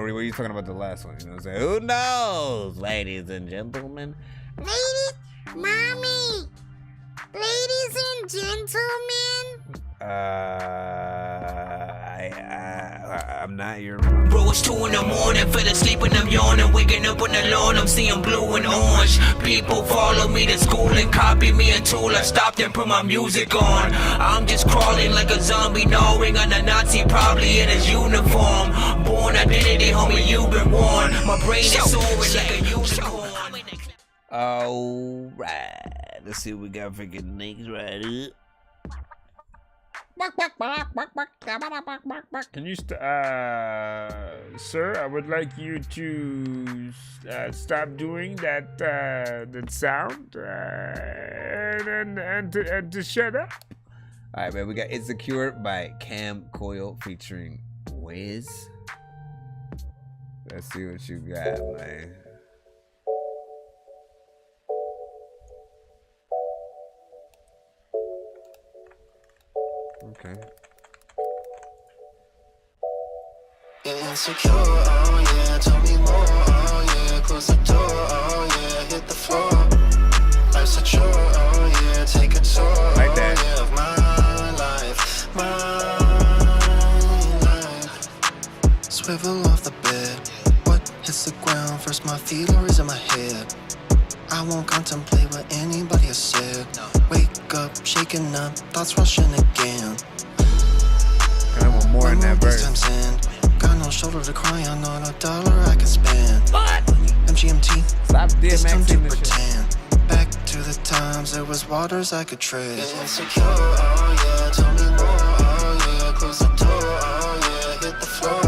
were you talking about the last one? You know what I'm saying? Who knows, ladies and gentlemen? Mommy! Ladies and gentlemen! I'm not your mom. Bro, it's 2 in the morning, fell asleep and I'm yawning. Waking up on the lawn, I'm seeing blue and orange. People follow me to school and copy me until I stopped and put my music on. I'm just crawling like a zombie, gnawing on a Nazi, probably in his uniform. Born identity, homie, you've been warned. My brain is soaring like a unicorn. Alright, let's see what we got freaking next right up. Can you sir, I would like you to stop doing that sound and to shut up. All right, man. We got "Insecure" by Cam Coyle featuring Wiz. Let's see what you got, man. Okay. Insecure, oh yeah, tell me more, oh yeah, close the door, oh yeah, hit the floor. Life's a chore, oh yeah, take a tour, like that. Oh, yeah, of my life. Swivel off the bed, what hits the ground first, my feet or is in my head? I won't contemplate what anybody has said. Wake up, shaking up, thoughts rushing again. I want more in that verse. Got no shoulder to cry on, not a dollar I can spend. What? MGMT, stop it's time to DMXing this pretend. Back to the times there was waters I could tread. Insecure, oh yeah, tell me more, oh yeah, close the door, oh yeah, hit the floor.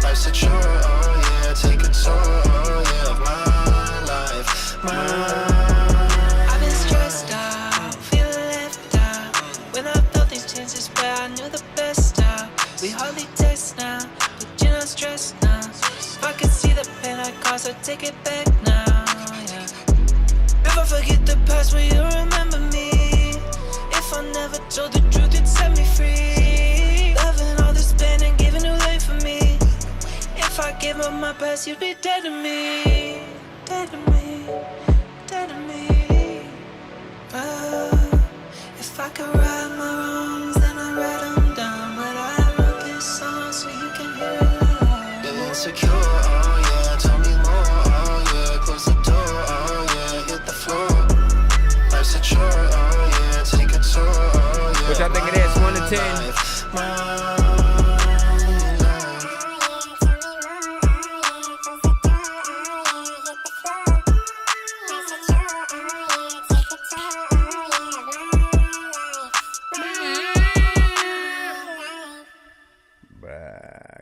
Life's a chore, oh yeah, take a tour, oh yeah, of my life, I've been stressed out, feeling left out. When I felt these chances where I knew the best out. We hardly text now, but you're not stressed now. If I could see the pain I caused, I'd take it back now, yeah. If I forget the past, will you remember me? If I never told the truth, you'd set me free. Loving all this pain and giving new life for me. If I gave up my past, you'd be dead to me. Dead to me, dead to me. If I could right my wrongs, then I'd write them down. But I wrote this song so you can hear it loud. Insecure, oh yeah, tell me more, oh yeah, close the door, oh yeah, hit the floor. Life's a chore, oh yeah, take a tour, oh yeah. What y'all think it is? 1 to 10.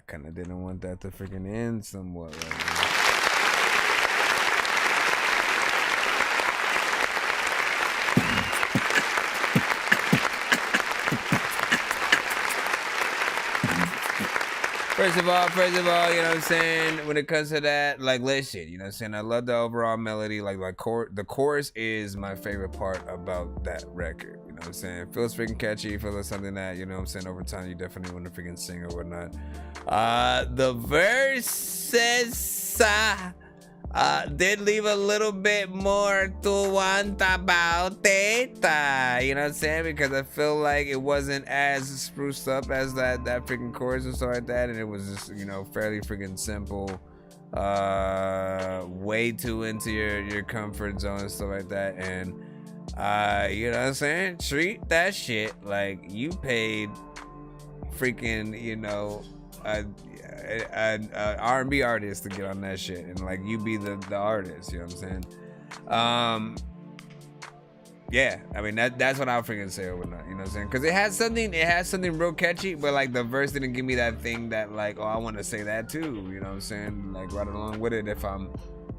Kind of didn't want that to freaking end somewhat right now. First of all, you know what I'm saying? When it comes to that, like, listen, you know what I'm saying? I love the overall melody. Like the chorus is my favorite part about that record. You know what I'm saying? It feels freaking catchy. It feels like something that, you know what I'm saying, over time you definitely want to freaking sing or whatnot. The verses did leave a little bit more to want about it. You know what I'm saying? Because I feel like it wasn't as spruced up as that freaking chorus and stuff like that. And it was just, you know, fairly freaking simple. Way too into your comfort zone and stuff like that. And you know what I'm saying? Treat that shit like you paid freaking, you know, an R&B artist to get on that shit, and like you be the artist, you know what I'm saying? Yeah, I mean that's what I'll freaking say or whatnot, you know what I'm saying? Because it has something real catchy, but like the verse didn't give me that thing that like, oh, I want to say that too, you know what I'm saying? Like right along with it, if I'm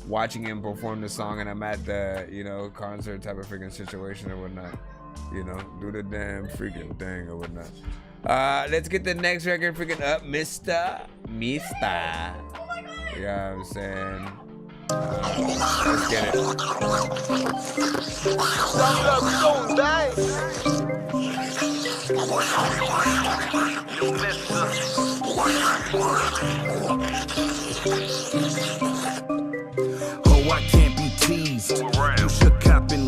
watching him perform the song and I'm at the, you know, concert type of freaking situation or whatnot, you know, do the damn freaking thing or whatnot. Let's get the next record freaking up, Mr. You know what I'm saying? Let's get it. Oh, I can't be teased. You should cop and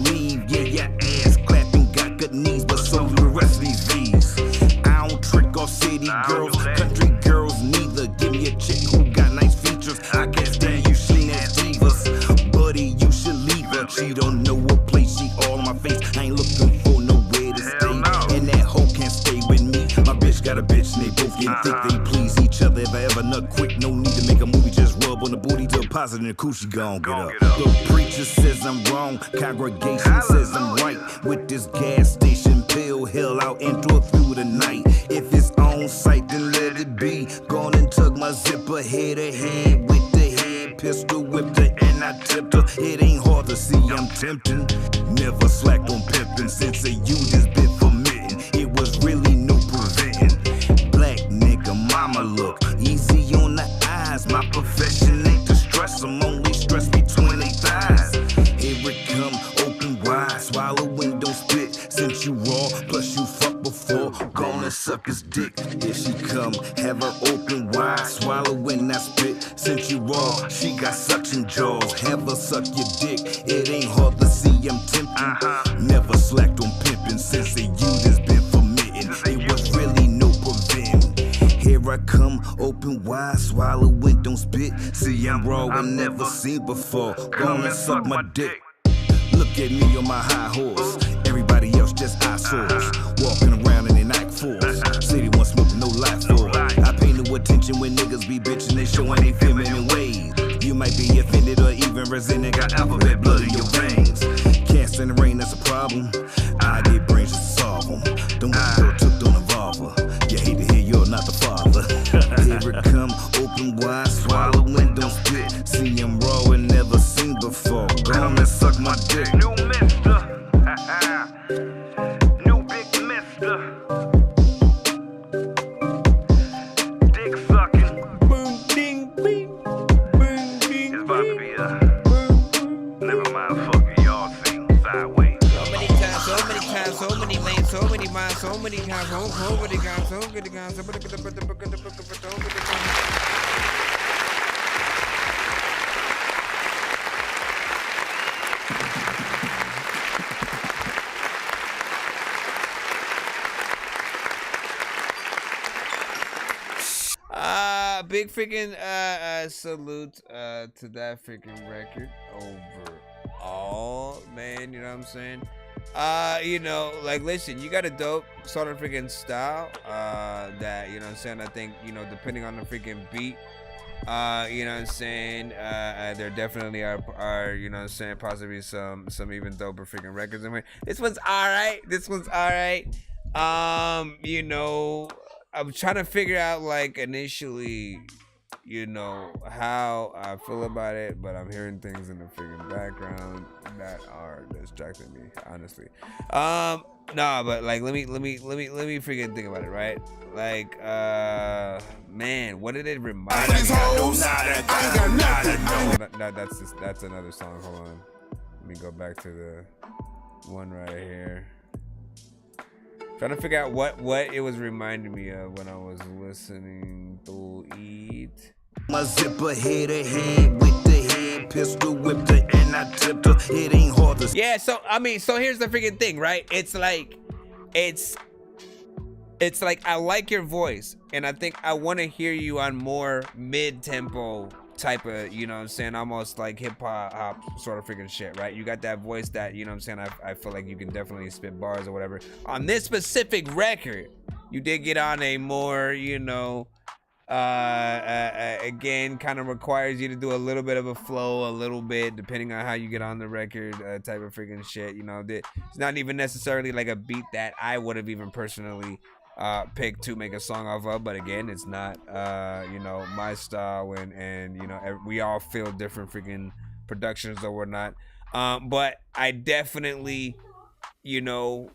think they please each other. If I ever nut quick, no need to make a movie, just rub on the booty, deposit in the coochie, gon' get up. The preacher says I'm wrong, congregation says I'm right. With this gas station pill, hell out and through the night. If it's on site, then let it be. Gone and tug my zipper head to head with the head pistol whipped her and I tipped her. It ain't hard to see I'm tempting. Never slacked on pimping since a youth has been fermenting. It was really no preventing. Black nigga, mama look easy on the eyes. My profession ain't to stress, I'm only stressed between they thighs. Here it come, open wide, swallow and don't spit. Since you raw, plus you fuck before, gonna suck his dick. Here she come, have her open wide, swallow when I spit. Since you raw, she got suction jaws, have her suck your dick. It ain't hard to see I'm tempting. Never slacked on pimping since the youth has been fermenting. It was really no preventing. Here I come, open wide, swallow and don't spit. See I'm raw and never seen before, gonna suck my dick. Look at me on my high horse, everybody else just eyesores. Walking around in an act force, say they want smoke, no life for it. I pay no attention when niggas be bitching, they showing they feminine ways. You might be offended or even resenting, got alphabet blood in your veins. Cast in the rain, that's a problem. I get brains to solve them. Don't want to go took, don't involve her. You hate to hear you're not the father. Here it come, open wide, swallow and don't spit. See I'm raw and never seen before. Come and suck my dick. New mister, new big mister. Dick sucking. Boom, ding, bing. Boom, ding, it's about to be a never mind, fuck it, y'all sing sideways. So many times, so many times, so many lanes, so many minds, so many times, so many times, so many times, so many times. Big freaking salute to that freaking record overall, man. You know what I'm saying? You know, like, listen, you got a dope sort of freaking style that, you know what I'm saying, I think, you know, depending on the freaking beat, you know what I'm saying, there definitely are, you know what I'm saying, possibly some even doper freaking records in here. This one's alright. You know, I'm trying to figure out, like, initially, you know, how I feel about it, but I'm hearing things in the freaking background that are distracting me, honestly. Nah, but like, let me freaking think about it, right? Like, man, what did it remind me of? That's another song. Hold on, let me go back to the one right here. Trying to figure out what it was reminding me of when I was listening to it. My zipper head to head with the head pistol whipped her and I tipped her. It ain't hard to. Yeah, so I mean, so here's the freaking thing, right? It's like I like your voice, and I think I want to hear you on more mid-tempo type of, you know what I'm saying, almost like hip-hop sort of freaking shit, right? You got that voice that, you know what I'm saying, I feel like you can definitely spit bars or whatever. On this specific record, you did get on a more, you know, again, kind of requires you to do a little bit of a flow, a little bit, depending on how you get on the record, type of freaking shit, you know. It's not even necessarily like a beat that I would have even personally pick to make a song off of, but again, it's not you know, my style, and you know, we all feel different freaking productions or whatnot, but I definitely, you know,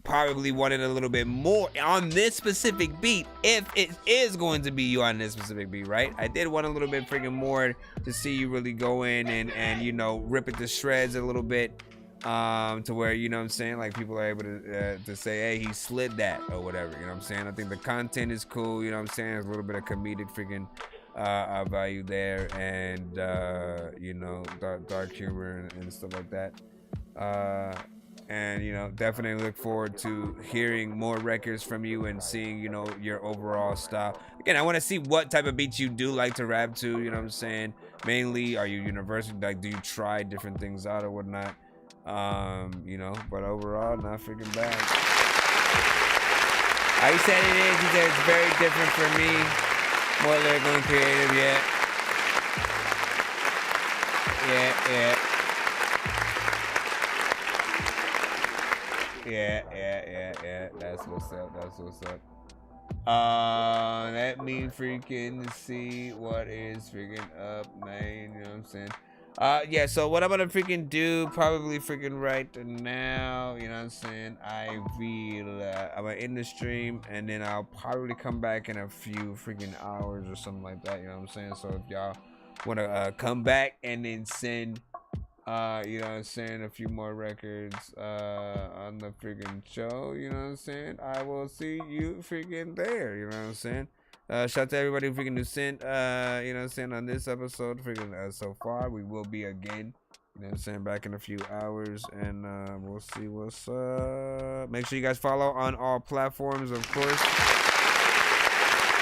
probably wanted a little bit more on this specific beat, if it is going to be you on this specific beat, right? I did want a little bit freaking more to see you really go in and you know, rip it to shreds a little bit, to where, you know what I'm saying, like, people are able to say, hey, he slid that or whatever, you know what I'm saying? I think the content is cool, you know what I'm saying? There's a little bit of comedic freaking value there, and you know, dark humor and stuff like that, and you know, definitely look forward to hearing more records from you and seeing, you know, your overall style. Again, I want to see what type of beats you do like to rap to, you know what I'm saying? Mainly, are you universal, like, do you try different things out or whatnot? You know, but overall, not freaking bad. He said it is. He said it's very different for me. More lyrical and creative, yeah. Yeah. That's what's up. Let me freaking see what is freaking up, man. You know what I'm saying? Yeah, so what I'm gonna freaking do, probably freaking right now, you know what I'm saying? I'm gonna end the stream, and then I'll probably come back in a few freaking hours or something like that, you know what I'm saying? So if y'all wanna come back and then send, you know what I'm saying, a few more records on the freaking show, you know what I'm saying? I will see you freaking there, you know what I'm saying? Shout out to everybody who freaking sent, you know what I'm saying, on this episode freaking so far. We will be again, you know what I'm saying, back in a few hours, and we'll see what's up. Make sure you guys follow on all platforms, of course.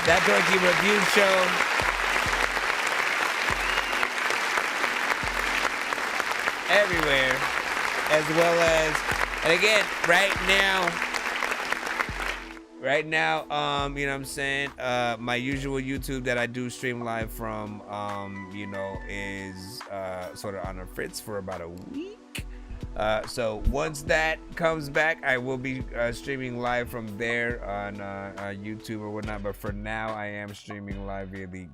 That Dorky Review Show. Everywhere, as well as, and again, right now, you know what I'm saying, my usual YouTube that I do stream live from, you know, is sort of on a fritz for about a week. So once that comes back, I will be streaming live from there on YouTube or whatnot. But for now, I am streaming live via the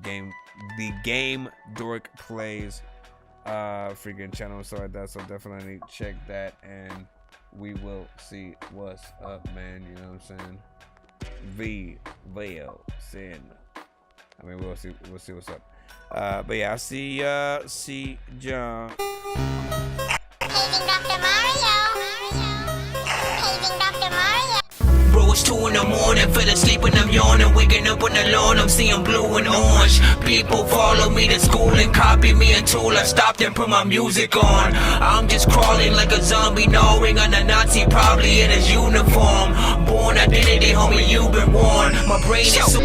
game Dork Plays freaking channel, so like that. So definitely check that, and we will see what's up, man. You know what I'm saying? We'll see what's up. But yeah, I'll see John. Paging Dr. Mario. Paging Dr. Mario. Bro, it's 2 in the morning, fell asleep and I'm yawning. Waking up on the lawn, I'm seeing blue and orange. People follow me to school and copy me until I stopped and put my music on. I'm just crawling like a zombie, gnawing on a Nazi, probably in his uniform. Born identity, homie, you've been warned. My brain is so